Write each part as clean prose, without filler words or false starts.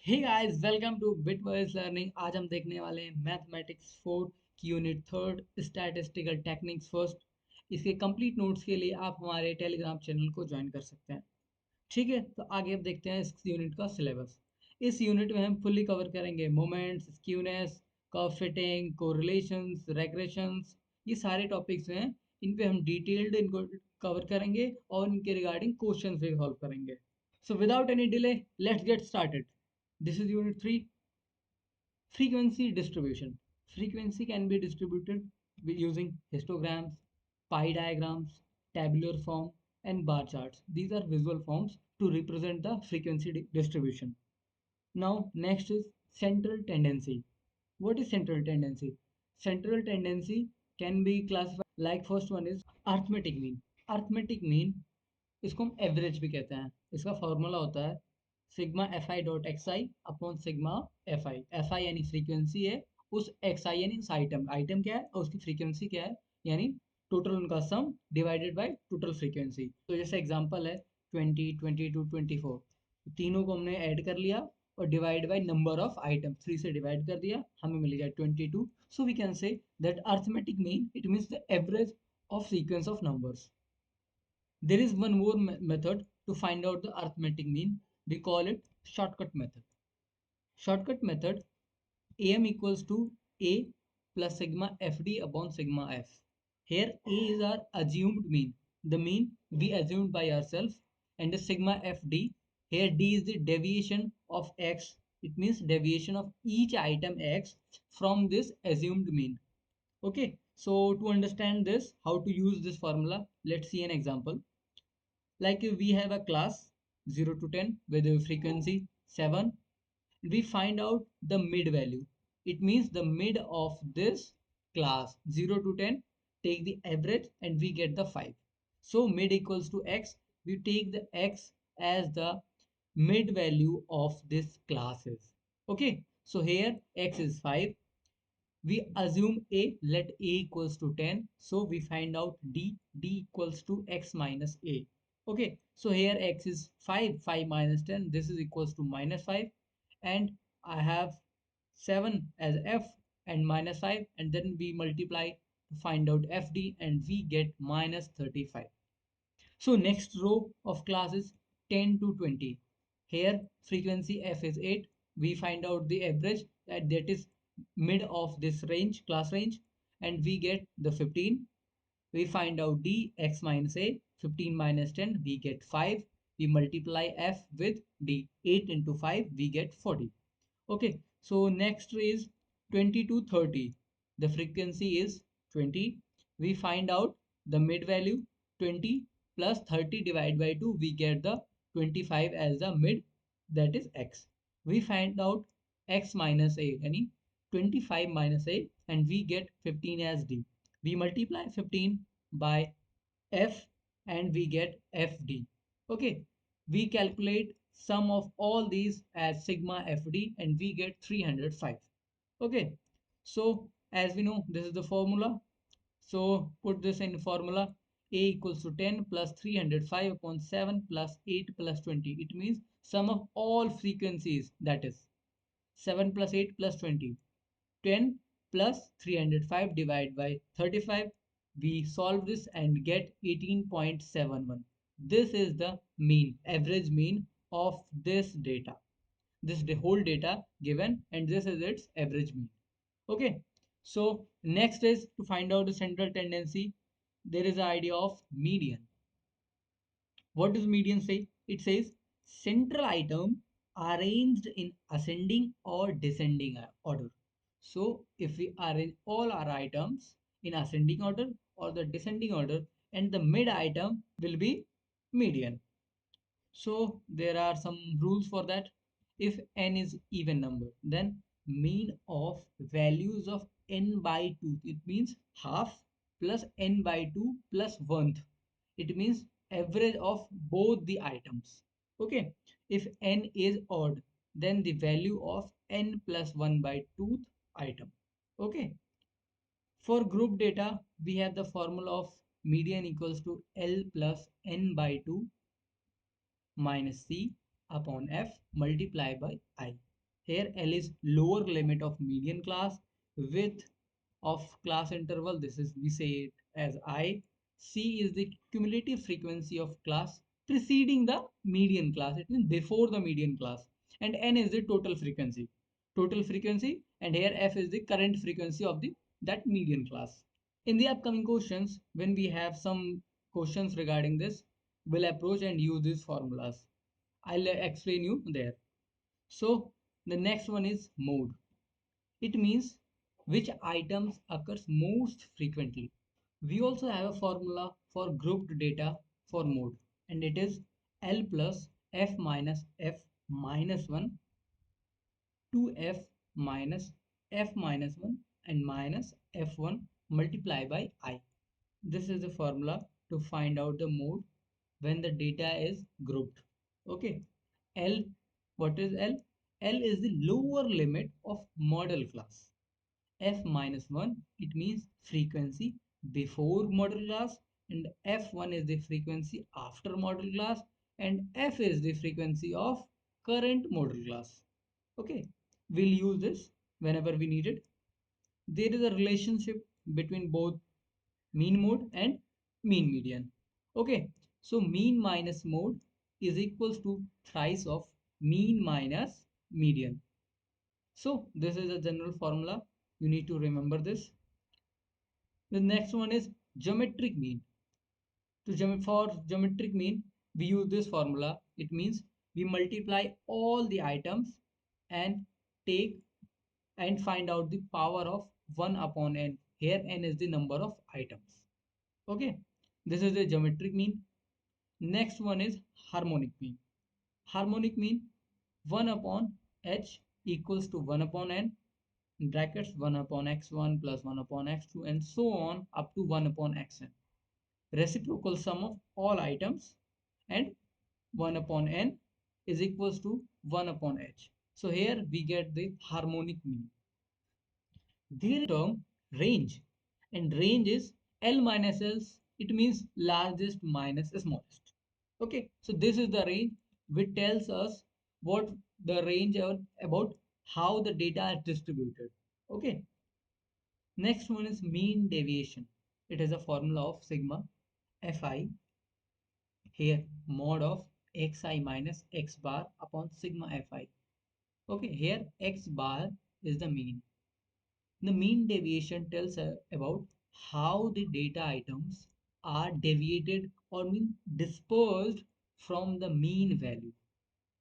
Hey guys, welcome to Bitwise Learning. आज हम देखने वाले हैं मैथमेटिक्स 4 की unit third, statistical techniques first. इसके कंप्लीट नोट्स के लिए आप हमारे टेलीग्राम चैनल को ज्वाइन कर सकते हैं। ठीक है, तो आगे अब देखते हैं इस यूनिट का सिलेबस। इस यूनिट में हम फुल्ली कवर करेंगे moments, skewness, curve fitting, correlations, regressions. ये सारे टॉपिक्स हैं, इन पे हम डिटेल्ड इनको कवर करेंगे और इनके रिगार्डिंग क्वेश्चंस भी सॉल्व करेंगे। So without any delay, let's get started. This is Unit 3, Frequency Distribution. Frequency can be distributed using histograms, pie diagrams, tabular form, and bar charts. These are visual forms to represent the frequency distribution. Now, next is central tendency. What is central tendency? Central tendency can be classified like first one is arithmetic mean. Arithmetic mean इसको हम average भी कहते हैं। इसका formula होता है sigma F I dot x I upon sigma F I यानी frequency है, उस एक्स आई यानी उस आइटम आइटम क्या है और उसकी फ्रीक्वेंसी क्या है, यानी टोटल उनका सम डिवाइडेड बाय टोटल फ्रीक्वेंसी। तो जैसे एग्जांपल है 20, 22, 24, तीनों को हमने ऐड कर लिया और divide by number of item 3 से डिवाइड कर दिया, हमें मिल गया 22। So we can say that arithmetic mean it means the average of sequence of numbers. There is one more method to find out the arithmetic mean. We call it shortcut method. Shortcut method, AM equals to A plus sigma FD upon sigma F. Here A is our assumed mean, the mean we assumed by ourselves, and the sigma FD. Here D is the deviation of X. It means deviation of each item X from this assumed mean. Okay, so to understand this, how to use this formula, let's see an example. Like we have a class 0 to 10 with a frequency 7. We find out the mid value. It means the mid of this class 0 to 10, take the average and we get the 5. So mid equals to x. We take the x as the mid value of this classes. Okay, so here x is 5. We assume a, let a equals to 10. So we find out d equals to x minus a. Okay, so here x is 5, 5 minus 10, this is equals to minus 5, and I have 7 as f and minus 5, and then we multiply to find out fd and we get minus 35. So next row of class is 10 to 20. Here frequency f is 8. We find out the average, that is mid of this range, class range, and we get the 15. We find out d, x minus a, 15 minus 10, we get 5. We multiply f with d, 8 into 5, we get 40. Okay, so next is 20 to 30. The frequency is 20. We find out the mid value, 20 plus 30 divided by 2, we get the 25 as the mid, that is x. We find out x minus a, yani 25 minus a, and we get 15 as d. We multiply 15 by f and we get fd. Okay, we calculate sum of all these as sigma fd and we get 305. Okay, so as we know, this is the formula. So put this in formula. A equals to 10 plus 305 upon 7 plus 8 plus 20. It means sum of all frequencies, that is 7 plus 8 plus 20. 10 plus 305 divided by 35. We solve this and get 18.71. This is the mean, average mean of this data. This the whole data given, and this is its average mean. Okay, so next is to find out the central tendency. There is the idea of median. What does median say? It says central item arranged in ascending or descending order. So if we arrange all our items in ascending order or the descending order, and the mid item will be median. So there are some rules for that. If n is even number, then mean of values of n by 2, it means half, plus n by 2 plus 1th, it means average of both the items. Okay, if n is odd, then the value of n plus 1 by 2th item. Okay, for group data we have the formula of median equals to L plus n by 2 minus C upon F multiplied by I. Here L is lower limit of median class, width of class interval, this is we say it as I. C is the cumulative frequency of class preceding the median class, it means before the median class. And N is the total frequency, and here F is the current frequency of the that median class. In the upcoming questions, when we have some questions regarding this, we'll approach and use these formulas. I'll explain you there. So the next one is mode. It means which items occurs most frequently. We also have a formula for grouped data for mode, and it is L plus F minus F minus 1 2F minus F minus 1 and minus F1 multiplied by I. This is the formula to find out the mode when the data is grouped. Okay. L, what is L? L is the lower limit of model class. F minus 1, it means frequency before model class, and F1 is the frequency after model class, and F is the frequency of current model class. Okay, we'll use this whenever we need it. There is a relationship between both mean mode and mean median. Okay, so mean minus mode is equals to thrice of mean minus median. So this is a general formula. You need to remember this. The next one is geometric mean. For geometric mean, we use this formula. It means we multiply all the items and take and find out the power of 1 upon n. Here n is the number of items. Okay, this is the geometric mean. Next one is harmonic mean. Harmonic mean 1 upon h equals to 1 upon n, in brackets 1 upon x1 plus 1 upon x2 and so on up to 1 upon xn. Reciprocal sum of all items, and 1 upon n is equals to 1 upon h. So here we get the harmonic mean. There is a term range, and range is L minus L, it means largest minus smallest. Okay, so this is the range which tells us what the range about how the data is distributed. Okay, next one is mean deviation. It is a formula of sigma fi, here mod of xi minus x bar upon sigma fi. Okay, here x bar is the mean. The mean deviation tells about how the data items are deviated or mean dispersed from the mean value.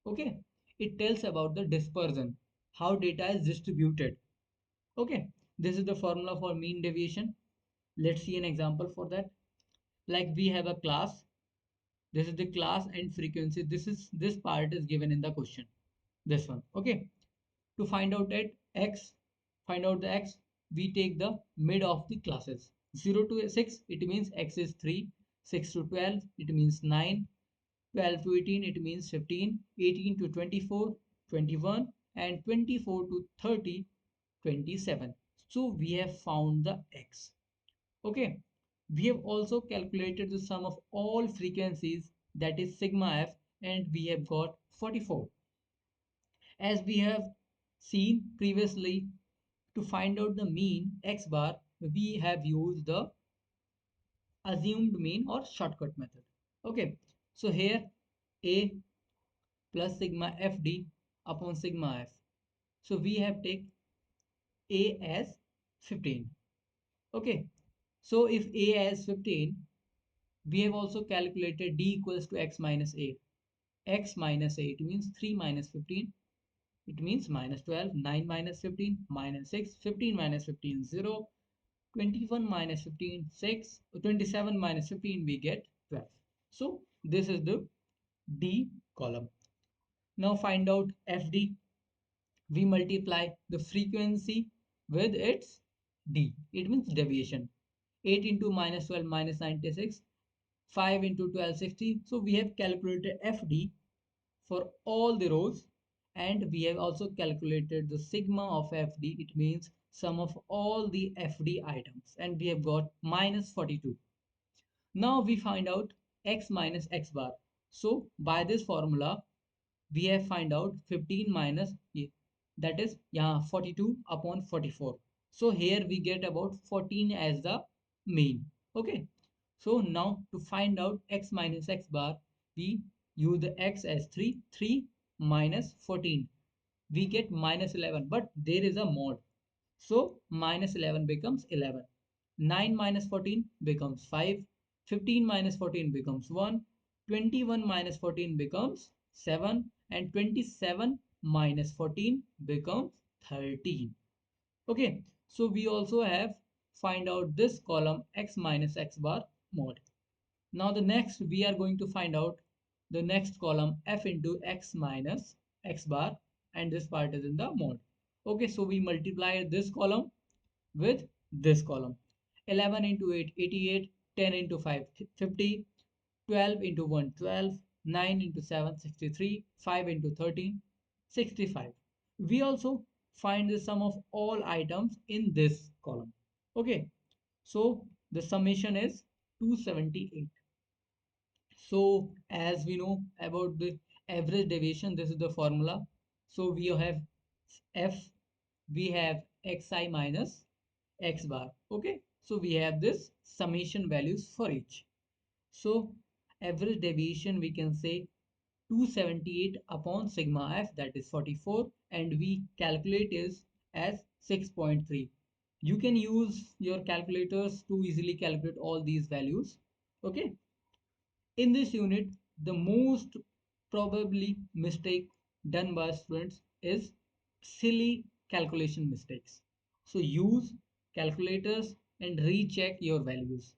Okay, it tells about the dispersion, how data is distributed. Okay, this is the formula for mean deviation. Let's see an example for that. Like we have a class. This is the class and frequency. This part is given in the question. This one. Okay. To find out at x, find out the x, we take the mid of the classes. 0 to 6, it means x is 3. 6 to 12, it means 9. 12 to 18, it means 15. 18 to 24, 21. And 24 to 30, 27. So we have found the x. Okay. We have also calculated the sum of all frequencies, that is sigma f, and we have got 44. As we have seen previously, to find out the mean x bar, we have used the assumed mean or shortcut method. Okay, so here A plus sigma fd upon sigma f. So we have take A as 15. Okay, so if A as 15, we have also calculated d equals to x minus a. X minus a, it means 3 minus 15. It means minus 12, 9 minus 15, minus 6, 15 minus 15, 0, 21 minus 15, 6, 27 minus 15, we get 12. So this is the D column. Now find out FD. We multiply the frequency with its D. It means deviation. 8 into minus 12 minus 96, 5 into 12, 60. So we have calculated FD for all the rows, and we have also calculated the sigma of FD. It means sum of all the FD items, and we have got minus 42. Now we find out x minus x bar. So by this formula we have find out 15 minus that is yeah 42 upon 44. So here we get about 14 as the mean. Okay, so now to find out x minus x bar, we use the x as 3, 3 minus 14, we get minus 11, but there is a mod. So minus 11 becomes 11. 9 minus 14 becomes 5. 15 minus 14 becomes 1. 21 minus 14 becomes 7. And 27 minus 14 becomes 13. Okay, so we also have find out this column x minus x bar mod. Now the next we are going to find out the next column f into x minus x bar, and this part is in the mod. Okay, so we multiply this column with this column. 11 into 8 88, 10 into 5 50, 12 into 1 12, 9 into 7 63, 5 into 13 65. We also find the sum of all items in this column. Okay, so the summation is 278. So as we know about the average deviation, this is the formula. So we have f, we have xi minus x bar. Okay, so we have this summation values for each. So average deviation we can say 278 upon sigma f, that is 44, and we calculate is as 6.3. You can use your calculators to easily calculate all these values. Okay, in this unit, the most probably mistake done by students is silly calculation mistakes. So use calculators and recheck your values.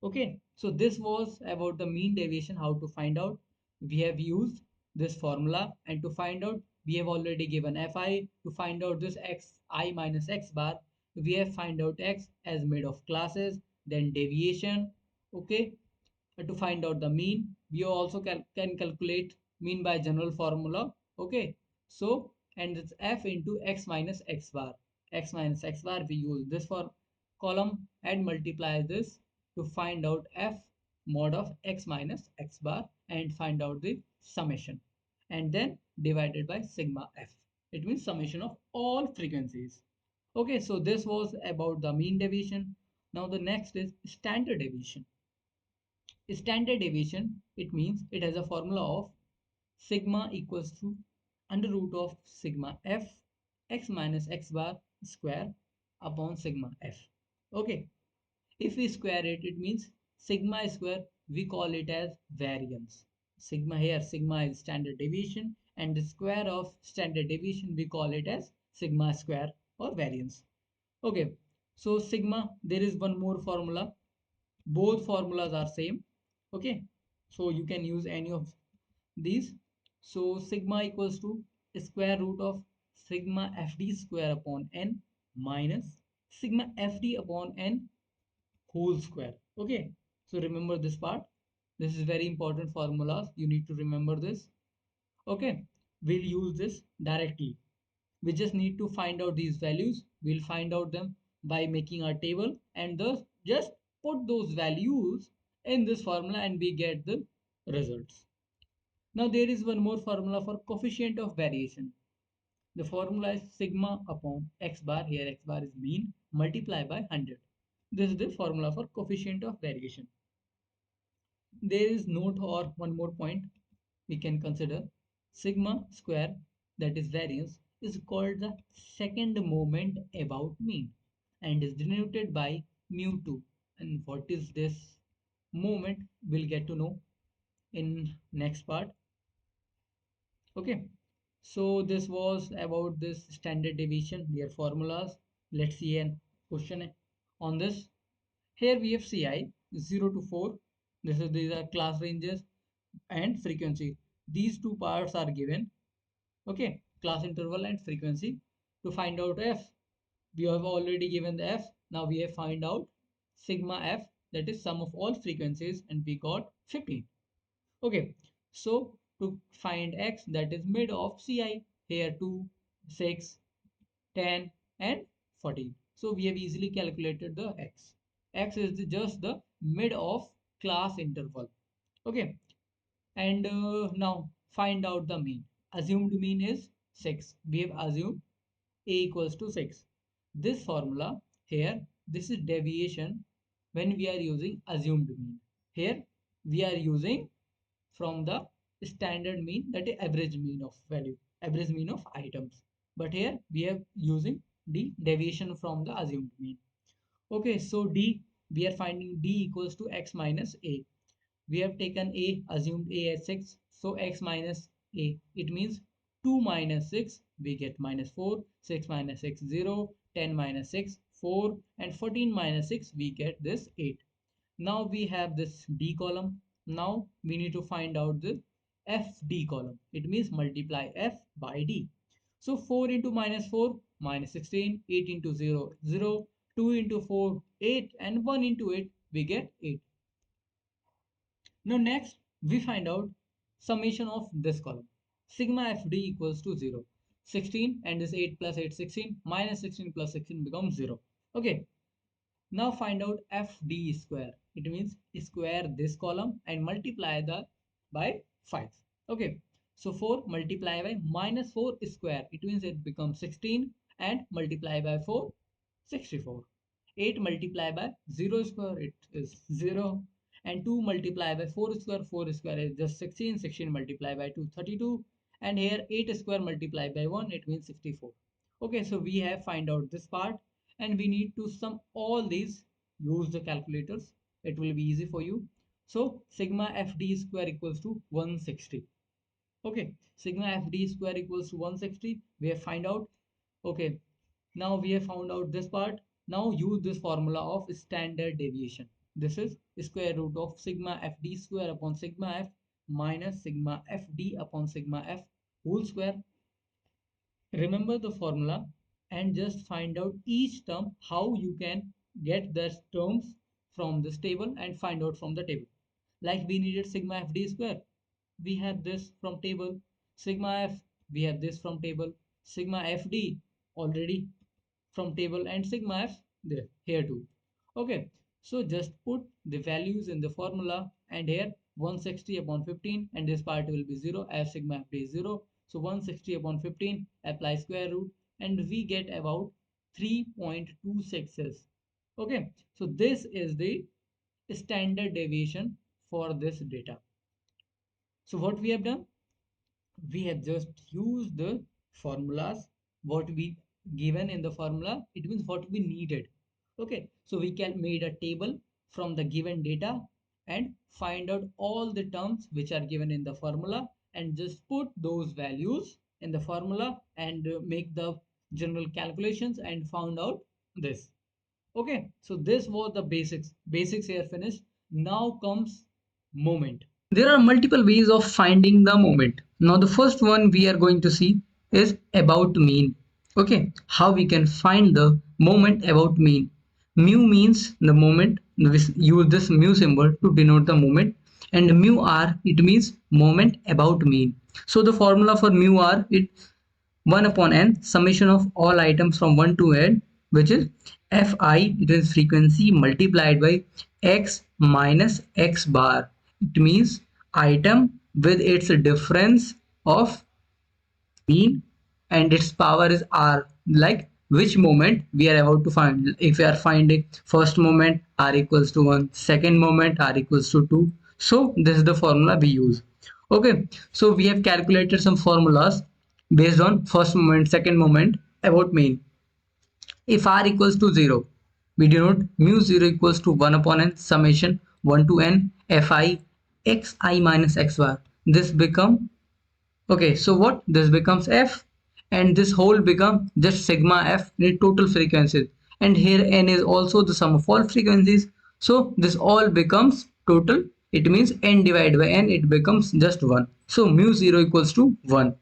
Okay, so this was about the mean deviation, how to find out. We have used this formula, and to find out, we have already given fi. To find out this xi minus x bar, we have find out x as made of classes, then deviation. Okay, to find out the mean, we also can calculate mean by general formula. Okay, so and it's f into x minus x bar. X minus x bar, we use this for column and multiply this to find out f mod of x minus x bar and find out the summation, and then divided by sigma f. It means summation of all frequencies. Okay, so this was about the mean deviation. Now the next is standard deviation. Standard deviation, it means it has a formula of sigma equals to under root of sigma f x minus x bar square upon sigma f. Okay, if we square it, it means sigma square, we call it as variance. Sigma here, sigma is standard deviation, and the square of standard deviation, we call it as sigma square or variance. Okay, so sigma, there is one more formula, both formulas are same. Okay, so you can use any of these. So sigma equals to square root of sigma fd square upon n minus sigma fd upon n whole square. Okay, so remember this part, this is very important formulas, you need to remember this. Okay, we'll use this directly. We just need to find out these values. We'll find out them by making our table, and thus just put those values in this formula and we get the results. Now there is one more formula for coefficient of variation. The formula is sigma upon x bar, here x bar is mean, multiply by 100. This is the formula for coefficient of variation. There is note or one more point we can consider. Sigma square, that is variance, is called the second moment about mean and is denoted by mu2. And what is this moment, we'll get to know in next part. Okay, so this was about this standard deviation, their formulas. Let's see a question on this. Here we have CI 0 to 4. These are class ranges and frequency. These two parts are given. Okay, class interval and frequency. To find out f, we have already given the f. Now we have find out sigma f, that is sum of all frequencies, and we got 15. Okay, so to find x, that is mid of CI, here 2, 6, 10 and 14. So we have easily calculated the x. X is just the mid of class interval. Okay, and now find out the mean. Assumed mean is 6. We have assumed A equals to 6. This formula here, this is deviation when we are using assumed mean. Here we are using from the standard mean, that is average mean of value, average mean of items. But here we are using the deviation from the assumed mean. Okay, so D, we are finding D equals to x minus A. We have taken A, assumed A as 6, so x minus A. It means 2 minus 6, we get minus 4, 6 minus 6, 0, 10 minus 6, 4, and 14 minus 6, we get this 8. Now we have this D column. Now we need to find out the FD column. It means multiply F by D. So 4 into minus 4, minus 16, 8 into 0, 0, 2 into 4, 8, and 1 into 8, we get 8. Now next, we find out summation of this column. Sigma FD equals to 0. 16 and this 8 plus 8, 16, minus 16 plus 16 becomes 0. Okay, now find out FD square. It means square this column and multiply the by 5. Okay, so 4 multiply by minus 4 square. It means it becomes 16 and multiply by 4, 64. 8 multiply by 0 square, it is 0. And 2 multiply by 4 square, 4 square is just 16. 16 multiply by 2, 32. And here 8 square multiply by 1, it means 64. Okay, so we have find out this part and we need to sum all these. Use the calculators, it will be easy for you. So sigma FD square equals to 160. Okay, sigma FD square equals to 160. We have find out. Okay, now we have found out this part. Now use this formula of standard deviation. This is square root of sigma FD square upon sigma F minus sigma FD upon sigma F whole square. Remember the formula and just find out each term how you can get the terms from this table and find out from the table. Like we needed sigma FD square, we have this from table. Sigma F, we have this from table. Sigma FD already from table, and sigma F there here too. Okay, so just put the values in the formula, and here 160 upon 15, and this part will be 0 as sigma FD is 0. So 160 upon 15, apply square root, and we get about 3.26. Okay, so this is the standard deviation for this data. So what we have done, we have just used the formulas what we given in the formula. It means what we needed. Okay, so we can made a table from the given data and find out all the terms which are given in the formula and just put those values in the formula and make the general calculations and found out this. Okay, so this was the basics here finished. Now comes moment. There are multiple ways of finding the moment. Now the first one we are going to see is about mean. Okay, how we can find the moment about mean. Mu means the moment. We use this mu symbol to denote the moment, and mu r, it means moment about mean. So the formula for mu r, it 1 upon n summation of all items from 1 to n, which is fi, it is frequency, multiplied by x minus x bar. It means item with its difference of mean and its power is r, like which moment we are about to find. If we are finding first moment, r equals to 1, second moment, r equals to 2. So this is the formula we use. Okay, so we have calculated some formulas based on first moment, second moment about mean. If r equals to 0, we denote mu 0 equals to 1 upon n summation 1 to n fi xi minus x bar. This become, okay, so what? This becomes f, and this whole become just sigma f in total frequencies. And here n is also the sum of all frequencies. So this all becomes total. It means n divided by n, it becomes just 1. So mu 0 equals to 1.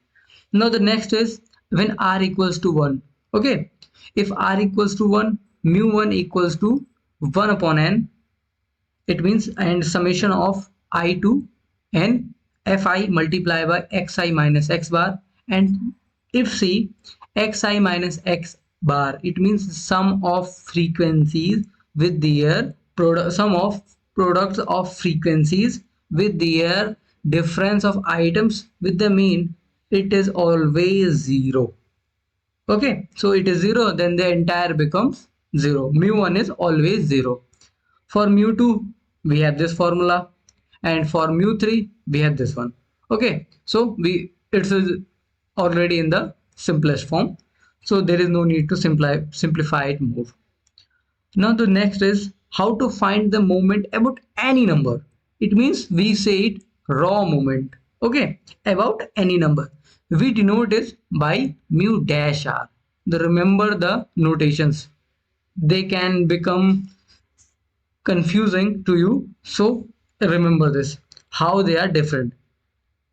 Now the next is when r equals to 1. Okay, if r equals to 1, mu 1 equals to 1 upon n. It means and summation of I to n fi multiplied by xi minus x bar, and if see xi minus x bar, it means sum of frequencies with their product, sum of products of frequencies with their difference of items with the mean, it is always 0. Okay, so it is 0, then the entire becomes 0. Mu1 is always 0. For mu2, we have this formula, and for mu3, we have this one. Okay, so it is already in the simplest form, so there is no need to simplify it more. Now the next is how to find the moment about any number. It means we say it raw moment. Okay, about any number. We denote it by mu dash r. Remember the notations. They can become confusing to you, so remember this. How they are different.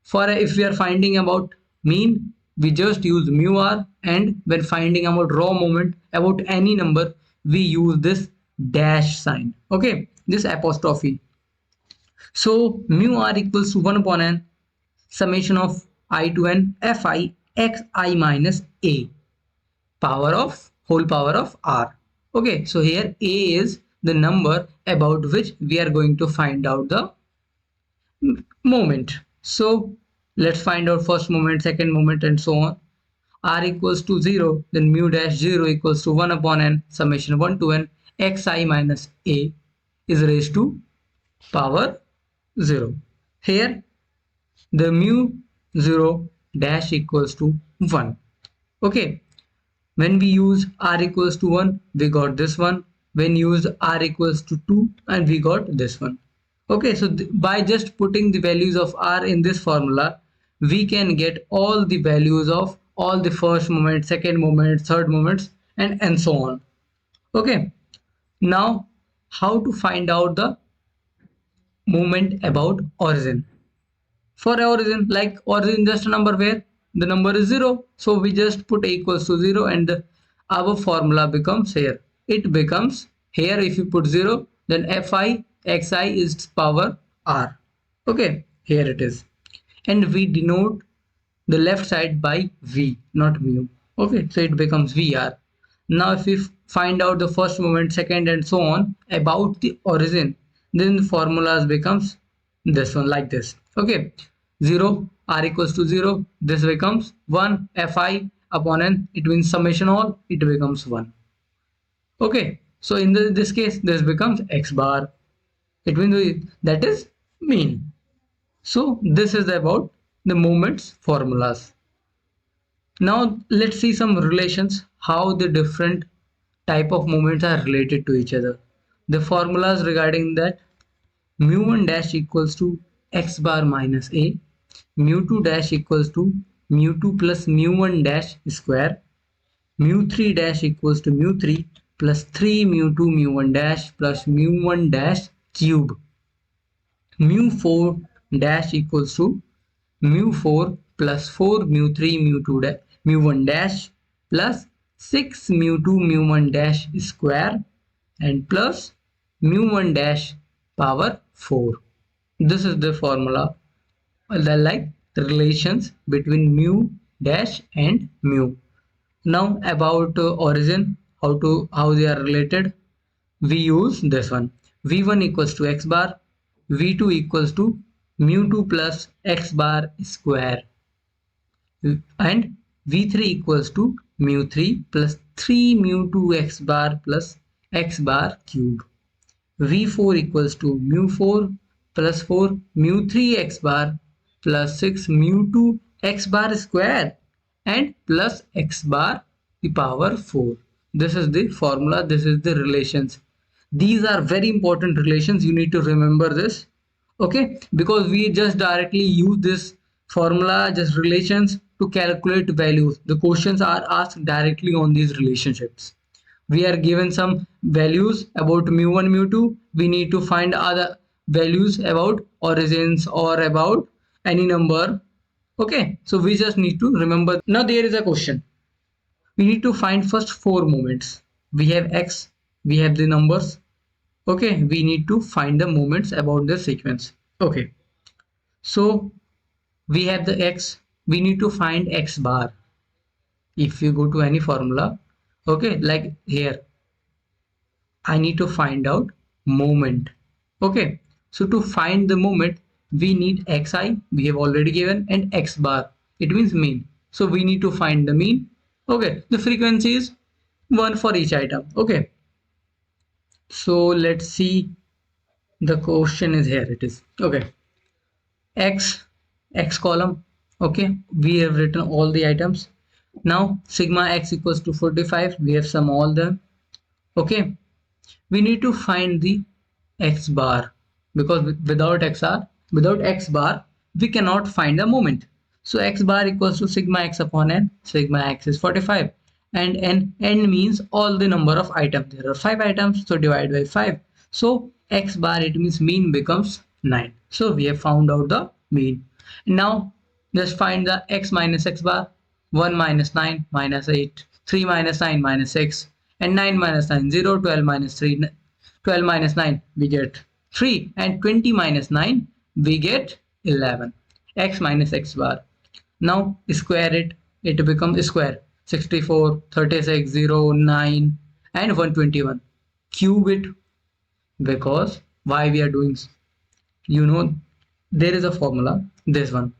For if we are finding about mean, we just use mu r, and when finding about raw moment about any number, we use this dash sign. Okay, this apostrophe. So mu r equals to 1 upon n summation of I to n fi x I minus a power of whole power of r. Okay, so here a is the number about which we are going to find out the moment. So let's find out first moment, second moment, and so on. R equals to 0, then mu dash 0 equals to 1 upon n summation 1 to n xi minus a is raised to power 0. Here the mu 0 dash equals to 1. Okay, when we use r equals to 1, we got this one. When used r equals to 2, and we got this one. Okay, so by just putting the values of r in this formula, we can get all the values of all the first moment, second moment, third moments, and so on. Okay, now how to find out the moment about origin? For origin, like origin just a number where the number is 0, so we just put a equals to 0, and our formula becomes here. It becomes here, if you put 0, then fi xi is power r. Okay, here it is, and we denote the left side by v, not mu. Okay, so it becomes vr. Now if we find out the first moment, second, and so on about the origin, then the formulas becomes this one, like this. Okay, 0 r equals to 0, this becomes 1 fi upon n, it means summation all, it becomes 1. Okay, so in this case this becomes x bar, it means that is mean. So this is about the moments formulas. Now let's see some relations, how the different type of moments are related to each other. The formulas regarding that: mu1 dash equals to x bar minus a, mu2 dash equals to mu2 plus mu1 dash square, mu3 dash equals to mu3 plus 3 mu2 mu1 dash plus mu1 dash cube, mu4 dash equals to mu4 plus 4 mu3 mu2 mu1 dash plus 6 mu2 mu1 dash square and plus mu1 dash power 4. This is the formula, like the relations between mu dash and mu. Now about origin, how they are related, we use this one. v1 equals to x bar, v2 equals to mu2 plus x bar square, and v3 equals to mu3 plus 3 mu2 x bar plus x bar cube. v4 equals to mu4 plus 4 mu3 x bar plus 6 mu2 x bar square and plus x bar the power 4. This is the formula, this is the relations. These are very important relations, you need to remember this. Okay, because we just directly use this formula, just relations, to calculate values. The questions are asked directly on these relationships. We are given some values about mu1 mu2, we need to find other values about origins or about any number. Okay, so we just need to remember. Now there is a question, we need to find first four moments. We have x, we have the numbers. Okay, we need to find the moments about the sequence. Okay, so we have the x, we need to find x bar. If you go to any formula, okay, like here I need to find out moment. Okay, so to find the moment we need xi, we have already given, and x bar, it means mean. So we need to find the mean. Okay, the frequency is 1 for each item. Okay, so let's see, the question is here, it is okay, x column. Okay, we have written all the items. Now sigma x equals to 45, we have sum all them. Okay, we need to find the x bar, because without x bar we cannot find the moment. So x bar equals to sigma x upon n. Sigma x is 45 and n means all the number of items. There are 5 items, so divide by 5. So x bar, it means mean becomes 9. So we have found out the mean. Now just find the x minus x bar. 1 minus 9 minus 8, 3 minus 9 minus 6, and 9 minus 9, 0, 12 minus 3, 12 minus 9 we get 3, and 20 minus 9 we get 11. X minus x bar. Now square it, it becomes square 64, 36, 0, 9, and 121. Cube it, because why we are doing, you know, there is a formula, this one.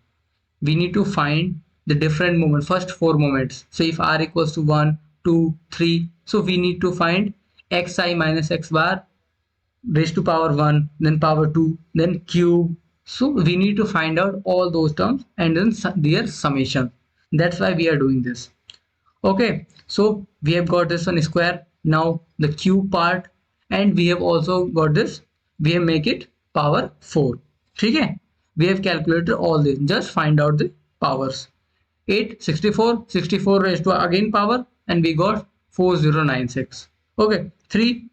We need to find the different moment, first 4 moments. So if r equals to 1, 2, 3, so we need to find xi minus x bar raised to power 1, then power 2, then cube. So we need to find out all those terms and then their summation. That's why we are doing this. Okay, so we have got this one square. Now the cube part, and we have also got this, we have make it power 4. Okay, we have calculated all this, just find out the powers. 8, 64, 64 raised to again power, and we got 4096. Okay, 3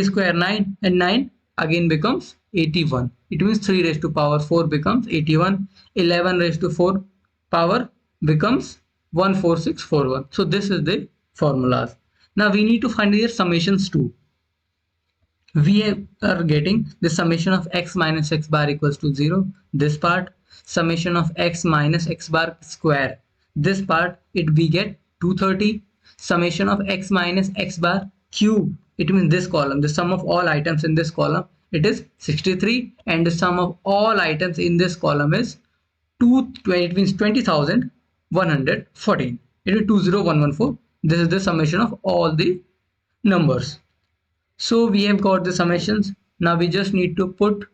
square 9, and 9 again becomes 81. It means 3 raised to power 4 becomes 81. 11 raised to 4 power becomes 14641. So this is the formulas. Now we need to find their summations too. We are getting the summation of x minus x bar equals to 0. This part, summation of x minus x bar square. This part, it we get 230. Summation of x minus x bar cube. It means this column, the sum of all items in this column, it is 63, and the sum of all items in this column is 220. It means 20,114. It is 20114. This is the summation of all the numbers. So we have got the summations. Now we just need to put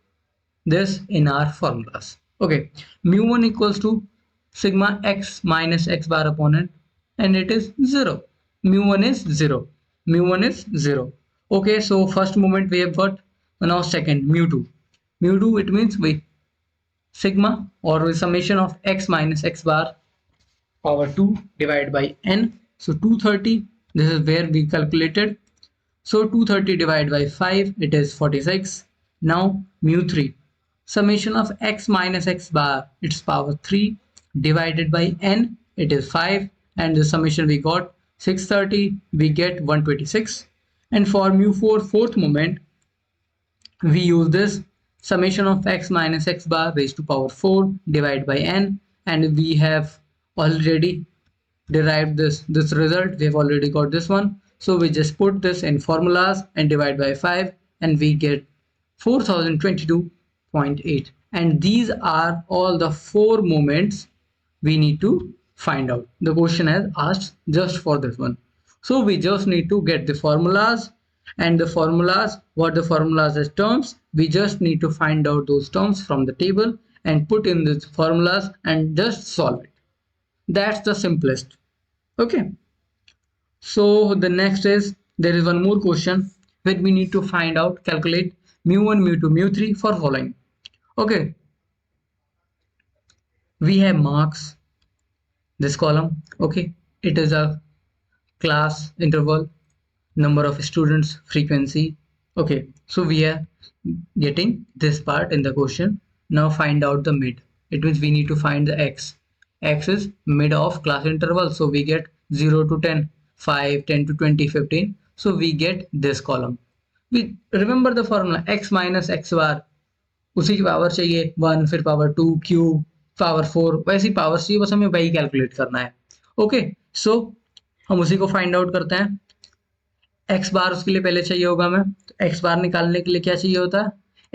this in our formulas. Okay, mu1 equals to sigma x minus x bar upon n, and it is 0. Mu1 is 0. Mu1 is 0. Okay, so first moment we have got. Now second, mu2. Mu2, it means we sigma or summation of x minus x bar power 2 divided by n. So 230, this is where we calculated. So 230 divided by 5, it is 46. Now mu3, summation of x minus x bar, its power 3 divided by n, it is 5, and the summation we got 630, we get 126. And for mu4, fourth moment, we use this summation of x minus x bar raised to power 4 divided by n, and we have already derived this result. We have already got this one. So we just put this in formulas and divide by 5, and we get 4022.8. And these are all the 4 moments we need to find out. The question has asked just for this one. So we just need to get the formulas, and the formulas, what the formulas as terms, we just need to find out those terms from the table and put in the formulas and just solve it. That's the simplest. Okay. So the next is, there is one more question where we need to find out, calculate mu1, mu2, mu3 for following. Okay. We have marks, this column. Okay. It is a class interval, number of students, frequency. Okay. So we are getting this part in the question. Now find out the mid. It means we need to find the x. X is mid of class interval. So we get 0 to 10. 5, 10 to 20, 15. So we get this column. We remember the formula, x minus x bar, उसी की power चाहिए 1, फिर power 2, cube, power 4, वैसी power चाहिए, बस हमें वही calculate करना है. ओके, सो हम उसी को फाइंड आउट करते हैं. x बार उसके लिए पहले चाहिए होगा हमें. x बार निकालने के लिए क्या चाहिए होता है?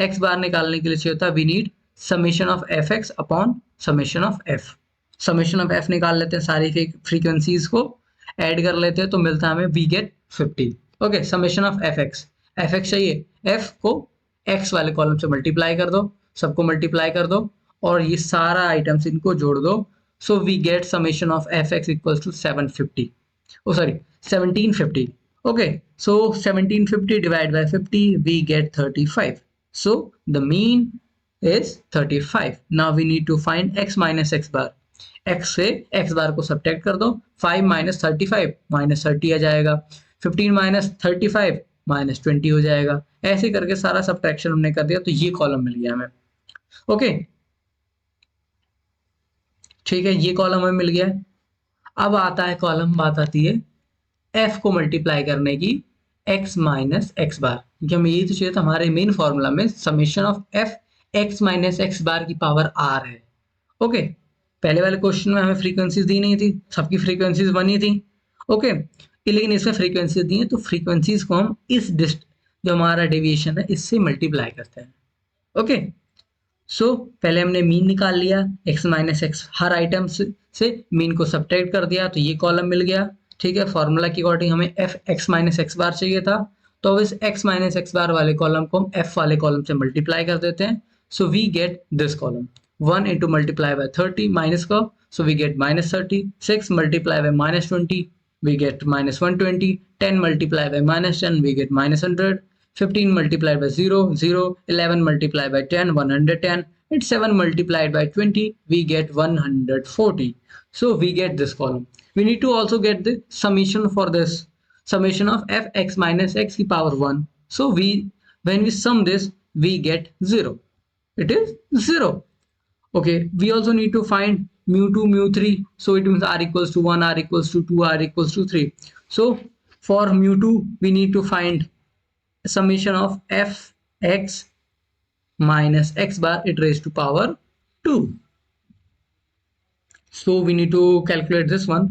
x बार निकालने के लिए चाहिए होता है, we need summation of f x upon summation of f. Summation of f निकाल लेते हैं सारी फ्रीक्वेंसीज को, ऐड कर लेते हैं तो मिलता है हमें we get 50। Okay, summation of f x, f x चाहिए, एफ को एक्स वाले कॉलम से मल्टीप्लाई कर दो, सबको मल्टीप्लाई कर दो और ये सारा आइटम्स इनको जोड़ दो। So we get summation of f x equals to 750, oh sorry 1750. Okay, so 1750 divided by 50 we get 35. So the mean is 35. Now we need to find x minus x bar. x से x बार को subtract कर दो, 5 minus 35 minus 30 आ जाएगा, 15 minus 35 minus 20 हो जाएगा। ऐसे करके सारा सब्ट्रैक्शन हमने कर दिया तो ये कॉलम मिल गया हमें। ओके ठीक है, ये कॉलम हमें मिल गया। अब आता है कॉलम, बात आती है एफ को मल्टीप्लाई करने की एक्स माइनस एक्स बार, क्योंकि हमें यही तो चाहिए था हमारे मेन फॉर्मूला में, summation of f x minus x bar की पावर आर है। ओके, पहले वाले क्वेश्चन में हमें फ्रीक्वेंसीज दी नहीं थी, सबकी फ्रीक्वेंसीज बनी थी। ओके, लेकिन इसमें फ्रीक्वेंसीज दी है तो फ्रीक्वेंसीज को हम इस जो हमारा डेविएशन है इससे मल्टीप्लाई करते हैं। ओके, सो पहले हमने मीन निकाल लिया, x माइनस एक्स हर आइटम से मीन को सब्ट्रैक्ट कर दिया तो ये कॉलम मिल गया। ठीक है, फॉर्मूला की अकॉर्डिंग हमें एफ एक्स माइनस एक्स बार चाहिए था, तो अब इस x माइनस एक्स बार वाले कॉलम को हम f वाले कॉलम से मल्टीप्लाई कर देते हैं। So we get this column, 1 into multiply by 30 minus का, so we get minus 30, 6 multiply by minus 20 we get minus 120, 10 multiplied by minus 10 we get minus 100, 15 multiplied by 0 0, 11 multiplied by 10 110, and 7 multiplied by 20 we get 140. So we get this column. We need to also get the summation for this, summation of fx minus x की power 1. So when we sum this we get 0, it is 0. Okay, we also need to find mu2 mu3, so it means r equals to 1, r equals to 2, r equals to 3. So for mu2 we need to find summation of fx minus x bar it raised to power 2. So we need to calculate this one,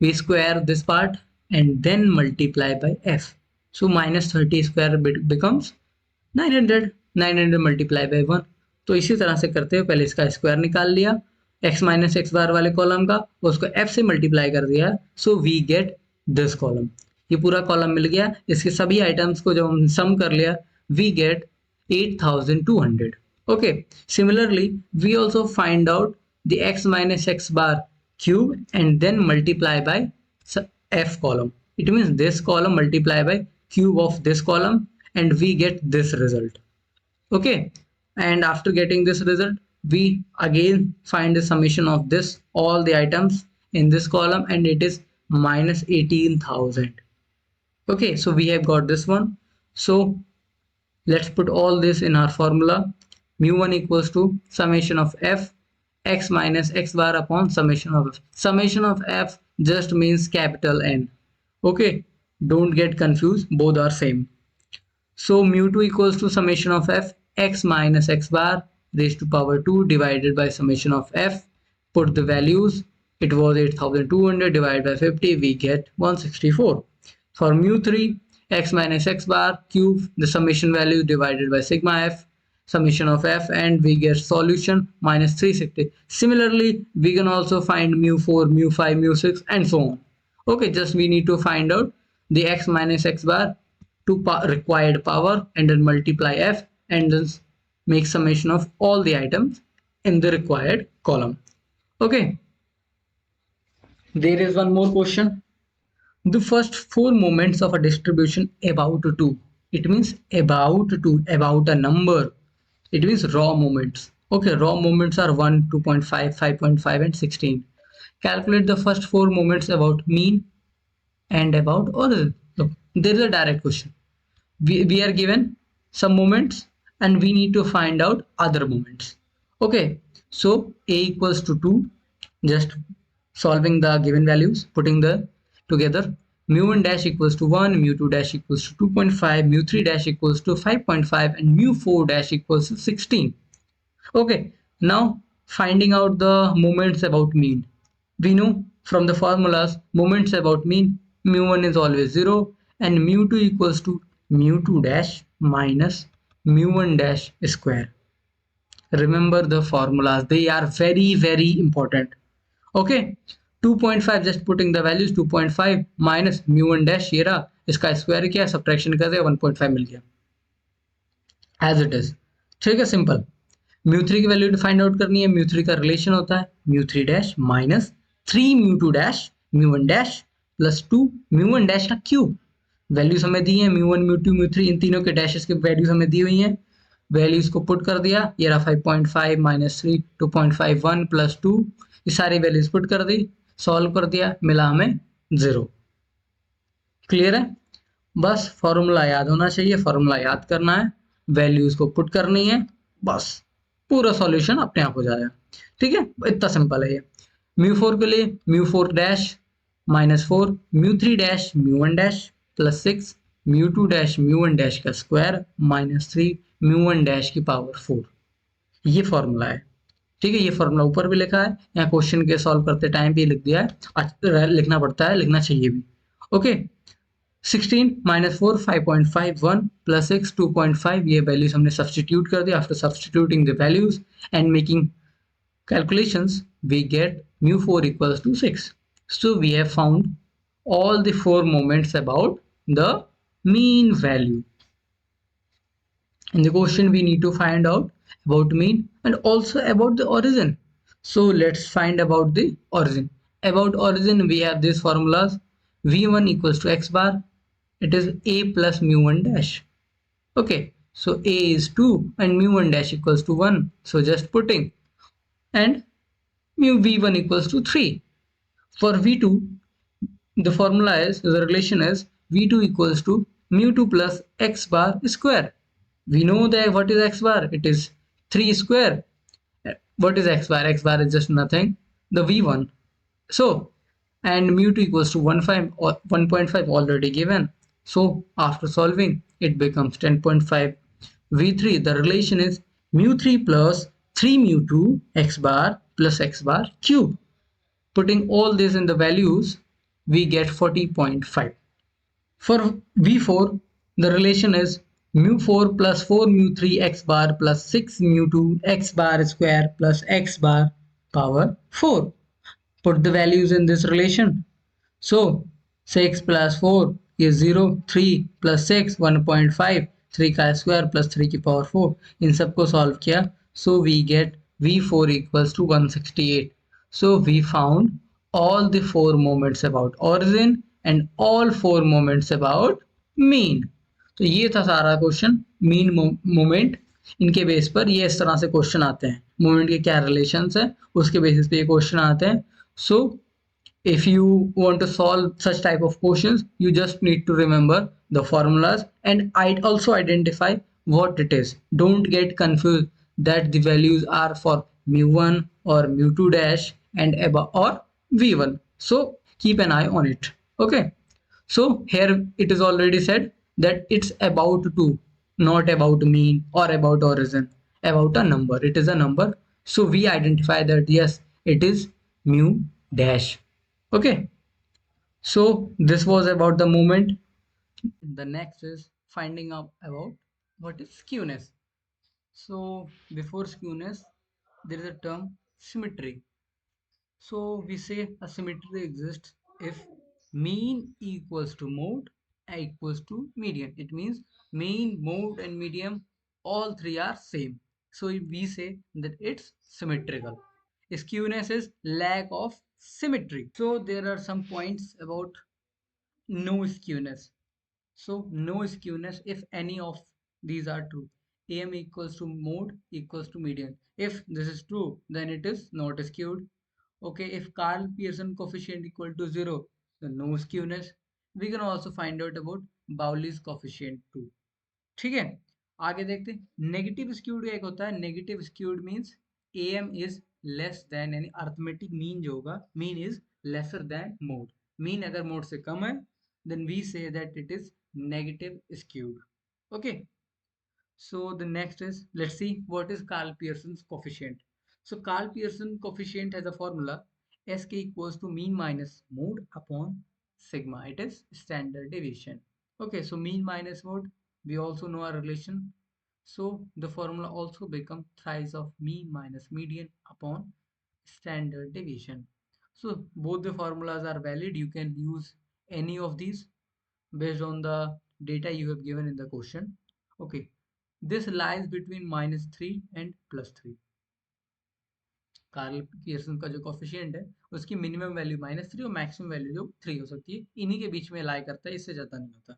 we square this part and then multiply by f. So minus 30 square becomes 900, 900 multiply by 1। तो इसी तरह से करते हुए पहले इसका square निकाल लिया, x माइनस एक्स बार वाले कॉलम का, उसको f से मल्टीप्लाई कर दिया, so we get this column. ये पूरा कॉलम मिल गया, इसके सभी आइटम्स को जब हम सम कर लिया we get 8200। Okay, similarly we also find out the x minus x bar cube and then multiply by f column. It means this column multiply by cube of this column and we get this result. Okay, and after getting this result we again find the summation of this all the items in this column and it is minus 18,000. Okay, so we have got this one. So let's put all this in our formula. Mu1 equals to summation of f x minus x bar upon summation of f. Summation of f just means capital N. Okay, don't get confused, both are same. So mu2 equals to summation of f x minus x bar raised to power 2 divided by summation of f. Put the values, it was 8200 divided by 50, we get 164. For mu3 x minus x bar cube, the summation value divided by sigma f, summation of f, and we get solution minus 360. Similarly we can also find mu4 mu5 mu6 and so on. Okay, just we need to find out the x minus x bar to required power and then multiply f and then make summation of all the items in the required column. Okay, there is one more question. The first four moments of a distribution about 2, it means about 2, about a number, it means raw moments. Okay, raw moments are 1, 2.5, 5.5 and 16. Calculate the first four moments about mean and about origin. Look, there is a direct question. We are given some moments and we need to find out other moments. Okay, so a equals to 2, just solving the given values, putting the together. Mu1 dash equals to 1, mu2 dash equals to 2.5, mu3 dash equals to 5.5 and mu4 dash equals to 16. Okay, now finding out the moments about mean. We know from the formulas moments about mean, mu1 is always 0 and mu2 equals to mu2 dash minus mu1 dash square. Remember the formulas, they are very important. Okay, 2.5 just putting the values 2.5 minus mu1 dash, ये रहा, इसका square किया, subtraction कर दिया, 1.5 मिल गया as it is. ठीक है, simple. Mu three की वैल्यू फाइंड आउट करनी है। म्यू थ्री का रिलेशन होता है mu three dash minus 3 mu two dash mu one dash plus 2 mu one dash का क्यूब। वैल्यूज हमें दी है म्यू1 म्यू2 म्यू3, इन तीनों के डैशेस की वैल्यूज हमें दी हुई हैं। वैल्यूज को पुट कर दिया, ये रहा 5.5 माइनस 3 2.51 प्लस 2, ये सारी वैल्यूज पुट कर दी, सॉल्व कर दिया, मिला हमें 0। क्लियर है? बस फॉर्मूला याद होना चाहिए, फॉर्मूला याद करना है, वैल्यूज को पुट करनी है, बस पूरा सॉल्यूशन अपने आप हो जाएगा। ठीक है, इतना सिंपल है ये। म्यू फोर के लिए mu four dash minus 4 mu three dash mu one dash plus 6 mu two dash mu one dash का square minus 3 mu one dash की पावर 4, ये फॉर्मूला है। ठीक है, ये फॉर्मूला ऊपर भी लिखा है, यहाँ क्वेश्चन के सॉल्व करते टाइम भी लिख दिया है, लिखना पड़ता है, लिखना चाहिए भी। ओके, 16 माइनस 4 5.51 प्लस 6 2.5, ये वैल्यूज हमने सब्सटीट्यूट कर दिया। After substituting the values and making calculations, we get mu4 equals to 6. So we have found all the 4 moments about the mean value. In the question we need to find out about mean and also about the origin. So let's find about the origin. About origin we have these formulas. v1 equals to x bar, it is a plus mu1 dash. Okay, so a is 2 and mu1 dash equals to 1, so just putting, and mu v1 equals to 3. For v2, the formula is, the relation is v2 equals to mu2 plus x bar square. We know that what is x bar, it is 3 square. What is x bar? X bar is just nothing, the v1. So, and mu2 equals to 1.5 already given. So, after solving, it becomes 10.5. v3, the relation is mu3 plus 3 mu2 x bar plus x bar cube. Putting all this in the values, we get 40.5. For V4, the relation is mu4 plus 4 mu3 x bar plus 6 mu2 x bar square plus x bar power 4. Put the values in this relation. So 6 plus 4 is 0, 3 plus 6 1.5, 3 का square plus 3 की power 4, इन सबको solve किया, so we get V4 equals to 168. So we found all the 4 moments about origin and all 4 moments about mean. तो ये था सारा question, mean moment, इनके base पर ये इस तरह से क्वेश्चन आते हैं, मोमेंट के क्या रिलेशंस है उसके बेसिस पे ये क्वेश्चन आते हैं। सो if you want to solve such type of questions, you just need to remember the formulas and I also identify what it is. Don't get confused that the values are for mu1 or mu2 dash and above or v1, so keep an eye on it. Okay, so here it is already said that it's about to, not about mean or about origin, about a number, it is a number, so we identify that yes, it is mu dash. Okay, so this was about the moment. The next is finding out about what is skewness. So before skewness, there is a term symmetry. So we say a symmetry exists if mean equals to mode equals to median. It means mean, mode and median, all three are same. So we say that it's symmetrical. Skewness is lack of symmetry. So there are some points about no skewness. So no skewness if any of these are true. AM equals to mode equals to median. If this is true, then it is not skewed. Okay, if Carl Pearson coefficient equal to 0, then no skewness. We can also find out about Bowley's coefficient too. ठीक है, आगे देखते हैं negative skewed एक होता है। Negative skewed means m is less than, यानी arithmetic mean जो होगा, mean is lesser than mode. Mean अगर मोड से कम है then we say that it is negative skewed. Okay, so the next is, let's see what is Carl Pearson's coefficient. So Carl Pearson coefficient has a formula sk equals to mean minus mode upon sigma. It is standard deviation. Okay, so mean minus mode, we also know our relation. So the formula also becomes thrice of mean minus median upon standard deviation. So both the formulas are valid. You can use any of these based on the data you have given in the question. Okay, this lies between -3 and +3. Karl Pearson का जो coefficient है उसकी minimum value -3 और maximum value जो 3 हो सकती है, इन्हीं के बीच में लाई करता है, इससे ज़्यादा नहीं होता।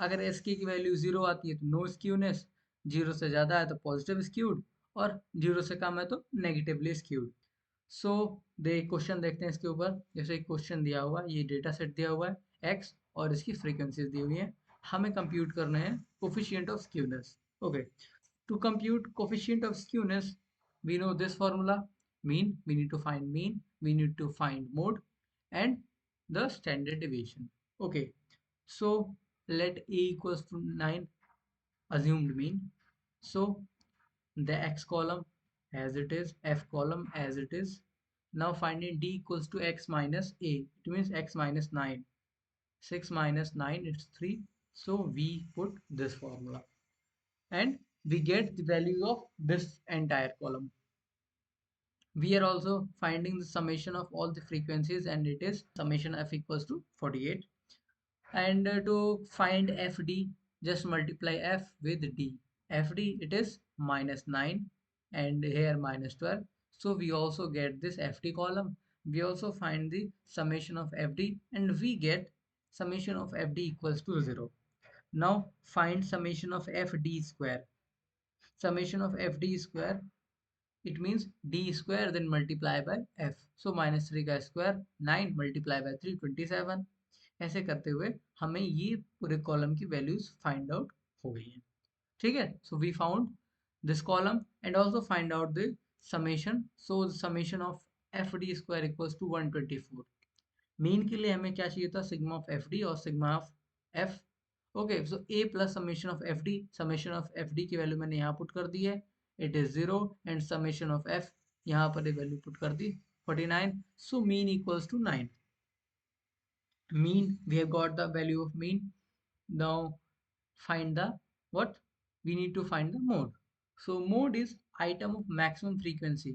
अगर एस की वैल्यू 0 आती है तो नो स्क्यूनेस, 0 से ज़्यादा है तो पॉजिटिव स्क्यूड, और 0 से कम है तो नेगेटिवली स्क्यूड। सो दे क्वेश्चन देखते हैं इसके ऊपर। जैसे एक क्वेश्चन दिया हुआ है, ये डेटा सेट दिया हुआ है एक्स और इसकी फ्रीक्वेंसीज दी हुई है, हमें कंप्यूट करना है coefficient of skewness. Okay, to compute coefficient of skewness, we know this formula: mean, we need to find mean, we need to find mode, and the standard deviation. Okay, so let a equals to 9, assumed mean. So the x column as it is, f column as it is. Now finding d equals to x minus a, it means x minus 9. 6 minus 9, it's 3. So we put this formula and we get the value of this entire column. We are also finding the summation of all the frequencies, and it is summation f equals to 48. And to find fd, just multiply f with d. Fd, it is -9 and here -12. So we also get this fd column. We also find the summation of fd and we get summation of fd equals to 0. Now find summation of fd square. Summation of fd square, it means d square then multiply by f. So -3 का square 9 multiply by 3 27। ऐसे करते हुए हमें ये पूरे column की values find out हो गई हैं। ठीक है, so we found this column and also find out the summation. So summation of f d square equals to 124। Mean के लिए हमें क्या चाहिए था, सिग्मा ऑफ एफ डी और sigma of f. Okay, so a plus summation of f d, summation of f d की value मैंने यहाँ पुट कर दी है, it is 0, and summation of f यहाँ पर वैल्यू पुट कर दी 49। So mean equals to 9। mean, we have got the value of mean. Now find the what, we need to find the mode. So mode is item of maximum frequency।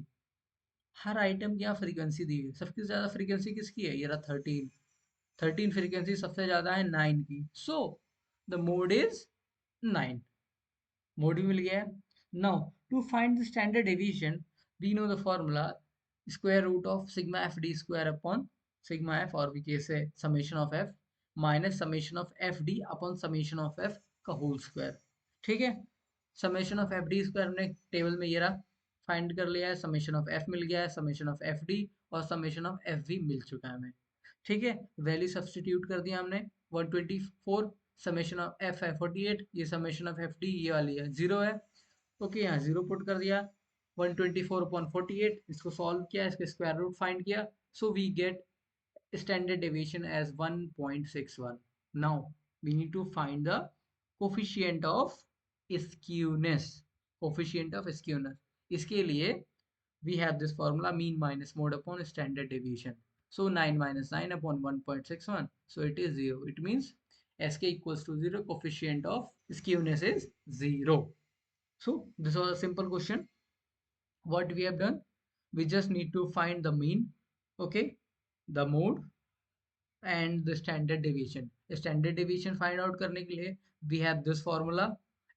Her item की यहाँ frequency दी है, सबसे ज्यादा frequency किसकी है, ये रहा 13। 13 frequency सबसे ज्यादा है 9 की, so the mode is 9। Mode भी मिल गया है। Now to find the standard deviation, we know the formula square root of sigma f d square upon sigma f, और भी केस है summation of f minus summation of f d upon summation of f का whole square. ठीक है, summation of f d square हमने table में ये रहा फाइंड कर लिया है, समेशन ऑफ एफ मिल गया है, समेशन ऑफ एफ डी और समेशन ऑफ एफ भी मिल चुका है हमें। ठीक है, वैल्यू सब्सटीट्यूट कर दिया हमने 124, समेशन ऑफ एफ है 48, ये समेशन ऑफ एफ डी ये वाली है 0 है। ओके, यहाँ 0 पुट कर दिया, 124/48, इसको सॉल्व किया, इसके स्क्वायर रूट फाइंड किया, so we get standard deviation as 1.61। now we need to find the coefficient of skewness। coefficient of skewness, इसके लिए we have this formula mean minus mode upon standard deviation। so 9 minus 9 upon 1.61, so it is 0, it means sk equals to 0, coefficient of skewness is 0। so this was a simple question। what we have done, we just need to find the mean, okay, the mode and the standard deviation। Standard deviation find out करने के लिए we have this formula.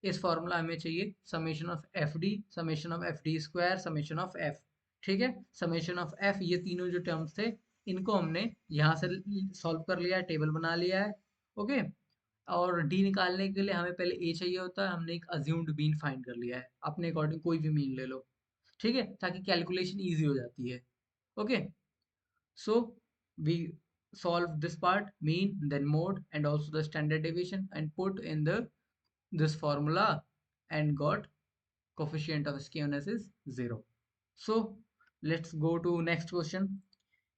इस formula हमें चाहिए summation of f d, summation of f d square, summation of f. ठीक है, summation of F, ये तीनों जो टर्म्स थे इनको हमने यहाँ से सॉल्व कर लिया है, टेबल बना लिया है। ओके, और डी निकालने के लिए हमें पहले ए चाहिए होता है, हमने एक अज्यूम्ड मीन फाइंड कर लिया है, अपने अकॉर्डिंग कोई भी मीन ले लो। ठीक है, ताकि कैलकुलेशन ईजी हो जाती है। Okay, so we solve this part, mean, then mode, and also the standard deviation, and put in the this formula and got coefficient of skewness is 0। So let's go to next question।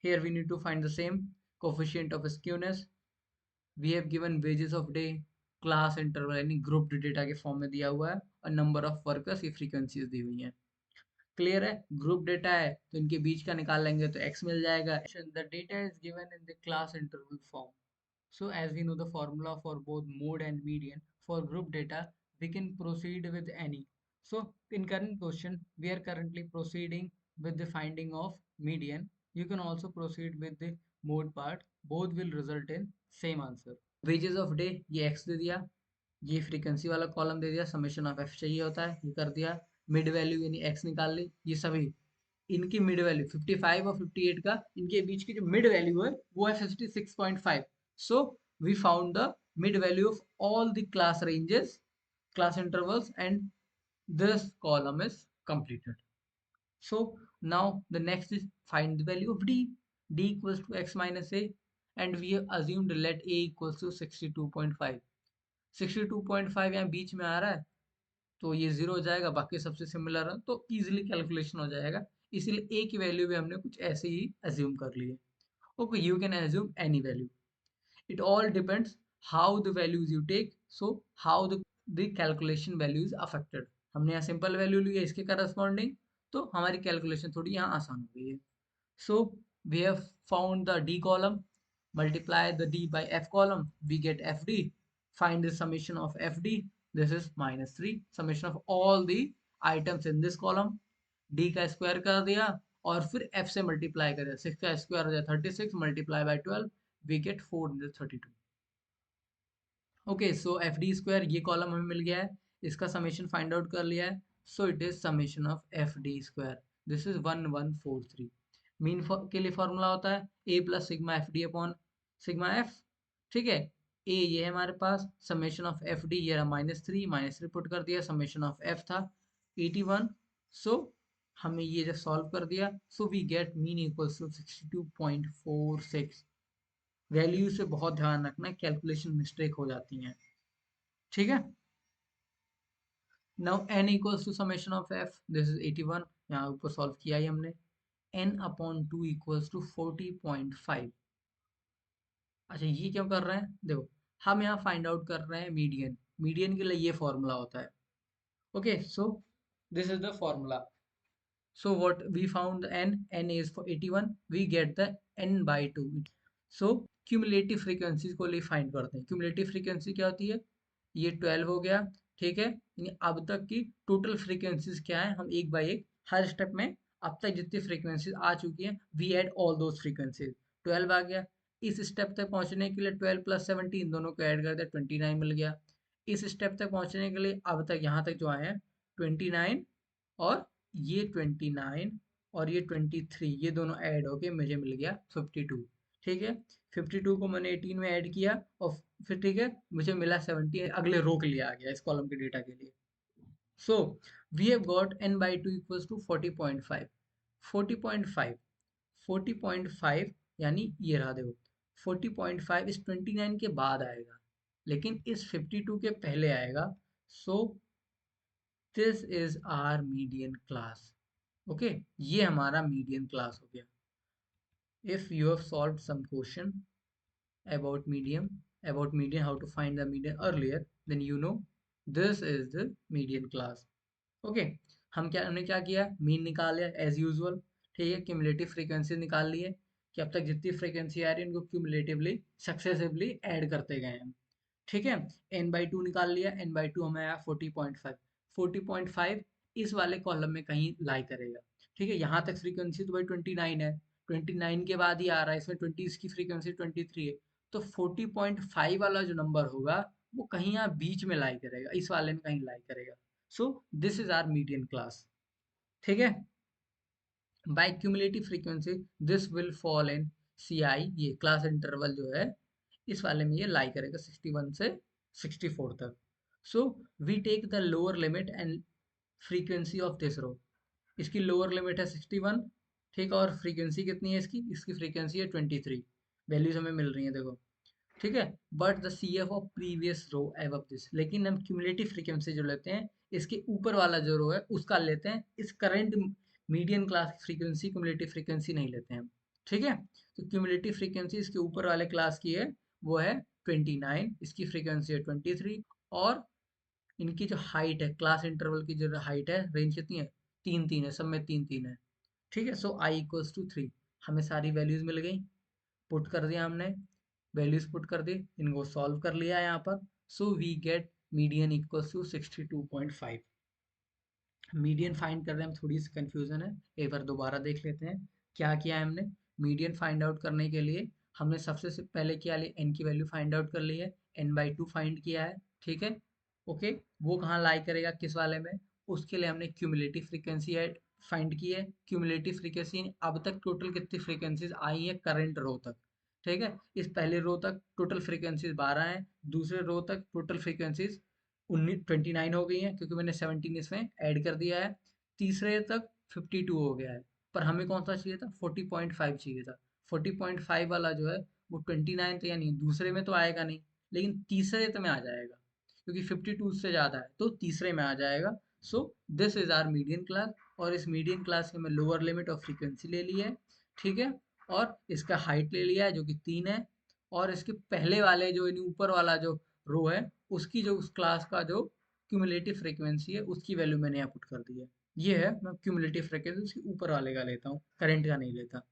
Here we need to find the same coefficient of skewness। We have given wages of day, class interval यानी grouped data के form में दिया हुआ है, और number of workers, ये frequencies दी हुई हैं। क्लियर है, ग्रुप डेटा है तो इनके बीच का निकाल लेंगे तो x मिल जाएगा। The data is given in the class interval form. so as we know the formula for both mode and median, for group data we can proceed with any। so in current question we are currently proceeding with the finding of median। You can also proceed with the mode part. Both will result in same answer. Wages of day, ये x दे दिया, ये frequency वाला column दे दिया, summation of f चाहिए होता है, ये कर दिया। मिड वैल्यू यानी x निकाल ली, ये सभी इनकी मिड वैल्यू 55 और 58 का इनके बीच की जो मिड वैल्यू है वो है 56.5। So we found the mid value of all the class ranges, class intervals, and this column is completed. So now the next is find the value of d. D equals to x minus a, and we have assumed let a equals to 62.5। 62.5 यहाँ बीच में आ रहा है तो ये zero हो जाएगा, बाकी सबसे सिमिलर है तो इजीली कैलकुलेशन हो जाएगा। इसीलिए a की वैल्यू भी हमने कुछ ऐसे ही अज्यूम कर ली है। Okay, you can assume any value, it all depends how the values you take, so how the calculation value is affected। हमने यहाँ सिंपल वैल्यू ली है इसके करस्पॉन्डिंग, तो हमारी कैलकुलेशन थोड़ी यहाँ आसान हो गई है। So we have found the d column, multiply the d by f column, we get fd, find the summation of fd, this is minus 3, summation of all the items in this column, d का square कर दिया और फिर f से multiply कर दिया, 6 का square हो जाए 36, multiply by 12, we get 432। Okay, so F d square ये कॉलम हमें मिल गया है, इसका समेशन फाइंड आउट कर लिया है। So it is summation of f d square, this is 1143। Mean के लिए फॉर्मूला होता है a plus sigma f d upon sigma f. ठीक है, ए ये है हमारे पास, समेशन ऑफ एफ डी ये रहा -3 पुट कर दिया, समेशन ऑफ एफ था 81। सो हमें ये जब सॉल्व कर दिया, so we get mean equals to 62.46। Value से बहुत ध्यान रखना, कैलकुलेशन मिस्टेक हो जाती हैं। ठीक है, now n equals to summation of f, this is 81, यहाँ ऊपर सॉल्व किया ही हमने। n upon 2 equals to 40.5। अच्छा, ये क्यों कर रहे हैं, देखो हम यहाँ फाइंड आउट कर रहे हैं मीडियन। मीडियन के लिए ये फॉर्मूला होता है। Okay, so this is the formula. So what we found the n is for 81, we get the n by 2। So cumulative frequencies को लिए फाइंड करते हैं। क्यूमुलेटिव फ्रीक्वेंसी क्या होती है, ये 12 हो गया। ठीक है, यानी अब तक की टोटल फ्रीक्वेंसीज क्या है, हम एक बाय एक हर स्टेप में अब तक जितनी फ्रीक्वेंसीज आ चुकी हैं we add all those frequencies. 12 आ गया, इस स्टेप तक पहुंचने के लिए 12 प्लस 17 दोनों को ऐड कर दिया, 29 मिल गया। इस स्टेप तक पहुंचने के लिए अब तक यहाँ तक जो आए हैं 29 और ये 29 और ये 23, ये दोनों ऐड होके मुझे मिल गया 52। ठीक है, 52 को मैंने 18 में ऐड किया और फिर ठीक है मुझे मिला 70, अगले रो के लिए आ गया इस कॉलम के डेटा के लिए। So we have got n by 2 equals to 40.5। 40.5, 40.5 यानी ये रहा देखो, 40.5 इस 29 के बाद आएगा लेकिन इस 52 के पहले आएगा। So this is our median class. Okay, ये हमारा मीडियन क्लास हो गया। If you have solved some question about medium, about median, how to find the median earlier, then you know this is the median class। Okay, हमने क्या किया, mean निकाल लिया as usual. ठीक है, क्यूमुलेटिव फ्रीक्वेंसी निकाल ली है कि अब तक जितनी फ्रीक्वेंसी आ रही है उनको क्यूमुलेटिवली सक्सेसिवली ऐड करते गए हैं। ठीक है, n बाई 2 निकाल लिया, n बाई 2 हमें आया 40.5। 40.5 इस वाले कॉलम में कहीं लाई करेगा। ठीक है, यहाँ तक फ्रीक्वेंसी तो भाई 29 है, 29 के बाद ही आ रहा है, इसमें 20 की फ्रीक्वेंसी 23 है, तो 40.5 वाला जो नंबर होगा वो कहीं यहाँ बीच में लाई करेगा, इस वाले में कहीं लाई करेगा। So this is our median class. ठीक है, by cumulative frequency this will fall in CI, ये क्लास इंटरवल जो है इस वाले में ये लाई करेगा 61 से 64 तक। So we take the lower limit and frequency of this row, इसकी लोअर लिमिट है 61। ठीक है, और फ्रीक्वेंसी कितनी है इसकी, इसकी फ्रीक्वेंसी है 23। वैल्यूज हमें मिल रही है देखो। ठीक है, but the CF of previous row above this, लेकिन हम क्यूमुलेटिव फ्रीक्वेंसी जो लेते हैं इसके ऊपर वाला जो रो है उसका लेते हैं, इस current median class frequency cumulative frequency नहीं लेते हैं। ठीक है, तो क्यूमुलेटिव फ्रीक्वेंसी इसके ऊपर वाले क्लास की है वो है 29, इसकी फ्रीक्वेंसी है 23, और इनकी जो हाइट है, क्लास इंटरवल की जो हाइट है, रेंज कितनी है, 3 3 है, सब में 3 3 है। ठीक है, सो आई इक्वल्स टू 3, हमें सारी वैल्यूज मिल गई, पुट कर दिया हमने, वैल्यूज पुट कर दी, इनको सॉल्व कर लिया यहाँ पर। So we get median equals to 62.5। Median find कर रहे हैं हम, थोड़ी सी कंफ्यूजन है, एक बार दोबारा देख लेते हैं क्या किया है हमने। मीडियन फाइंड आउट करने के लिए हमने सबसे से पहले क्या लिया, एन की वैल्यू फाइंड आउट कर ली है, n/2 फाइंड किया है, ठीक है। ओके, वो कहाँ लाई करेगा, किस वाले में, उसके लिए हमने क्यूमुलेटिव फ्रीक्वेंसी फाइंड की है। क्यूमुलेटिव फ्रीक्वेंसी अब तक टोटल कितनी फ्रीक्वेंसीज आई है करंट रो तक, ठीक है। इस पहले रो तक टोटल फ्रीक्वेंसीज 12 हैं, दूसरे रो तक टोटल फ्रीक्वेंसीज 29 हो गई हैं क्योंकि मैंने 17 इसमें ऐड कर दिया है, तीसरे तक 52 हो गया है। पर हमें कौन सा चाहिए था, 40.5 चाहिए था। 40.5 वाला जो है वो 29 तो यानी दूसरे में तो आएगा नहीं, लेकिन तीसरे तो में आ जाएगा क्योंकि 52 से ज़्यादा है तो तीसरे में आ जाएगा। So this is our median class, और इस मीडियन क्लास के मैं लोअर लिमिट ऑफ फ्रीक्वेंसी ले ली है, ठीक है। और इसका हाइट ले लिया है जो कि 3 है, और इसके पहले वाले जो ऊपर वाला जो रो है उसकी जो उस क्लास का जो क्यूमुलेटिव फ्रीक्वेंसी है उसकी वैल्यू मैंने यहाँ पुट कर दी है। ये है, मैं क्यूमुलेटिव फ्रीक्वेंसी उसके ऊपर वाले का लेता हूँ, करंट का नहीं लेता।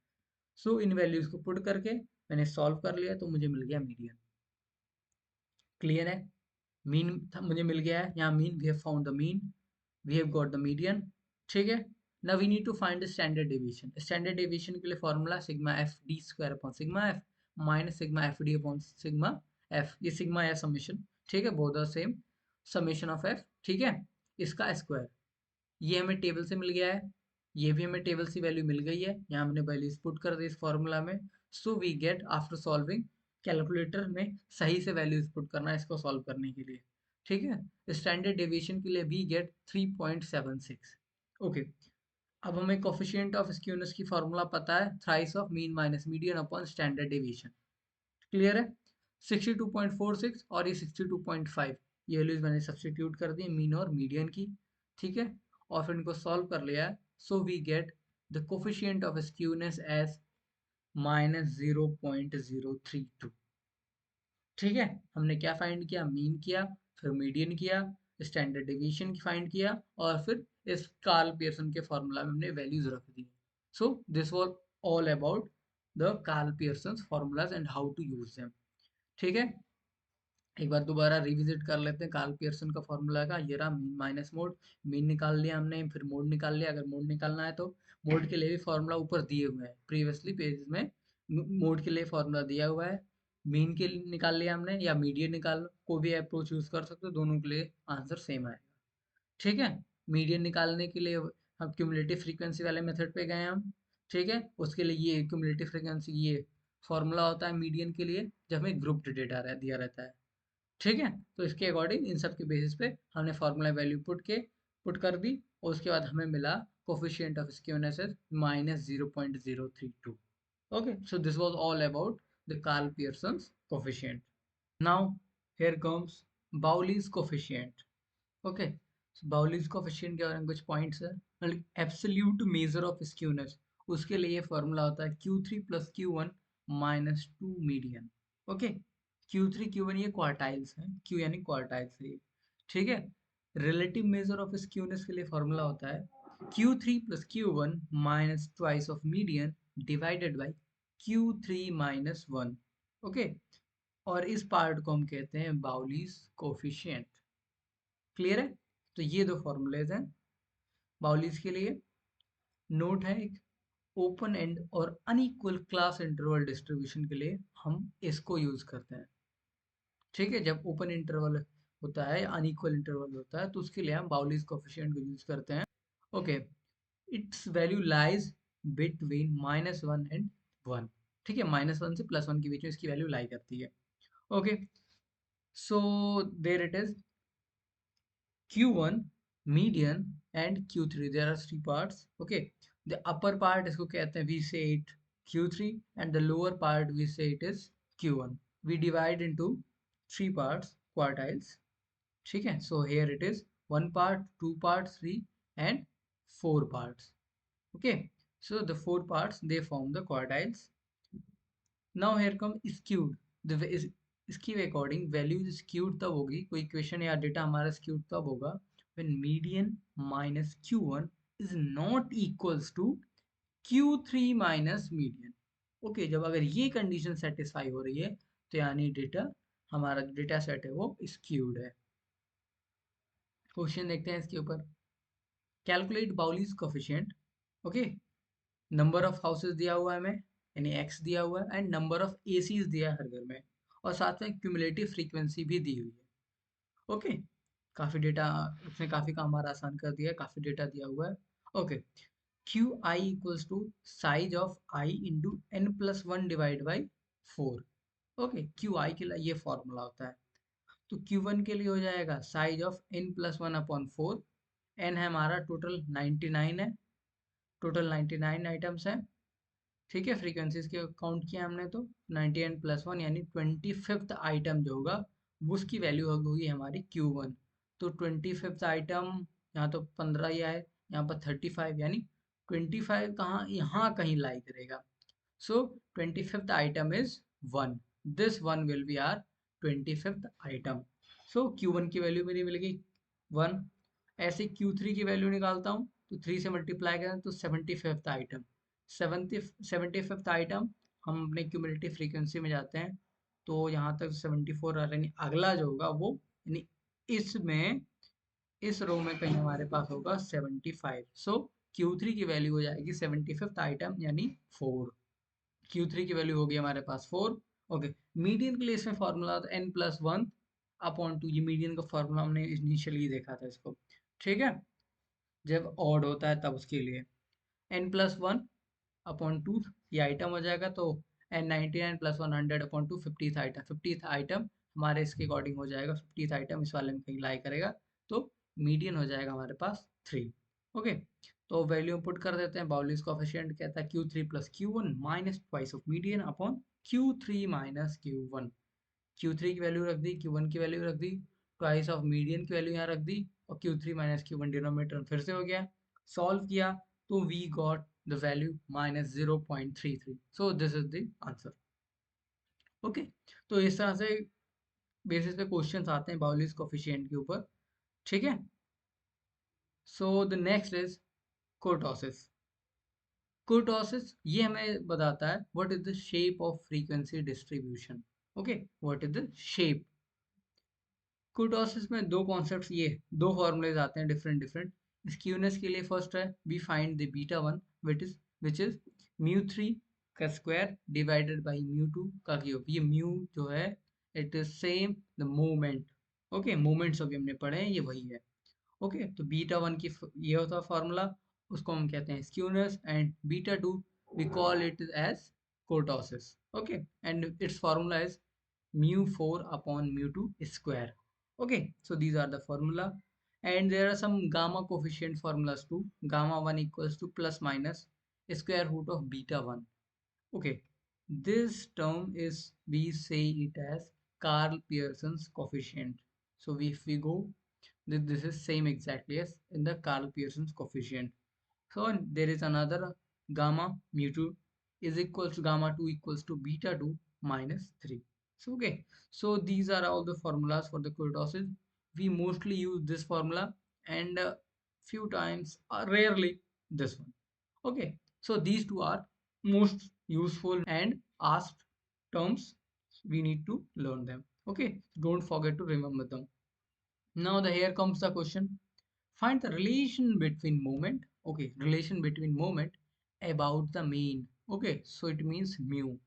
सो इन वैल्यूज को पुट करके मैंने सॉल्व कर लिया तो मुझे मिल गया मीडियन। क्लियर है, मीन मुझे मिल गया है यहाँ, mean we have found the mean, we have got the median, ठीक है। Now we need to find the standard deviation. Standard deviation के लिए formula sigma f d square upon sigma f minus sigma f d upon sigma f, ये sigma है summation, ठीक है, both are same, summation of f, ठीक है, इसका square. ये हमें टेबल से मिल गया है, ये भी हमें टेबल से वैल्यू मिल गई है, यहाँ हमने वैल्यूज पुट कर दी इस फॉर्मूला में। So we get after solving, calculator में सही से वैल्यूज पुट करना है इसको सॉल्व करने के लिए, ठीक है। स्टैंडर्ड डेविएशन के लिए वी गेट 3.76। ओके, अब हमें कोफिशिएंट ऑफ स्क्यूनेस की फॉर्मूला पता है, thrice of mean minus median upon standard deviation, clear है। 62.46 और ये 62.5, ये वैल्यूज मैंने सब्सटीट्यूट कर दी मीन और मीडियन की, ठीक है, और फिर इनको सॉल्व कर लिया है। So we get the coefficient of skewness as -0.032, ठीक है। हमने क्या फाइंड किया, मीन किया, फिर मीडियन किया, स्टैंडर्ड डेविएशन फाइंड किया, और फिर इस कार्ल पियर्सन के फॉर्मूला में हमने वैल्यूज रख दी। So this was all about the Karl Pearson formulas and how to use them, ठीक है। एक बार दोबारा रिविजिट कर लेते हैं कार्ल पियर्सन का फॉर्मूला का, ये रहा मीन माइनस मोड, मीन निकाल लिया हमने, फिर मोड निकाल लिया। अगर मोड निकालना है तो मोड के लिए भी फॉर्मूला ऊपर दिए हुए हैं, प्रीवियसली पेज में मोड के लिए फॉर्मूला दिया हुआ है। मीन के लिए निकाल लिया हमने, या मीडियन निकाल लो, कोई भी अप्रोच यूज कर सकते हो, दोनों के लिए आंसर सेम आएगा, ठीक है। मीडियन निकालने के लिए हम क्यूमुलेटिव फ्रीक्वेंसी वाले मेथड पे गए हम, ठीक है। उसके लिए ये क्यूमुलेटिव फ्रीक्वेंसी, ये फॉर्मूला होता है मीडियन के लिए जब हमें ग्रुप्ड डेटा दिया रहता है, ठीक है। तो इसके अकॉर्डिंग इन सब के बेसिस पे हमने फार्मूला वैल्यू पुट कर दी, और उसके बाद हमें मिला coefficient of skewness -0.032। Okay, so this was all about the Karl Pearson's coefficient. Now here comes Bowley's coefficient. Okay, Bowley's coefficient के बारे में कुछ पॉइंट्स है, मतलब एब्सोल्यूट मेजर ऑफ स्क्यूनेस, उसके लिए फॉर्मूला होता है Q3 + Q1 - 2 median. Okay, Q3 Q1 ये क्वार्टाइल्स हैं, Q यानी क्वार्टाइल्स है ये, ठीक है। रिलेटिव मेजर ऑफ स्क्यूनेस के लिए फॉर्मूला होता है Q3 + Q1 - twice of median divided by Q3 - 1। Okay, और इस पार्ट को हम कहते हैं बाउलीज कोफिशिएंट, क्लियर है। तो ये दो फॉर्मूलेज हैं बाउलीज के लिए। नोट है एक, ओपन एंड और अनइक्वल क्लास इंटरवल डिस्ट्रीब्यूशन के लिए हम इसको यूज करते हैं, ठीक है। जब ओपन इंटरवल होता है, अनइक्वल इंटरवल होता है, तो उसके लिए हम बाउलीज कोफिशिएंट को यूज करते हैं। Okay, it's value lies between -1 and 1, ठीक है, -1 से +1 के बीच में इसकी वैल्यू लाई करती है। Okay, so there it is Q1 median and Q3, there are three parts, okay। The upper part इसको कहते हैं, we say it Q3, and the lower part we say it is Q1। we divide into three parts, quartiles, ठीक है। So here it is one part, two parts, three and four parts, okay। So the four parts they form the quartiles। Now here come skewed, the इसकी according values skewed तब होगी, कोई equation या data हमारा skewed तब होगा when median minus Q1 is not equals to Q3 minus median. Okay, जब अगर ये कंडीशन सेटिस्फाई हो रही है तो यानी डेटा, हमारा जो डेटा सेट है वो स्क्यूड है। क्वेश्चन देखते हैं इसके ऊपर, calculate Bowley's coefficient. Okay, number of houses दिया हुआ है हमें यानी x दिया हुआ है, एंड नंबर ऑफ एसीज दिया है हर घर में, और साथ में क्यूमुलेटिव फ्रीक्वेंसी भी दी हुई है। ओके, काफ़ी डेटा, उसने काफ़ी काम हमारा आसान कर दिया है, काफ़ी डेटा दिया हुआ है। Okay, Q i equals to size of i into n plus one divide by four. Okay, Q i के लिए ये फॉर्मूला होता है। तो Q1 के लिए हो जाएगा size of n plus one upon four. N है हमारा टोटल 99 है, टोटल 99 आइटम्स हैं। ठीक है, फ्रीक्वेंसीज के काउंट किया हमने तो 99 प्लस वन यानी 25th आइटम जो होगा वो उसकी वैल्यू होगी हमारी Q1। तो 25th आइटम, यहाँ तो 15 ही आए, यहाँ पर 35 यानी 25 कहाँ, यहाँ कहीं लाई करेगा। So 25th item is 1. This one will be our 25th item. So Q1 की वैल्यू मेरी मिलेगी 1। ऐसे Q3 की वैल्यू निकालता हूँ तो 3 से मल्टीप्लाई करें तो 75th आइटम। 75th आइटम हम अपने क्यूमुलेटिव फ्रीक्वेंसी में जाते हैं तो यहाँ तक 74 आ रहा है, यानी अगला जो होगा वो, यानी इसमें इस रो में कहीं हमारे पास होगा 75। सो Q3 की वैल्यू हो जाएगी 75th आइटम यानी 4। Q3 की वैल्यू होगी हमारे पास 4। ओके, मीडियन के लिए इसमें फॉर्मूला था n plus one upon two, ये मीडियन का फॉर्मूला हमने इनिशियली देखा था इसको। ठीक है, जब ऑड होता है तब उसके लिए n plus one upon two, ये आइटम हो जाएगा। तो n 99 plus 100 upon two, 50th item, 50th item हमारे इसके अकॉर्डिंग हो जाएगा। 50th आइटम इस वाले में कहीं लाई करेगा तो मीडियन हो जाएगा हमारे पास 3। ओके, तो वैल्यू पुट कर देते हैं। बाउलिस कोएफिशिएंट कहता है Q3 plus Q1 minus twice of median upon Q3 minus Q1। Q3 की वैल्यू रख दी, Q1 की वैल्यू रख दी, ट्वाइस ऑफ मीडियन की वैल्यू यहाँ रख दी, और Q3 माइनस Q1 डिनोमिनेटर फिर से हो गया। सॉल्व किया तो we got the value minus 0.33। so this is the answer। Okay, तो इस तरह से बेसिस पे क्वेश्चंस आते हैं बाउलिस कोफिशिएंट के ऊपर। ठीक है, सो द नेक्स्ट इज कोर्टोसिस। कोर्टोसिस ये हमें बताता है what is the shape of frequency distribution. Okay, what is the shape. कुर्टोसिस में दो कॉन्सेप्ट्स, ये दो फॉर्मूलेज आते हैं डिफरेंट डिफरेंट। स्क्यूनेस के लिए फर्स्ट है we find the beta one which is mu three का square divided by mu two का क्यूब। ये म्यू जो है it is same the moment. Okay, moments अभी हमने पढ़े हैं, ये वही है। ओके, तो बीटा वन की ये होता है फॉर्मूला, उसको हम कहते हैं skewness, and beta two we call it as kurtosis. Okay, and its formula is mu 4 upon mu 2 square। Okay, so these are the formula, and there are some gamma coefficient formulas too। Gamma 1 equals to plus minus square root of beta 1। Okay, this term is, we say it as Carl Pearson's coefficient। So if we go, this is same exactly as in the Carl Pearson's coefficient। So there is another gamma mu 2 is equals to gamma 2 equals to beta 2 minus 3। So okay, so these are all the formulas for the kurtosis। We mostly use this formula, and few times, rarely this one। Okay, so these two are most useful and asked terms, we need to learn them। Okay, don't forget to remember them। Now the here comes the question, find the relation between moment, okay, relation between moment about the mean। Okay, so it means mu।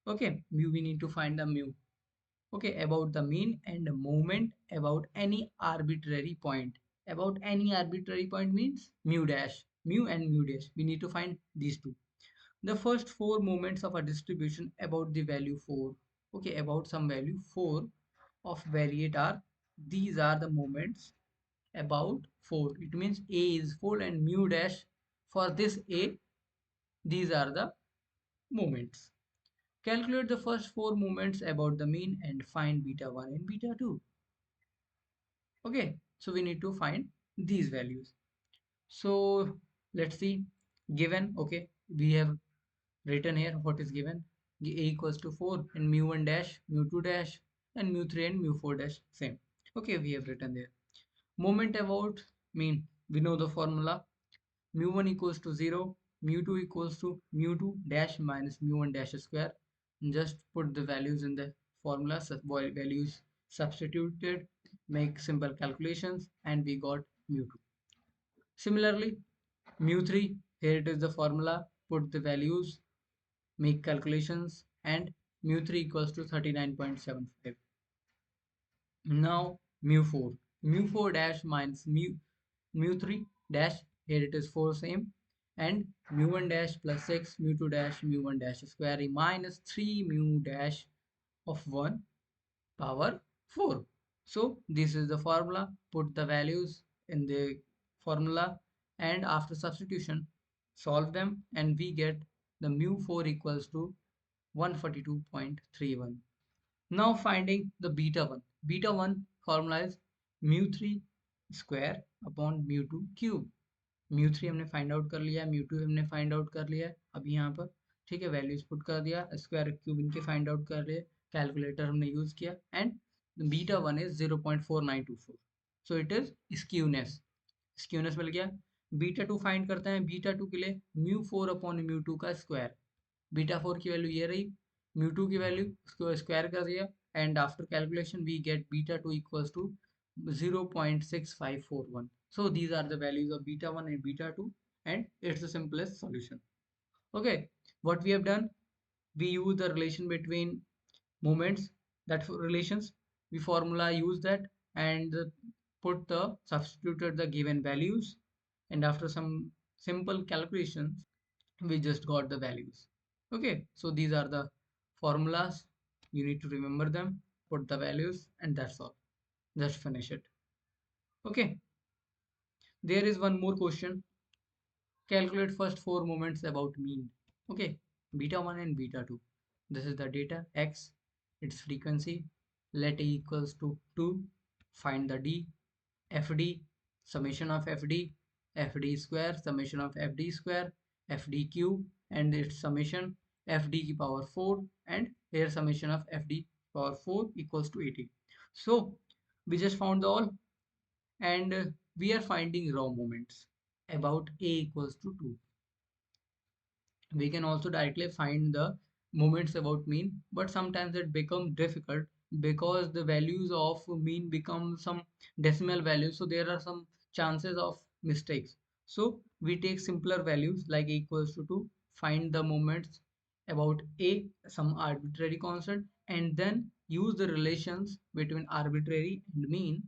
Okay, mu, we need to find the mu। Okay, about the mean and moment about any arbitrary point। About any arbitrary point means mu dash, mu and mu dash, we need to find these two। The first four moments of a distribution about the value 4। Okay, about some value 4 of variate are, these are the moments about 4। It means a is 4 and mu dash for this a, these are the moments। Calculate the first four moments about the mean and find beta 1 and beta 2। Okay, so we need to find these values। So let's see, given, okay, we have written here what is given, a equals to 4 and mu 1 dash, mu 2 dash, and mu 3 and mu 4 dash, same। Okay, we have written there। Moment about mean, we know the formula, mu 1 equals to 0, mu 2 equals to mu 2 dash minus mu 1 dash square। Just put the values in the formula, values substituted, make simple calculations, and we got mu 2। Similarly, mu 3, here it is the formula, put the values make calculations, and mu3 equals to 39.75. Now mu4 dash minus mu3 dash, here it is 4 same, and mu1 dash plus 6 mu2 dash mu1 dash square minus 3 mu dash of 1 power 4. So this is the formula. Put the values in the formula, and after substitution solve them, and we get the mu4 equals to 142.31. Now finding the beta 1. Beta 1 formula is mu3 square upon mu2 cube. mu3 हमने find out कर लिया, mu2 हमने find out कर लिया अभी यहाँ पर, ठीक है, वैल्यूज पुट कर दिया, स्क्वायर क्यूब इनके फाइंड आउट कर लिए, कैलकुलेटर हमने यूज किया, and beta 1 is 0.4924. So it is skewness. Skewness मिल गया. बीटा 2 फाइंड करते हैं. बीटा 2 के लिए mu4 अपॉन mu2 का स्क्वायर. बीटा 4 की वैल्यू ये रही, mu2 की वैल्यू उसको स्क्वायर कर दिया, and after calculation we get beta 2 equals to 0.6541. So these are the values of beta 1 and beta 2, and it's the simplest solution. Okay, what we have done, we use the relation between moments, that relations, we formula use that, and put the substituted the given values, and after some simple calculations we just got the values. Okay, so these are the formulas, you need to remember them, put the values, and that's all. Just finish it. Okay, there is one more question. Calculate first four moments about mean. Okay, beta 1 and beta 2. This is the data x, its frequency. Let a equals to 2. Find the d, fd, summation of fd square, summation of fd square, fd cube, and its summation fd की power 4, and here summation of fd power 4 equals to 80. So we just found the all, and we are finding raw moments about a equals to 2. We can also directly find the moments about mean, but sometimes it becomes difficult because the values of mean become some decimal values, so there are some chances of mistakes. So we take simpler values like a equals to 2, find the moments about a, some arbitrary constant, and then use the relations between arbitrary and mean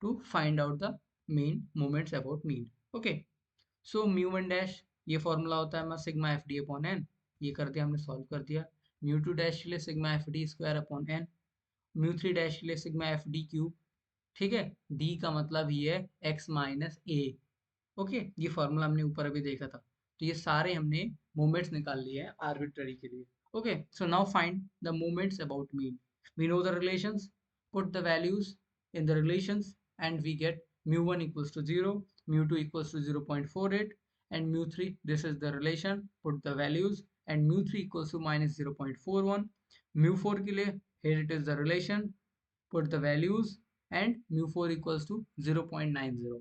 to find out the mean moments about mean. Okay, so mu one dash, ये formula होता है हमारा sigma f d upon n, ये कर दिया हमने, solve कर दिया. म्यू टू डैश के लिए sigma f d square upon n, mu three dash के लिए सिग्मा एफ डी क्यूब, ठीक है, डी का मतलब ये है एक्स माइनस ए. ओके, ये फॉर्मूला हमने ऊपर अभी देखा था. तो ये सारे हमने मोमेंट्स निकाल लिए हैं आर्बिट्ररी के लिए. Okay, so now find the moments about mean. We know the relations, put the values in the relations, and we get mu1 equals to 0, mu2 equals to 0.48, and mu3, this is the relation, put the values, and mu3 equals to minus 0.41. mu4 के लिए here it is the relation, put the values, and mu4 equals to 0.90.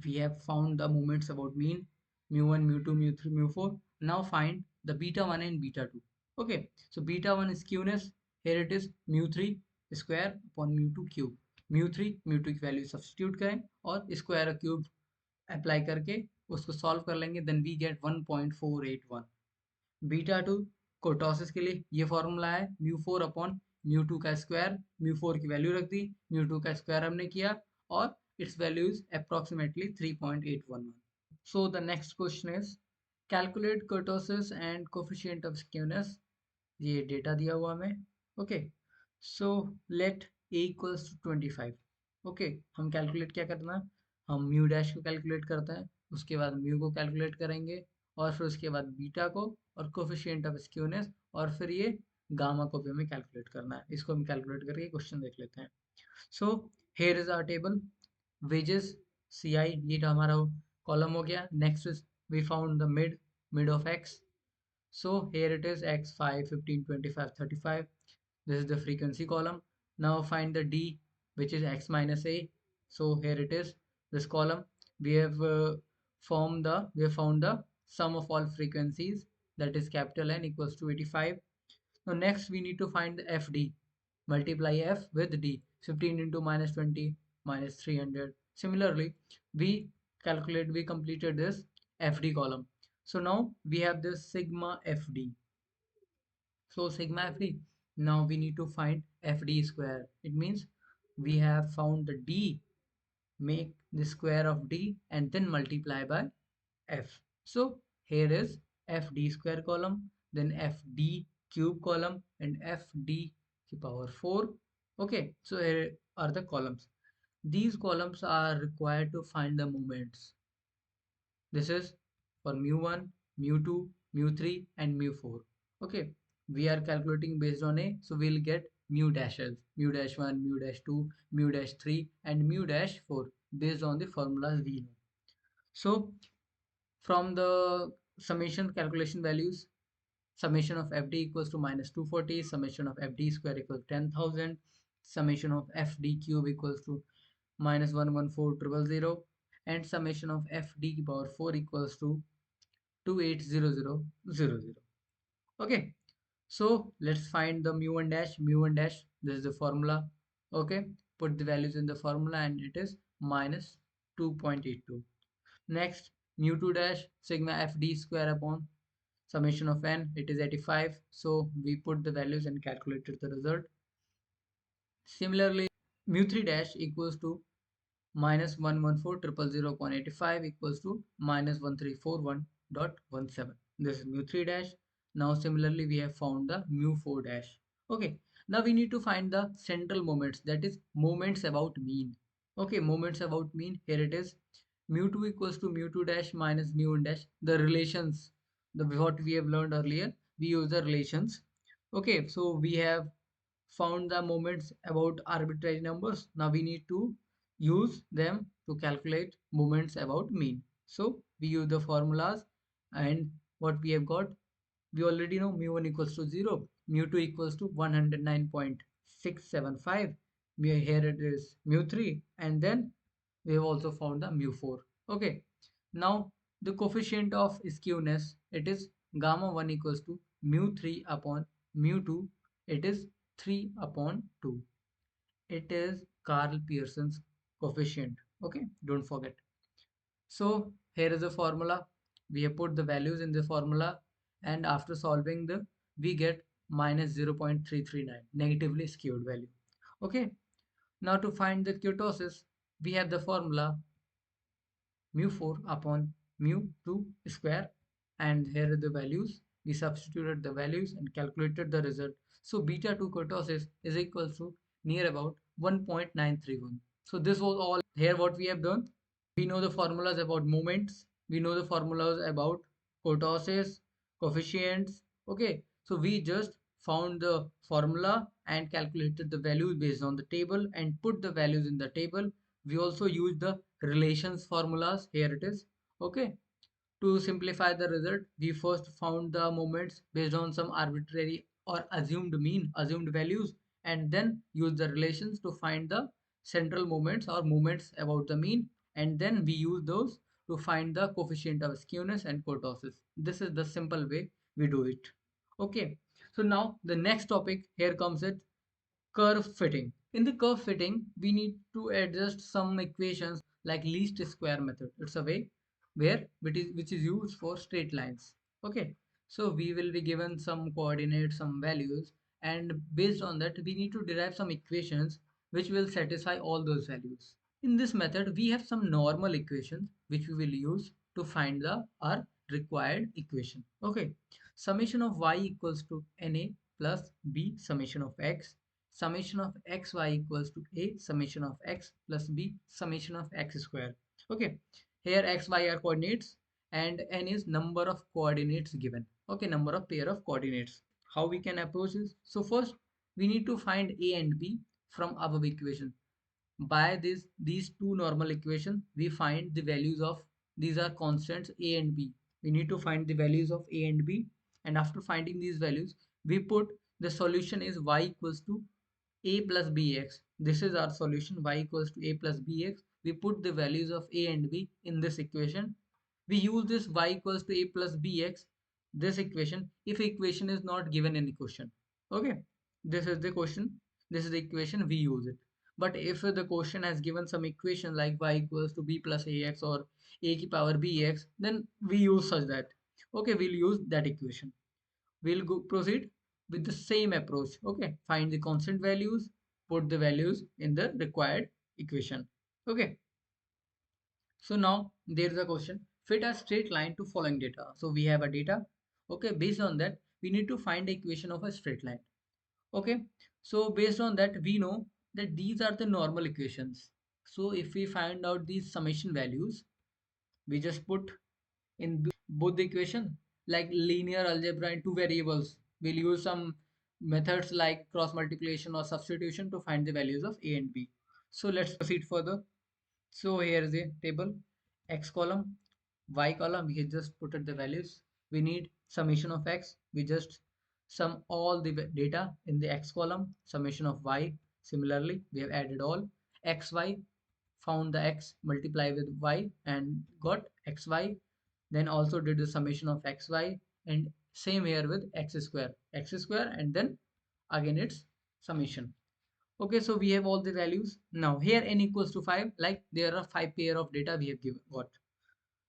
We have found the moments about mean mu1, mu2, mu3, mu4. Now find the beta 1 and beta 2. Okay, so beta 1 is skewness. Here it is mu3 square upon mu2 cube. mu3 mu2 की value substitute करें और square cube apply करके उसको solve कर लेंगे, then we get 1.481. Beta 2 kurtosis के लिए ये फॉर्मूला है mu4 अपॉन mu2 का स्क्वायर. mu4 की वैल्यू रख दी, mu2 का स्क्वायर हमने किया, और its value is approximately 3.811. So the next question is calculate kurtosis and coefficient of skewness. ये डेटा दिया हुआ हमें. Okay, so let a equals to 25. Okay, हम कैलकुलेट क्या करना है, हम म्यू डैश को कैलकुलेट करते हैं, उसके बाद म्यू को कैलकुलेट करेंगे, और फिर उसके बाद बीटा को, और कोफिशिएंट ऑफ स्क्यूनेस, और फिर ये गामा को भी हमें कैलकुलेट करना है. इसको हम कैलकुलेट करके क्वेश्चन देख लेते हैं. So here is our table. wages ci, ये हमारा कॉलम हो गया. Next is we found the mid of x. so here it is x 5 15 25 35. this is the frequency column. now find the d, which is x minus a. so here it is this column. we have found the sum of all frequencies, that is capital N equals to 85. now next we need to find the fd. multiply f with d. 15 into minus 20 minus 300. Similarly, we completed this fd column. So now we have this sigma fd. So sigma fd, now we need to find fd square. It means we have found the d, make the square of d and then multiply by f. So here is fd square column, then fd cube column, and fd to power 4. Okay, so here are the columns. These columns are required to find the moments. This is for mu1, mu2, mu3, and mu4. Okay, we are calculating based on A, so we'll get mu dashes, mu dash 1, mu dash 2, mu dash 3, and mu dash 4 based on the formulas we know. So from the summation calculation values, summation of fd equals to minus 240, summation of fd square equals 10,000, summation of fd cube equals to minus 114,000, and summation of fd power 4 equals to 280000. Okay, so let's find the mu1 dash. Mu1 dash, this is the formula. Okay, put the values in the formula and it is minus 2.82. Next, mu2 dash, sigma fd square upon summation of n, it is 85. So we put the values and calculated the result. Similarly, mu3 dash equals to minus 114,000,085 equals to minus 1341.17. This is mu3 dash. Now similarly we have found the mu4 dash. Okay, now we need to find the central moments, that is moments about mean. Okay, moments about mean, here it is. Mu2 equals to mu2 dash minus mu1 dash. The relations, the what we have learned earlier, we use the relations. Okay, so we have found the moments about arbitrary numbers. Now we need to use them to calculate moments about mean. So we use the formulas, and what we have got, we already know mu1 equals to 0, mu2 equals to 109.675, here it is mu3, and then we have also found the mu4. Okay, now the coefficient of skewness, it is gamma 1 equals to mu3 upon mu2, it is 3 upon 2. It is Carl Pearson's coefficient. Okay, don't forget. So here is the formula. We have put the values in the formula, and after solving the, we get minus 0.339, negatively skewed value. Okay, now to find the kurtosis, we have the formula mu4 upon mu2 square, and here are the values. We substituted the values and calculated the result. So beta 2 kurtosis is equal to near about 1.931. So this was all. Here what we have done, we know the formulas about moments, we know the formulas about kurtosis, coefficients. Okay, so we just found the formula and calculated the values based on the table and put the values in the table. We also use the relations formulas, here it is. Okay, to simplify the result, we first found the moments based on some arbitrary or assumed values, and then use the relations to find the central moments or moments about the mean, and then we use those to find the coefficient of skewness and kurtosis. This is the simple way we do it. Okay, so now the next topic, here comes it, curve fitting. In the curve fitting, we need to adjust some equations like least square method. It's a way where which is used for straight lines. Okay, so we will be given some coordinates, some values, and based on that, we need to derive some equations which will satisfy all those values. In this method, we have some normal equations which we will use to find the our required equation. Okay, summation of y equals to na plus b summation of x, summation of xy equals to a summation of x plus b summation of x square. Okay, here x y are coordinates and n is number of coordinates given. Okay, number of pair of coordinates. How we can approach this? So first we need to find a and b from above equation. By these two normal equations, we find the values of, these are constants a and b. We need to find the values of a and b, and after finding these values, we put the solution is y equals to a plus bx. This is our solution, y equals to a plus bx. We put the values of a and b in this equation. We use this y equals to a plus bx, this equation, if equation is not given in the question. Okay, this is the question, this is the equation, we use it. But if the question has given some equation like y equals to b plus ax or a ki power bx, then we use such that. Okay, we'll use that equation. We'll proceed with the same approach. Okay, find the constant values, put the values in the required equation. Okay, so now there is a question, fit a straight line to following data. So we have a data. Okay, based on that we need to find the equation of a straight line. Okay, so based on that we know that these are the normal equations. So if we find out these summation values, we just put in both the equation, like linear algebra in two variables. We'll use some methods like cross multiplication or substitution to find the values of a and b. So let's proceed further. So here is a table, x column, y column, we just put in the values. We need summation of x, we just sum all the data in the x column, summation of y. Similarly, we have added all xy, found the x, multiply with y and got xy. Then also did the summation of xy, and same here with x square, and then again it's summation. Okay, so we have all the values. Now here n equals to 5, like there are 5 pair of data we have got.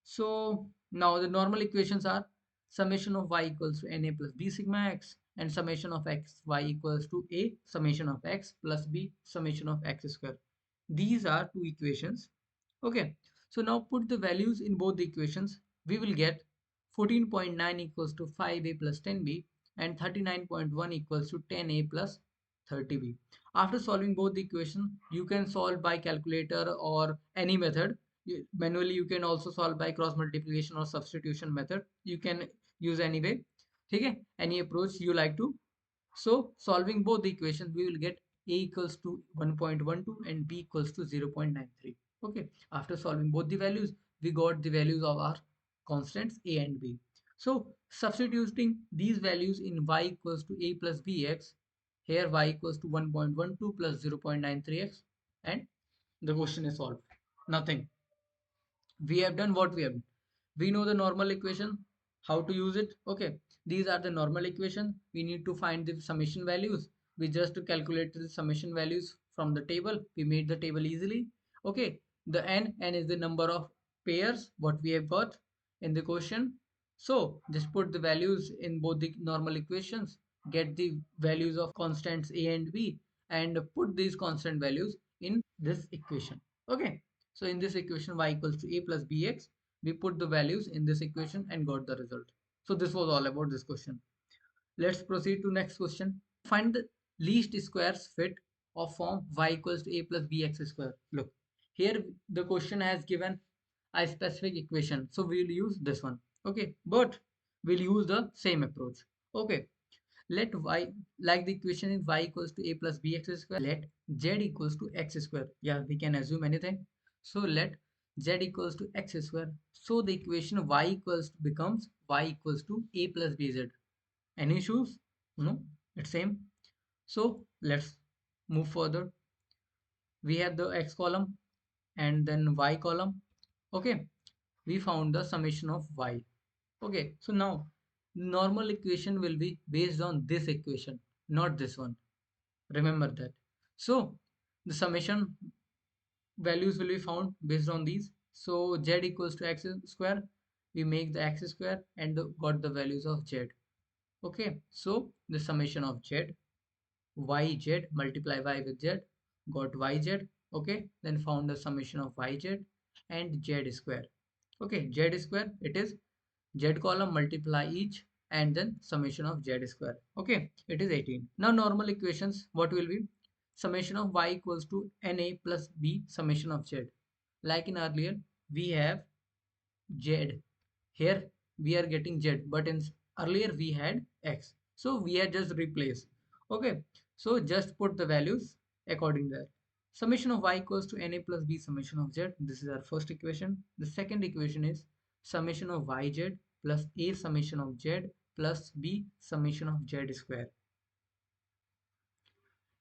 So now the normal equations are summation of y equals to na plus b sigma x, and summation of x y equals to a summation of x plus b summation of x square. These are two equations. Okay, so now put the values in both the equations. We will get 14.9 equals to 5a plus 10b, and 39.1 equals to 10a plus 30b. After solving both the equation, you can solve by calculator or any method. Manually you can also solve by cross multiplication or substitution method. You can use any way. Okay, any approach you like to. So solving both the equations, we will get a equals to 1.12 and b equals to 0.93. Okay, after solving both the values, we got the values of our constants a and b. So substituting these values in y equals to a plus bx, here y equals to 1.12 plus 0.93x, and the question is solved. Nothing. We have done what we have done. We know the normal equation, how to use it. Okay, these are the normal equation. We need to find the summation values. We just calculate the summation values from the table. We made the table easily. Okay, the n is the number of pairs what we have got in the question. So just put the values in both the normal equations, get the values of constants a and b, and put these constant values in this equation. Okay, so in this equation y equals to a plus bx, we put the values in this equation and got the result. So this was all about this question. Let's proceed to next question. Find the least squares fit of form y equals to a plus bx square. Look, here the question has given a specific equation, so we'll use this one. Okay, but we'll use the same approach. Okay, let y, like the equation is y equals to a plus bx square, let z equals to x square. Yeah, we can assume anything. So let z equals to x square. So the equation y equals to becomes y equals to a plus bz. Any issues? No, it's same. So let's move further. We have the x column and then y column. Okay, we found the summation of y. Okay, so now normal equation will be based on this equation, not this one. Remember that. So the summation values will be found based on these. So z equals to x square. We make the x square and got the values of z. Okay, so the summation of z, yz, multiply y with z, got yz. Okay, then found the summation of yz and z square. Okay, z square, it is z column multiply each and then summation of z square. Okay, it is 18. Now normal equations, what will be? Summation of y equals to na plus b summation of z. Like in earlier, we have z. Here we are getting z, but in earlier we had x. So we had just replaced. Okay, so just put the values according there. Summation of y equals to na plus b summation of z. This is our first equation. The second equation is summation of yz plus a summation of z plus b summation of z square.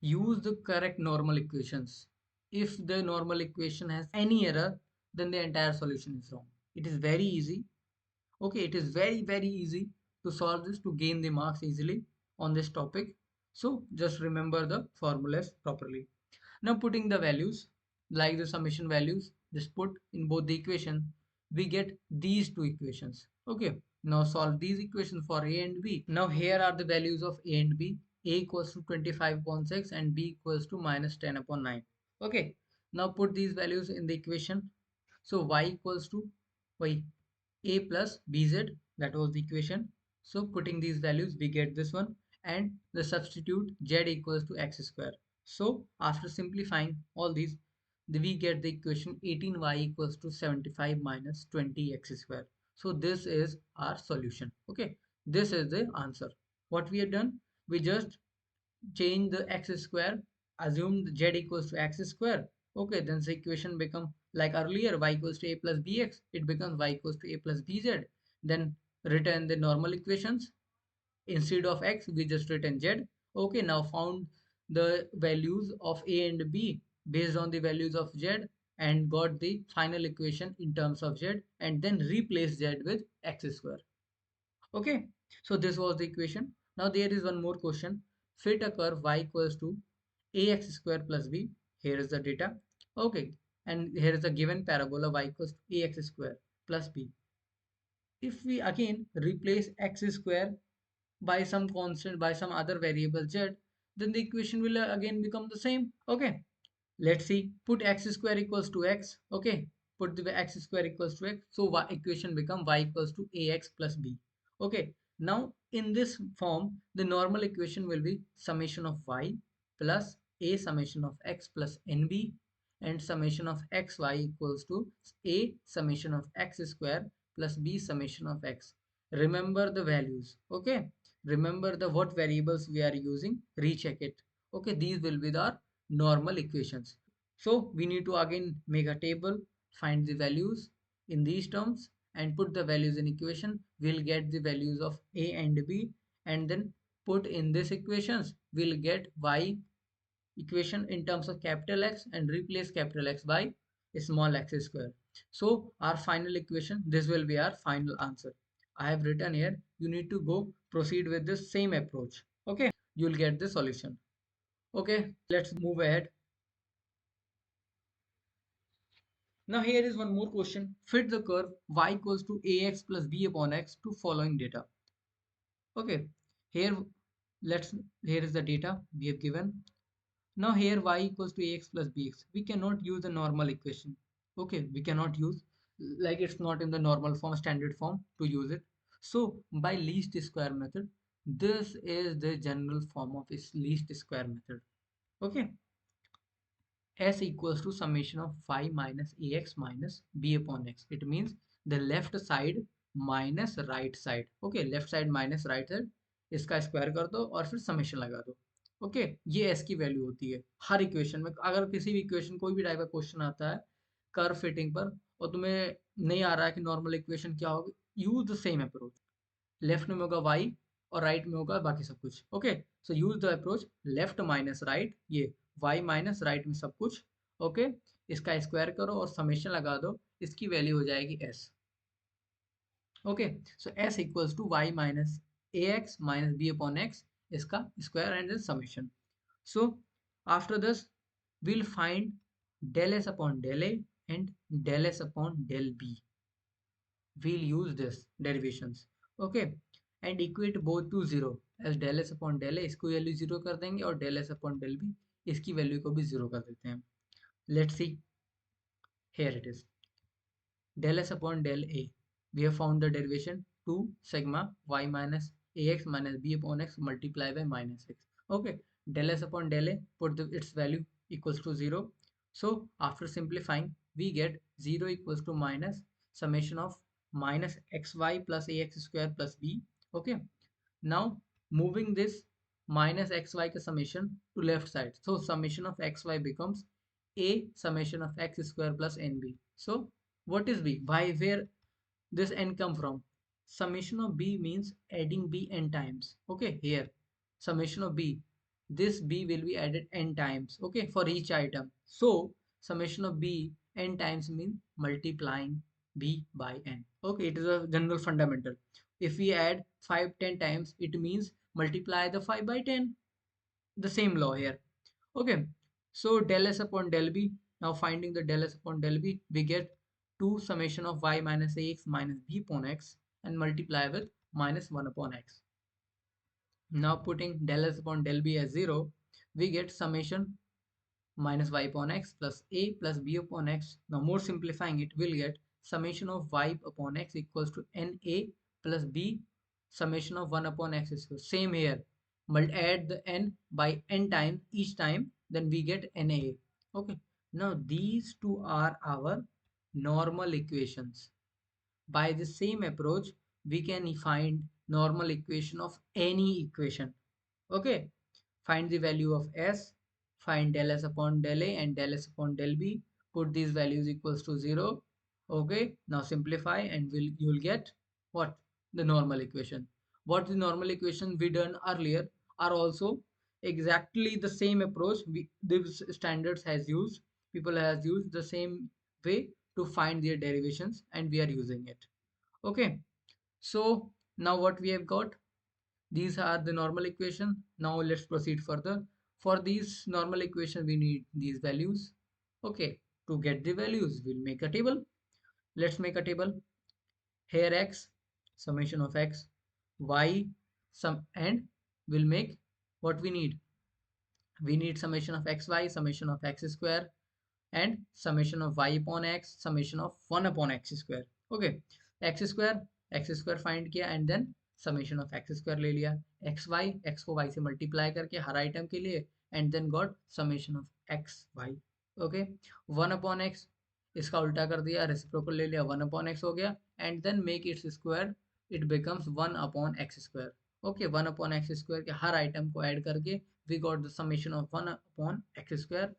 Use the correct normal equations. If the normal equation has any error, then the entire solution is wrong. It is very easy. Okay, it is very easy to solve this, to gain the marks easily on this topic. So just remember the formulas properly. Now putting the values, like the summation values, just put in both the equation. we get these two equations. Okay, now solve these equations for a and b. Now here are the values of a and b. A equals to 25 upon 6 and b equals to minus 10 upon 9. Okay, now put these values in the equation. So y equals to y a plus bz, that was the equation. So putting these values we get this one, and the substitute z equals to x square. So after simplifying all these, we get the equation 18y equals to 75 minus 20x square. So this is our solution. Okay, this is the answer. What we have done, we just change the x square, assume the z equals to x square. Okay, then the equation become like earlier, y equals to a plus bx, it becomes y equals to a plus bz. Then return the normal equations. Instead of x we just written z. Okay, now found the values of a and b based on the values of z, and got the final equation in terms of z, and then replace z with x square. Okay, so this was the equation. Now there is one more question. Fit a curve y equals to ax square plus b. Here is the data. Okay, and here is the given parabola y equals to ax square plus b. If we again replace x square by some constant, by some other variable z, then the equation will again become the same. Okay, let's see. Put x square equals to x. Okay, put the x square equals to x, so y equation become y equals to ax plus b. Okay, now in this form the normal equation will be summation of y plus a summation of x plus nb, and summation of xy equals to a summation of x square plus b summation of x. Remember the values. Okay, remember the what variables we are using, recheck it. Okay, these will be the normal equations. So we need to again make a table, find the values in these terms, and put the values in equation. We'll get the values of a and b, and then put in this equations. We'll get y equation in terms of capital X, and replace capital X by small x square. So our final equation, this will be our final answer. I have written here. You need to go proceed with this same approach. Okay, you'll get the solution. Okay, let's move ahead. Now here is one more question. Fit the curve y equals to ax plus b upon x to following data. Okay, here let's here is the data we have given. Now here y equals to ax plus bx. We cannot use the normal equation. Okay, we cannot use, like it's not in the normal form, standard form to use it. So by least square method, this is the general form of its least square method. Okay, S equals to summation of phi minus ax minus b upon x. It means the left side minus right side. Okay, left side minus right side, इसका square कर दो और फिर summation लगा दो. Okay, ये S की value होती है हर इक्वेशन में. अगर किसी भी इक्वेशन, कोई भी टाइप का क्वेश्चन आता है कर्व फिटिंग पर, और तुम्हें नहीं आ रहा है कि नॉर्मल इक्वेशन क्या होगी, use the same approach. Left में होगा y और राइट में होगा बाकी सब कुछ. Okay, so use the approach left minus right, ये y माइनस राइट में सब कुछ. ओके, इसका स्क्वायर करो और समेशन लगा दो, इसकी वैल्यू हो जाएगी s. Okay, so s equals to y minus ax minus b upon x, इसका square and summation. So after this we'll find del s upon del a and del s upon del b. We'll use this derivations. Okay, and equate both to zero, as del s upon del a इसको value zero कर देंगे, और del s upon del b इसकी value को भी zero कर देते हैं. Let's see, here it is. Del s upon del a, we have found the derivation 2 sigma y minus ax minus b upon x multiply by minus x. Okay, del s upon del a, put its value equals to 0. So after simplifying we get 0 equals to minus summation of minus xy plus ax square plus b. Okay, now moving this minus xy ka summation to left side, so summation of xy becomes a summation of x square plus nb. So what is b? Why, where this n come from? Summation of b means adding b n times. Okay, here summation of b, this b will be added n times. Okay, for each item. So summation of b n times means multiplying b by n. Okay, it is a general fundamental. If we add 5 10 times, it means multiply the 5 by 10. The same law here. Okay, so del s upon del b. Now finding the del s upon del b, we get to summation of y minus ax minus b upon x and multiply with minus 1 upon x. Now putting del s upon del b as 0, we get summation minus y upon x plus a plus b upon x. Now more simplifying it, we'll get summation of y upon x equals to na plus b summation of 1 upon x square. Same here, but add the n by n times each time, then we get na. Okay, now these two are our normal equations. By the same approach, we can find normal equation of any equation. Okay, find the value of s, find del s upon del a and del s upon del b, put these values equals to 0. Okay, now simplify and you'll get what? The normal equation. What the normal equation we done earlier are also exactly the same approach the standards has used, people has used the same way to find their derivations, and we are using it. Okay, so now what we have got, these are the normal equation. Now let's proceed further. For these normal equation, we need these values. Okay, to get the values, we'll make a table. Let's make a table. Here x, summation of x, y, sum, and we'll make what we need. We need summation of xy, summation of x square, and summation of y upon x, summation of 1 upon x square. Okay, x square find किया and then summation of x square ले लिया, x को y से multiply करके हर item के लिए, and then got summation of x y. Okay, 1 upon x इसका उल्टा कर दिया, रेसिप्रोकल ले लिया, 1 upon x हो गया, and then make its square, it becomes 1 upon x square. Okay, 1 upon x square के हर आइटम को ऐड करके we got the summation of 1 upon x square.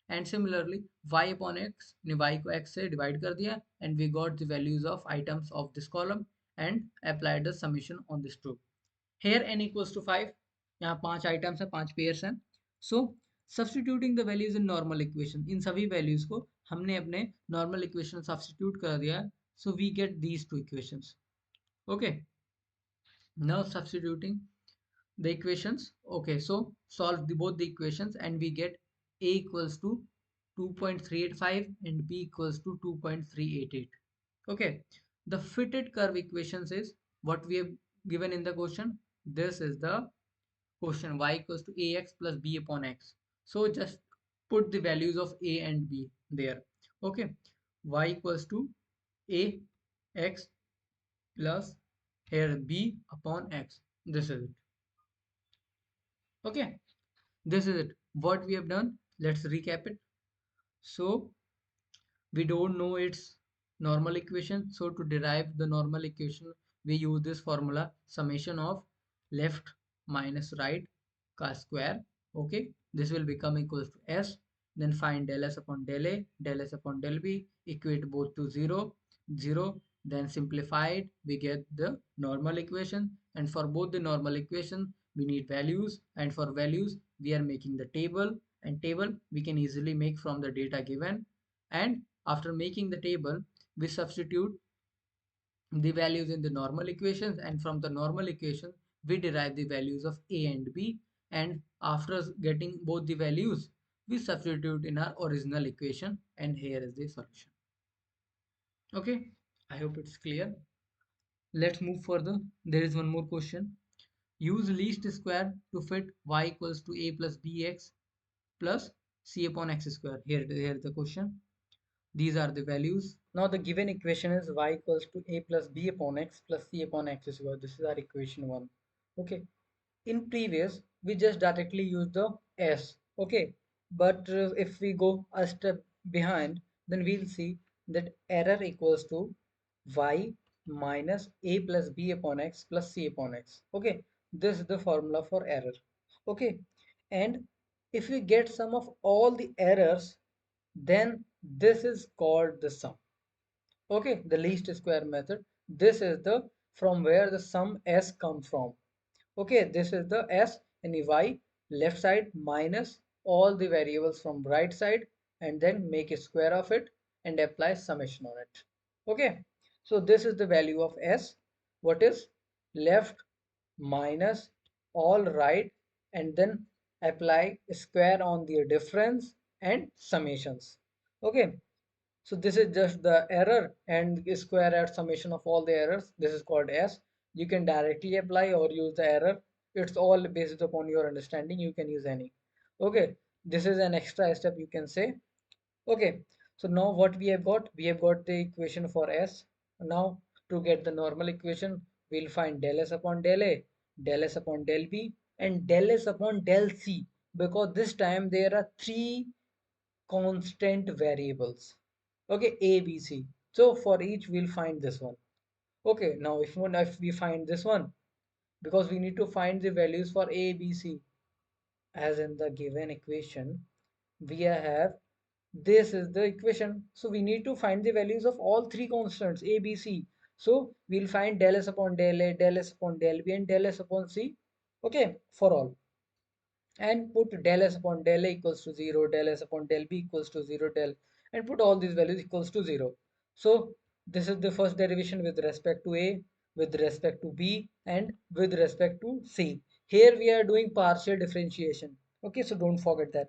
And similarly y upon x ने y को x से divide कर दिया, and we got the values of items of this column and applied the summation on this two. Here n equals to 5, यहाँ 5 items है, 5 pairs हैं. So substituting the values in normal equation, इन सभी values को हमने अपने normal equation substitute कर दिया, so we get these two equations. Okay, now substituting the equations. Okay, so solve both the equations and we get a equals to 2.385 and b equals to 2.388. Okay, the fitted curve equations is what we have given in the question. This is the question, y equals to ax plus b upon x. So just put the values of a and b there. Okay, y equals to a x plus here b upon x. This is it. Okay, this is it. What we have done, let's recap it. So we don't know its normal equation, so to derive the normal equation we use this formula, summation of left minus right ka square. Okay, this will become equals to s, then find del s upon del a, del s upon del b, equate both to 0 0, then simplify it, we get the normal equation, and for both the normal equation we need values, and for values we are making the table, and table we can easily make from the data given, and after making the table we substitute the values in the normal equations, and from the normal equation we derive the values of a and b, and after getting both the values we substitute in our original equation, and here is the solution. Okay, I hope it's clear. Let's move further. There is one more question. Use least square to fit y equals to a plus bx plus c upon x square. Here is the question. These are the values. Now the given equation is y equals to a plus b upon x plus c upon x square. This is our equation 1. Okay. In previous, we just directly use the s. Okay. But if we go a step behind, then we'll see that error equals to y minus a plus b upon x plus c upon x. Okay. This is the formula for error. Okay. And if we get sum of all the errors, then this is called the sum. Okay, the least square method. This is the from where the sum s come from. Okay, this is the s and y left side minus all the variables from right side, and then make a square of it and apply summation on it. Okay, so this is the value of s. What is left minus all right, and then apply square on the difference and summations. Okay, So this is just the error and square at summation of all the errors. This is called S. You can directly apply or use the error. It's all based upon your understanding. You can use any. Okay, this is an extra step you can say. Okay, so now what we have got? We have got the equation for S. Now to get the normal equation, we'll find del S upon del A, del S upon del B, and del S upon del C, because this time there are three constant variables. Okay, A, B, C. So for each we'll find this one. Okay, now if we find this one, because we need to find the values for A, B, C, as in the given equation, we have this is the equation. So we need to find the values of all three constants A, B, C. So we'll find del S upon del A, del S upon del B, and del S upon C. Okay, for all, and put del S upon del A equals to 0, del S upon del B equals to 0, and put all these values equals to 0. So this is the first derivation with respect to A, with respect to B, and with respect to C. Here we are doing partial differentiation. Okay, so don't forget that.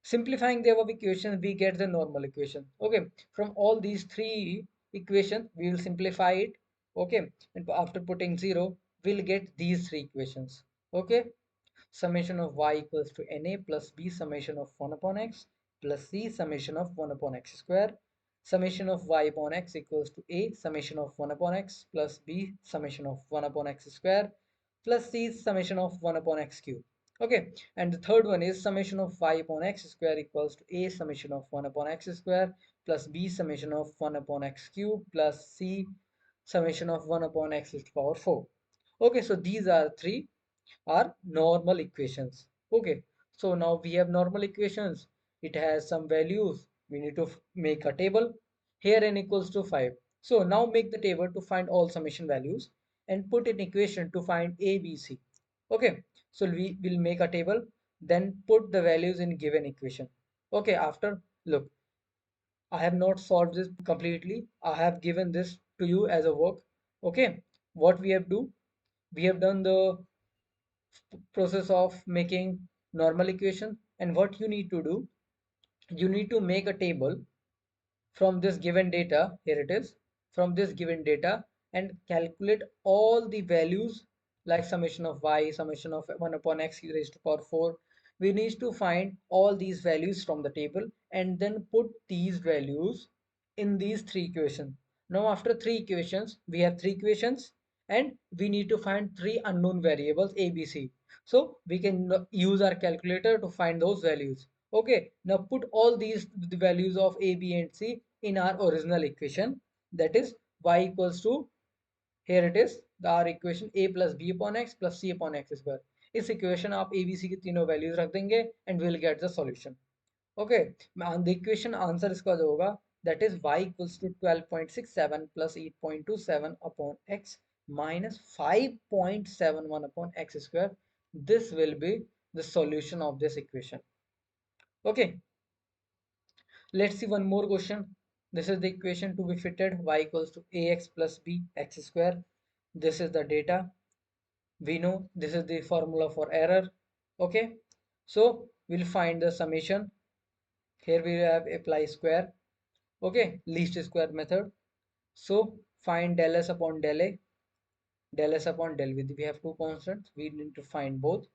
Simplifying the above equations, we get the normal equation. Okay, from all these three equations, we will simplify it. Okay, and after putting 0, we'll get these three equations. Okay, summation of y equals to na plus b summation of 1 upon x plus c summation of 1 upon x square. Summation of y upon x equals to a summation of 1 upon x plus b summation of 1 upon x square plus c summation of 1 upon x cube. Okay, and the third one is summation of y upon x square equals to a summation of 1 upon x square plus b summation of 1 upon x cube plus c summation of 1 upon x to the power 4. Okay, so these are three are normal equations. Okay, so now we have normal equations. It has some values. We need to make a table. Here n equals to 5. So now make the table to find all summation values and put an equation to find a, b, c. Okay, so we will make a table, then put the values in given equation. Okay, after look, I have not solved this completely. I have given this to you as a work. Okay, what we have do? We have done the process of making normal equation, and what you need to do, you need to make a table from this given data. Here it is, from this given data, and calculate all the values like summation of y, summation of 1 upon x raised to power 4. We need to find all these values from the table and then put these values in these three equations. Now after three equations, we have three equations, and we need to find three unknown variables a, b, c. So we can use our calculator to find those values. Okay, now put all these the values of a, b, and c in our original equation, that is y equals to, here it is the our equation a plus b upon x plus c upon x square. इस equation आप a b c की तीनों values रख देंगे and we'll get the solution. Okay, and the equation answer इसका जो होगा, that is y equals to 12.67 plus 8.27 upon x minus 5.71 upon x square. This will be the solution of this equation. Okay, let's see one more question. This is the equation to be fitted, y equals to ax plus b x square. This is the data. We know this is the formula for error. Okay, so we'll find the summation. Here we have apply square. Okay, least square method. So find del s upon del a, del s upon del v. We have two constants. We need to find both.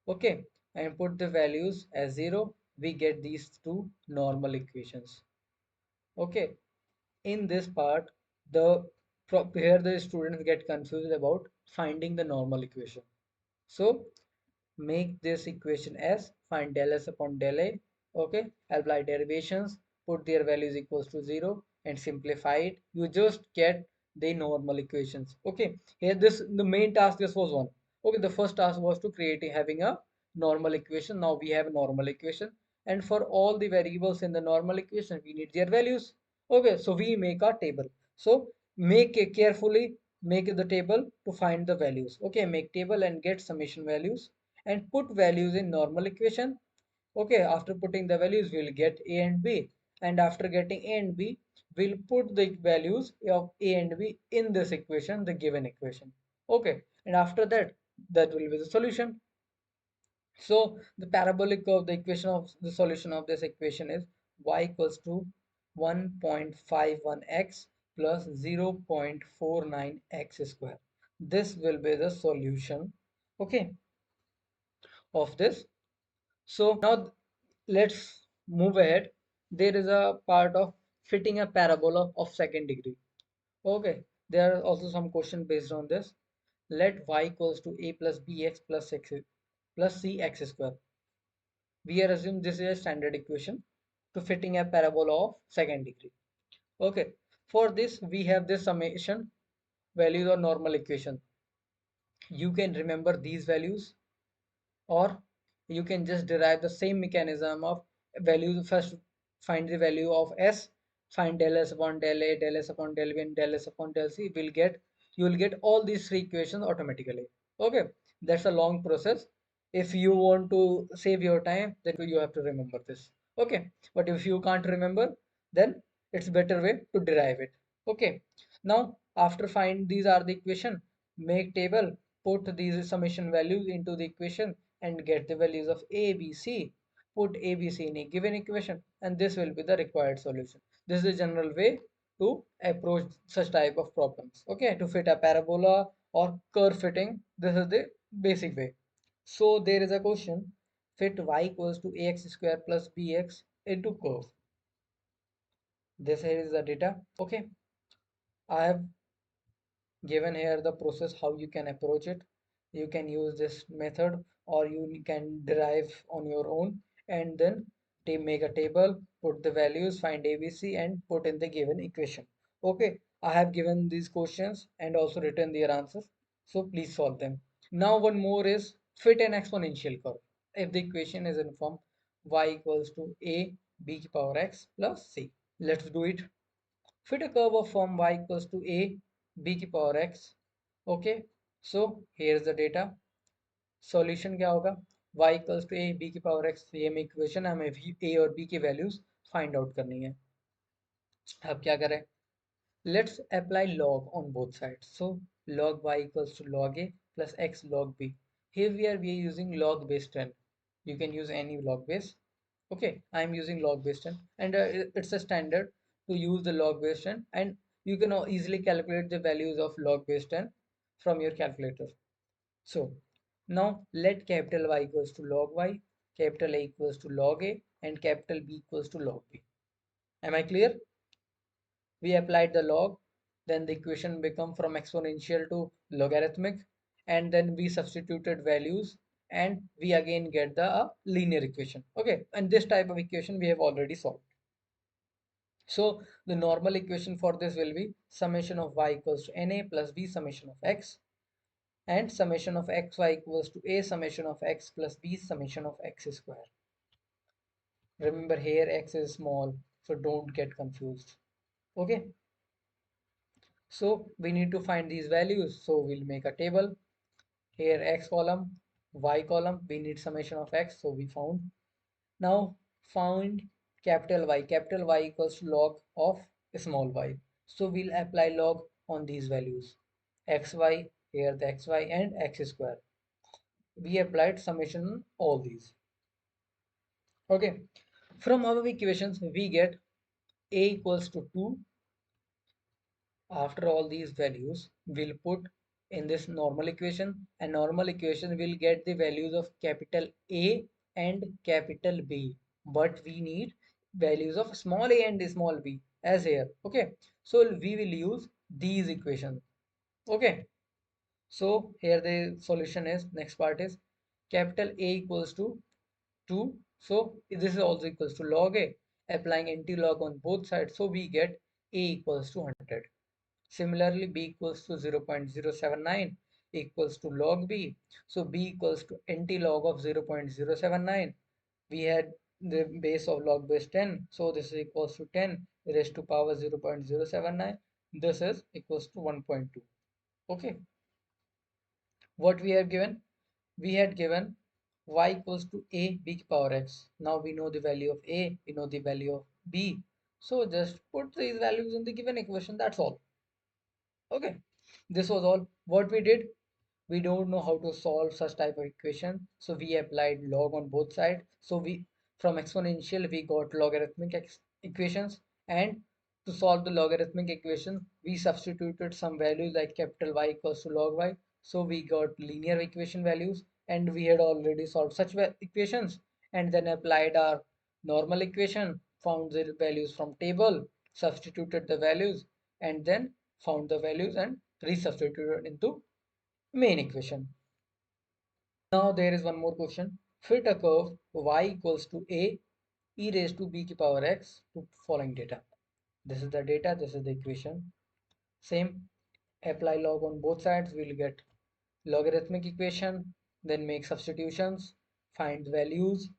Okay, and put the values as 0. We get these two normal equations. Okay, in this part, the here the students get confused about finding the normal equation. So make this equation as find del s upon del a. Okay, apply derivations, put their values equals to 0 and simplify it. You just get the normal equations. Okay, here this the main task, this was one. Okay, the first task was to create having a normal equation. Now we have a normal equation, and for all the variables in the normal equation we need their values. Okay, so we make a table. So make it carefully, make the table to find the values. Okay, make table and get summation values and put values in normal equation. Okay, after putting the values we'll get a and b, and after getting a and b we'll put the values of a and b in this equation, the given equation. Okay, and after that, that will be the solution. So the parabolic of the equation of the solution of this equation is y equals to 1.51x plus 0.49x square. This will be the solution, okay, of this. So now let's move ahead. There is a part of fitting a parabola of second degree. Okay, there are also some questions based on this. Let y equals to a plus bx plus x plus cx square. We are assuming this is a standard equation to fitting a parabola of second degree. Okay, for this we have this summation values or normal equation. You can remember these values, or you can just derive the same mechanism of value. First find the value of s, find del s upon del a, del s upon del b, and del s upon del c. You will get all these three equations automatically. Okay, that's a long process. If you want to save your time, then you have to remember this. Okay, but if you can't remember, then it's better way to derive it. Okay, now after find these are the equation, make table, put these summation values into the equation and get the values of a, b, c. Put a, b, c in a given equation, and this will be the required solution. This is the general way to approach such type of problems. Okay, to fit a parabola or curve fitting, this is the basic way. So there is a question: fit y equals to ax square plus bx into curve. This here is the data. Okay, I have given here the process how you can approach it. You can use this method or you can derive on your own, and then they make a table, put the values, find ABC and put in the given equation. Okay, I have given these questions and also written their answers, so please solve them. Now one more is fit an exponential curve. If the equation is in form y equals to a b to power x plus c, let's do it. Fit a curve of form y equals to a b की power x. Okay, so here's the data. Solution क्या होगा? Y equals to a b की power x, ये हमें equation, हमें a और b की values find out करनी है. अब क्या करें? Let's apply log on both sides. So log y equals to log a plus x log b. Here we are using log base 10. You can use any log base. Okay, I am using log base 10, and it's a standard to use the log base 10, and you can easily calculate the values of log base 10 from your calculator. So now let capital Y equals to log y, capital A equals to log a, and capital B equals to log b. Am I clear? We applied the log, then the equation become from exponential to logarithmic, and then we substituted values, and we again get the linear equation. Okay, and this type of equation we have already solved. So the normal equation for this will be summation of y equals to na plus b summation of x, and summation of xy equals to a summation of x plus b summation of x square. Remember here x is small, so don't get confused. Okay, so we need to find these values, so we'll make a table. Here x column, y column, we need summation of x, so we found. Now find capital Y. Capital Y equals to log of small y. So we'll apply log on these values. Xy, here the xy and x square. We applied summation on all these. Okay. From our equations, we get a equals to 2. After all these values, we'll put in this normal equation, and normal equation will get the values of capital A and capital B, but we need values of small a and small b as here. Okay, so we will use these equations. Okay, so here the solution is, next part is capital A equals to 2, so this is also equals to log a, applying anti-log on both sides, so we get a equals to 100. Similarly, b equals to 0.079 equals to log b. So b equals to anti-log of 0.079. We had the base of log base 10. So this is equals to 10 raised to power 0.079. This is equals to 1.2. Okay. What we have given? We had given y equals to a b power x. Now we know the value of a, we know the value of b. So just put these values in the given equation. That's all. Okay, this was all what we did. We don't know how to solve such type of equation, so we applied log on both sides. So we, from exponential we got logarithmic equations, And to solve the logarithmic equation, we substituted some values like capital Y equals to log Y. So we got linear equation values, and we had already solved such equations and then applied our normal equation, found the values from table, substituted the values, and then found the values and resubstituted into main equation. Now there is one more question. Fit a curve y equals to a e raised to b to power x to following data. This is the data, this is the equation. Same, apply log on both sides, we'll get logarithmic equation, then make substitutions, find values,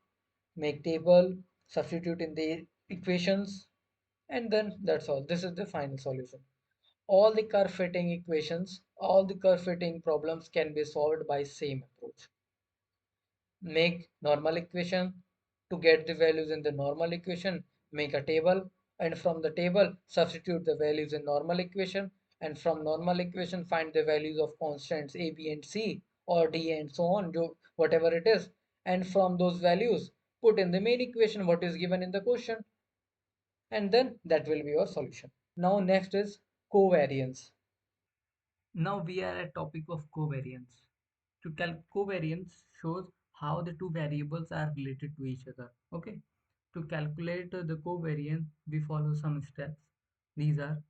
make table, substitute in the equations, and then that's all. This is the final solution. All the curve fitting equations, all the curve fitting problems can be solved by same approach. Make normal equation, to get the values in the normal equation, make a table, and from the table substitute the values in normal equation, and from normal equation find the values of constants a, b, and c, or d, and so on, whatever it is, and from those values put in the main equation what is given in the question, and then that will be your solution. Now next is covariance. Now we are at topic of covariance. Covariance shows how the two variables are related to each other. Okay. To calculate the covariance, we follow some steps. These are: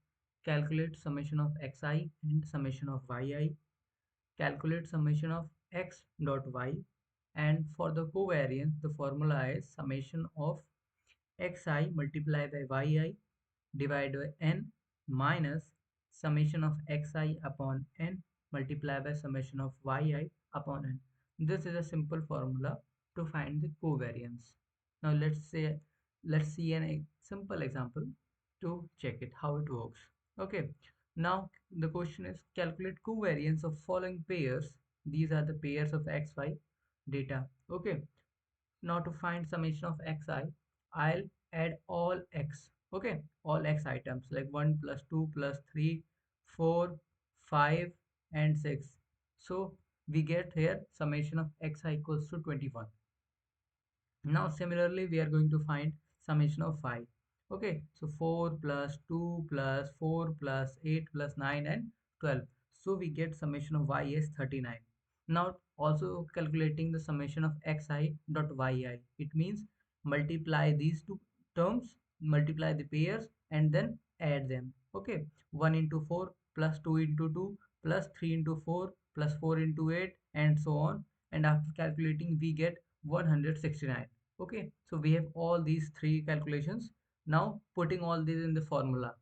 calculate summation of xi and summation of yi, calculate summation of x dot y, and for the covariance, the formula is summation of xi multiplied by yi divided by n minus summation of xi upon n multiplied by summation of yi upon n. This is a simple formula to find the covariance. Now let's see an simple example to check it how it works. Okay. Now the question is, calculate covariance of following pairs. These are the pairs of xy data. Okay. Now to find summation of xi, I'll add all x. Okay, all x items like 1 plus 2 plus 3, 4, 5, and 6. So we get here summation of xi equals to 21. Now similarly we are going to find summation of 5. Okay, so 4 plus 2 plus 4 plus 8 plus 9 and 12. So we get summation of y is 39. Now also calculating the summation of xi dot yi. It means multiply these two terms, multiply the pairs, and then add them. Okay, 1 into 4 plus 2 into 2 plus 3 into 4 plus 4 into 8 and so on. And after calculating we get 169. Okay, so we have all these three calculations. Now putting all these in the formula.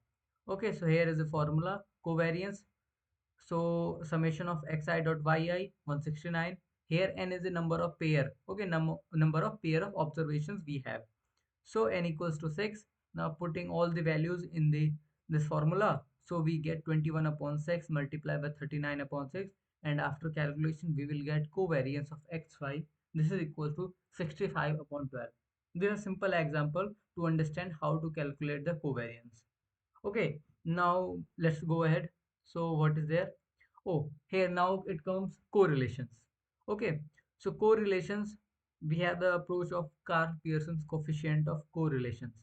Okay, so here is the formula: covariance. So summation of xi dot yi 169. Here n is the number of pair. Okay, number of pair of observations we have. So n equals to 6. Now putting all the values in the this formula, so we get 21 upon 6 multiplied by 39 upon 6, and after calculation we will get covariance of xy. This is equal to 65 upon 12. This is a simple example to understand how to calculate the covariance. Okay, now let's go ahead. So what is there? Oh, here now it comes correlations. Okay, so correlations, we have the approach of Carl Pearson's coefficient of correlations.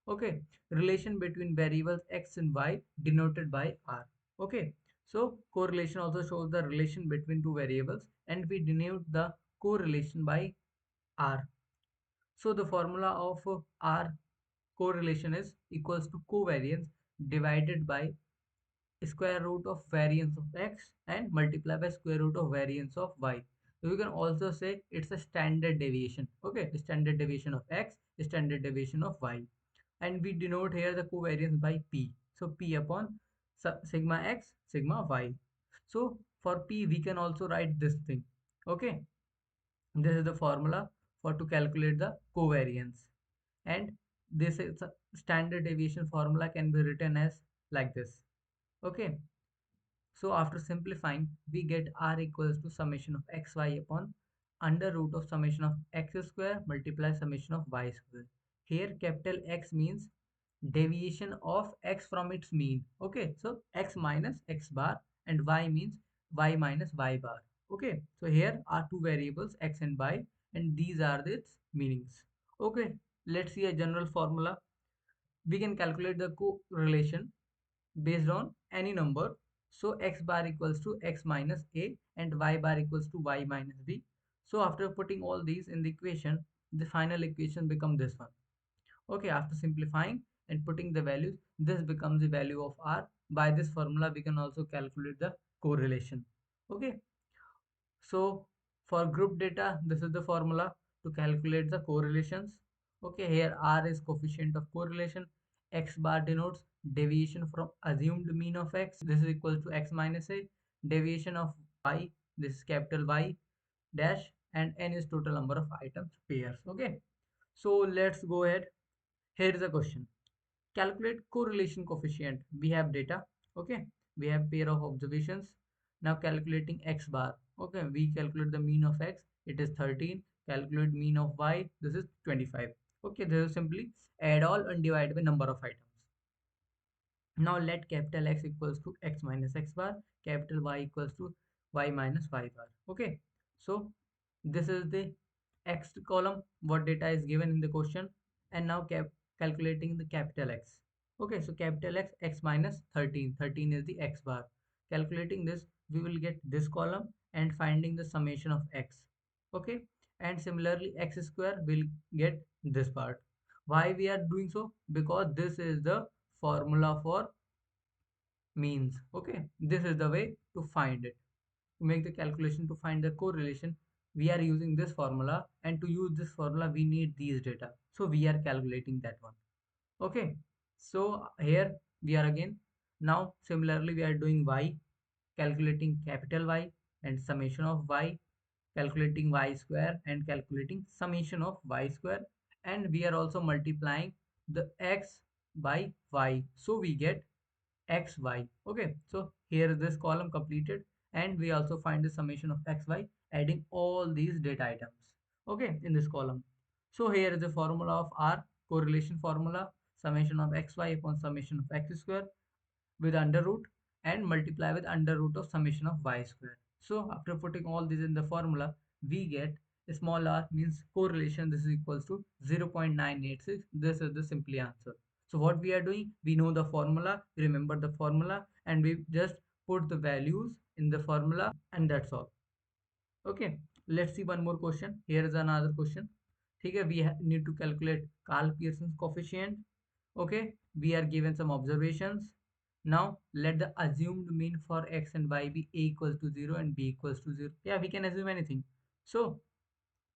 Okay, relation between variables x and y denoted by r. Okay, so correlation also shows the relation between two variables, and we denote the correlation by r. So the formula of r correlation is equals to covariance divided by square root of variance of x and multiply by square root of variance of y. So you can also say it's a standard deviation. Okay, standard deviation of x, standard deviation of y, and we denote here the covariance by p. So p upon sigma x, sigma y. So for p we can also write this thing. Okay, this is the formula for to calculate the covariance, and this is a standard deviation formula can be written as like this. Okay, so after simplifying, we get r equals to summation of xy upon under root of summation of x square multiply summation of y square. Here capital X means deviation of x from its mean. Okay, so x minus x bar, and y means y minus y bar. Okay, so here are two variables x and y, and these are its meanings. Okay, let's see a general formula. we can calculate the correlation based on any number. So x bar equals to x minus a and y bar equals to y minus b. So after putting all these in the equation, the final equation becomes this one. Okay, after simplifying and putting the values, this becomes the value of r. By this formula we can also calculate the correlation. Okay, so for group data, this is the formula to calculate the correlations. Okay, here R is coefficient of correlation. X bar denotes deviation from assumed mean of X. This is equal to X minus A. Deviation of Y, this is capital Y dash, and N is total number of items pairs. Okay, so let's go ahead. Here is a question. Calculate correlation coefficient. We have data. Okay, we have pair of observations. Now calculating x bar. Okay, we calculate the mean of x, it is 13. Calculate mean of y, this is 25. Okay, this is simply add all and divide by number of items. Now let capital X equals to x minus x bar, capital Y equals to y minus y bar. Okay, so this is the x column, what data is given in the question, and now calculating the capital X. Okay, so capital X, x minus 13, 13 is the x bar. Calculating this, we will get this column and finding the summation of x. Okay, and similarly x square will get this part. Why we are doing so? Because this is the formula for means. Okay, this is the way to find it. To make the calculation to find the correlation, we are using this formula, and to use this formula we need these data, so we are calculating that one. Okay, so here we are again. Now similarly we are doing y, calculating capital Y and summation of y, calculating y square and calculating summation of y square, and we are also multiplying the x by y, so we get xy. Okay, so here is this column completed, and we also find the summation of xy adding all these data items, okay, in this column. So here is the formula of r, correlation formula, summation of xy upon summation of x square with under root, and multiply with under root of summation of y square. So after putting all this in the formula, we get small r means correlation, this is equals to 0.986. This is the simply answer. So what we are doing, we know the formula, we remember the formula, and we just put the values in the formula, and that's all. Okay, let's see one more question. Here is another question. Okay, we need to calculate Carl Pearson's coefficient. Okay, we are given some observations. Now let the assumed mean for x and y be a equals to 0 and b equals to 0. Yeah, we can assume anything. So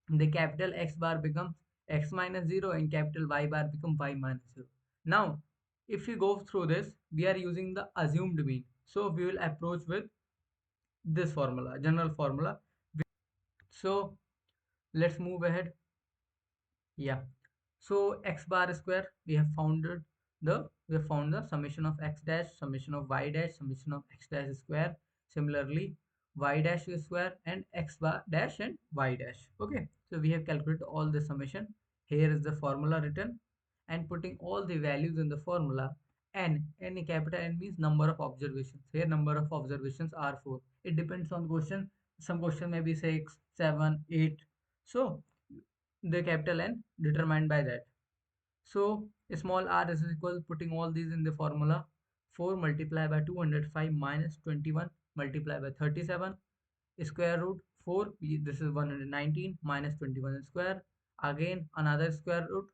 the capital X bar becomes x minus 0 and capital Y bar becomes y minus 0. Now if we go through this, we are using the assumed mean. So we will approach with this formula, general formula. So let's move ahead. Yeah, so x bar square, we have found the summation of x dash, summation of y dash, summation of x dash square. Similarly y dash square and x bar dash and y dash. Okay, so we have calculated all the summation. Here is the formula written, and putting all the values in the formula. N capital N means number of observations. Here number of observations are 4. It depends on question. Some question may be 6, 7, 8. So the capital N determined by that. So small r is equal, putting all these in the formula. 4 multiplied by 205 minus 21 multiplied by 37, square root 4, this is 119 minus 21 square. Again another square root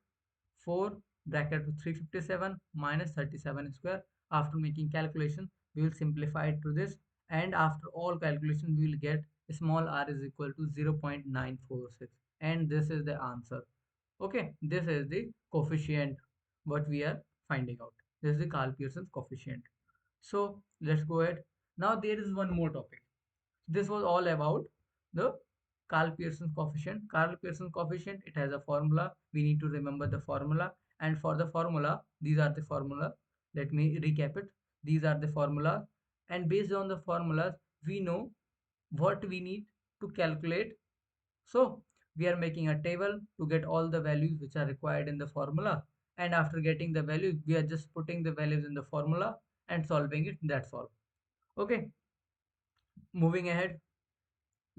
4 bracket 357 minus 37 square. After making calculation, we will simplify it to this, and after all calculation we will get small r is equal to 0.946, and this is the answer. Okay, this is the coefficient what we are finding out. This is the Carl Pearson's coefficient. So let's go ahead. Now there is one more topic. This was all about the Carl Pearson's coefficient. Carl Pearson's coefficient, it has a formula. We need to remember the formula. And for the formula, these are the formula. Let me recap it. These are the formula. And based on the formulas, we know what we need to calculate. So we are making a table to get all the values which are required in the formula. And after getting the values, we are just putting the values in the formula and solving it. That's all. Okay, moving ahead.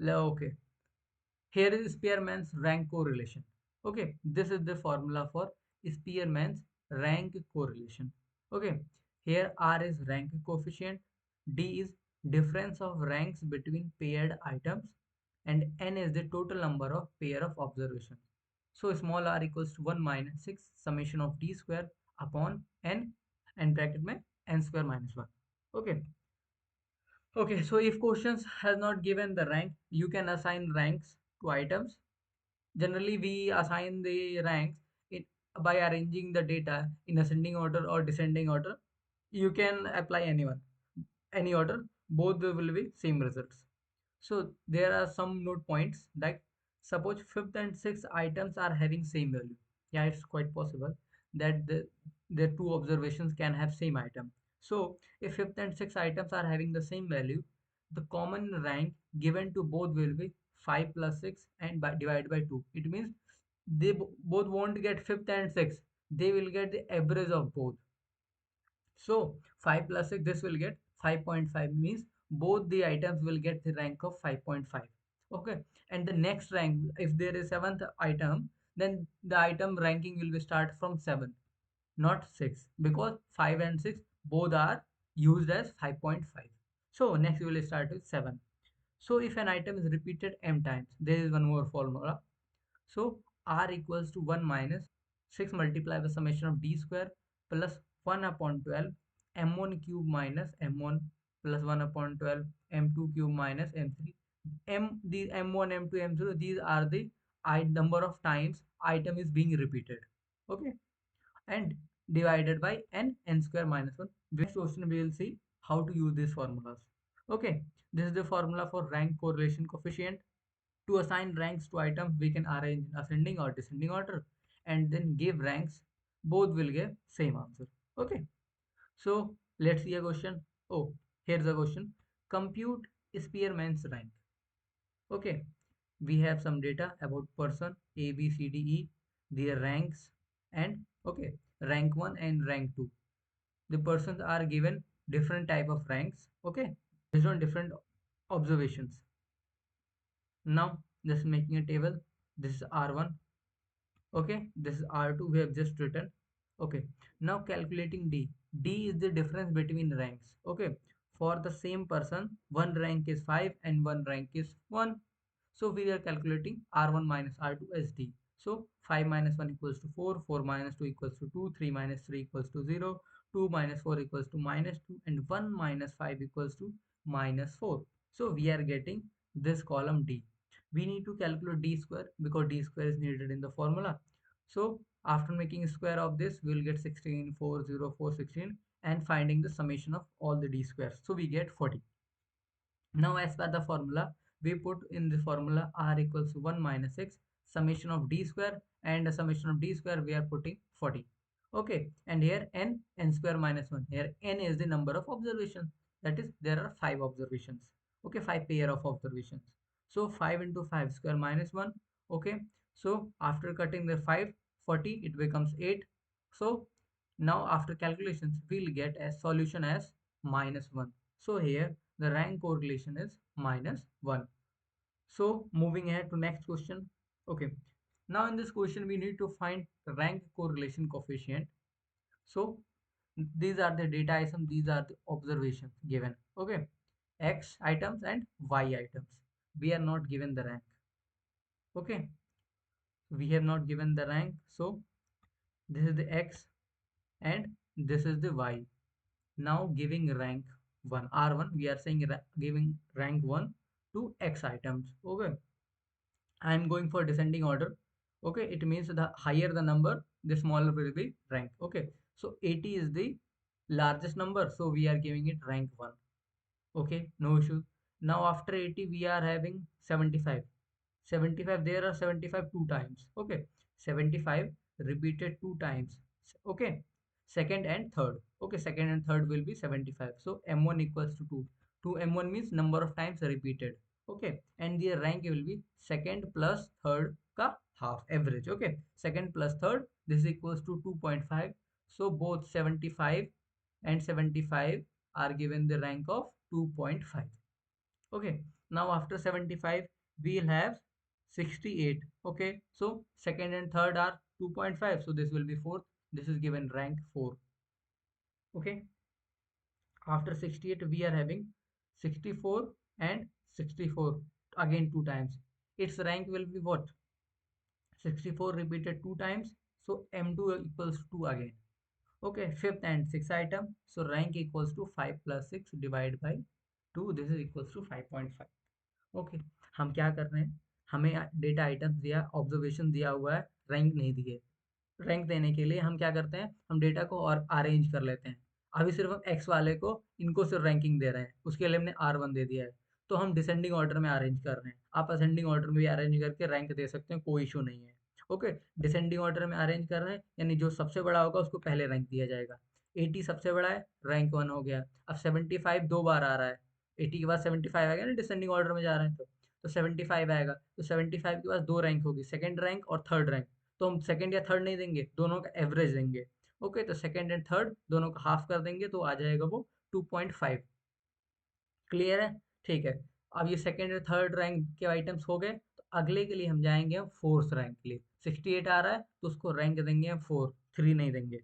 Okay, here is Spearman's rank correlation. Okay, this is the formula for Spearman's rank correlation. Okay, here R is rank coefficient, D is difference of ranks between paired items, and N is the total number of pair of observations. So small r equals to 1 minus 6 summation of D square upon N, and bracket में N square minus 1. Okay. Okay, so if questions has not given the rank, you can assign ranks to items. Generally, we assign the ranks in, by arranging the data in ascending order or descending order. You can apply any order, both will be same results. So there are some note points, like suppose fifth and sixth items are having same value. Yeah, it's quite possible that the two observations can have same item. So if fifth and sixth items are having the same value, the common rank given to both will be 5 plus 6 and divided by 2. It means they both won't get fifth and sixth. They will get the average of both. So 5 plus 6, this will get 5.5, means both the items will get the rank of 5.5. Okay, and the next rank, if there is seventh item, then the item ranking will be start from 7, not 6, because 5 and 6 both are used as 5.5. So next we will start with 7. So if an item is repeated m times, there is one more formula. So R equals to 1 minus 6 multiplied by summation of D square plus 1 upon 12 m1 cube minus m1 plus 1 upon 12 m2 cube minus m3. These m1, m2, m0, these are the number of times item is being repeated. Okay, and divided by n square minus 1. Next question we will see how to use these formulas. Okay, this is the formula for rank correlation coefficient. To assign ranks to items, we can arrange in ascending or descending order and then give ranks. Both will give same answer. Okay. So let's see a question. Oh, here's a question. Compute Spearman's rank. Okay. We have some data about person A, B, C, D, E, their ranks, and okay, rank 1 and rank 2. The persons are given different type of ranks. Okay. Based on different observations. Now just making a table. This is R1. Okay, this is R2 we have just written. Okay, now calculating D. D is the difference between ranks. Okay, for the same person, one rank is 5 and one rank is 1. So we are calculating R1 minus R2 as D. So 5 minus 1 equals to 4, 4 minus 2 equals to 2, 3 minus 3 equals to 0, 2 minus 4 equals to minus 2, and 1 minus 5 equals to minus 4. So we are getting this column D. We need to calculate D square because D square is needed in the formula. So after making square of this, we will get 16, 4, 0, 4, 16, and finding the summation of all the D squares. So we get 40. Now as per the formula, we put in the formula R equals to 1 minus 6 summation of D square, and the summation of D square we are putting 40. Okay, and here n square minus 1. Here n is the number of observations. That is, there are 5 observations. Okay, 5 pair of observations. So 5 into 5 square minus 1. Okay, so after cutting the 5, 40, it becomes 8. So now after calculations, we'll get a solution as minus 1. So here the rank correlation is minus 1. So moving ahead to next question. Okay, now in this question we need to find rank correlation coefficient. So these are the data items, these are the observations given. Okay, x items and y items. We are not given the rank. Okay, we have not given the rank. So this is the x and this is the y. Now giving rank 1, R1, we are saying giving rank 1 to X items. Okay, I am going for descending order. Okay, it means the higher the number, the smaller will be rank. Okay, so 80 is the largest number, so we are giving it rank 1. Okay, no issues. Now after 80 we are having 75. 75, there are 75 two times. Okay, 75 repeated two times. Okay, second and third. Okay, second and third will be 75. So m1 equals to 2. 2 m1 means number of times repeated. Okay, and the rank will be second plus third ka half average. Okay, second plus third, this is equals to 2.5. So both 75 and 75 are given the rank of 2.5. Okay, now after 75 we'll have 68. Okay, so second and third are 2.5, so this will be fourth. This is given rank 4. Okay. After 68, we are having 64 and 64 again two times. Its rank will be what? 64 repeated two times, so M2 equals 2 again. Okay, fifth and sixth item, so rank equals to 5 plus 6 divided by 2, this is equals to 5.5. Okay, हम क्या कर रहे हैं, हमें data item दिया, observation दिया हुआ है, रैंक नहीं दिए। रैंक देने के लिए हम क्या करते हैं, हम डेटा को और अरेंज कर लेते हैं। अभी सिर्फ हम एक्स वाले को, इनको सिर्फ रैंकिंग दे रहे हैं, उसके लिए हमने R1 दे दिया है, तो हम डिसेंडिंग ऑर्डर में अरेंज कर रहे हैं। आप असेंडिंग ऑर्डर में भी अरेंज करके रैंक दे सकते हैं, कोई इशू नहीं है। ओके, डिसेंडिंग ऑर्डर में अरेंज कर रहे हैं, यानी जो सबसे बड़ा होगा उसको पहले रैंक दिया जाएगा। 80 सबसे बड़ा है, रैंक 1 हो गया। अब 75 दो बार आ रहा है, 80 के बाद 75 आएगा ना, डिसेंडिंग ऑर्डर में जा रहे हैं तो 75 आएगा, तो 75 के बाद दो रैंक होगी, सेकंड रैंक और थर्ड रैंक। तो हम सेकंड या थर्ड नहीं देंगे, दोनों का एवरेज देंगे। ओके, तो सेकंड एंड थर्ड दोनों का हाफ कर देंगे, तो आ जाएगा वो 2.5। क्लियर है? ठीक है। अब ये सेकंड और थर्ड रैंक के आइटम्स हो गए, तो अगले के लिए हम जाएंगे हम फोर्थ रैंक के लिए। 68 आ रहा है तो उसको रैंक देंगे हम 4, 3 नहीं देंगे।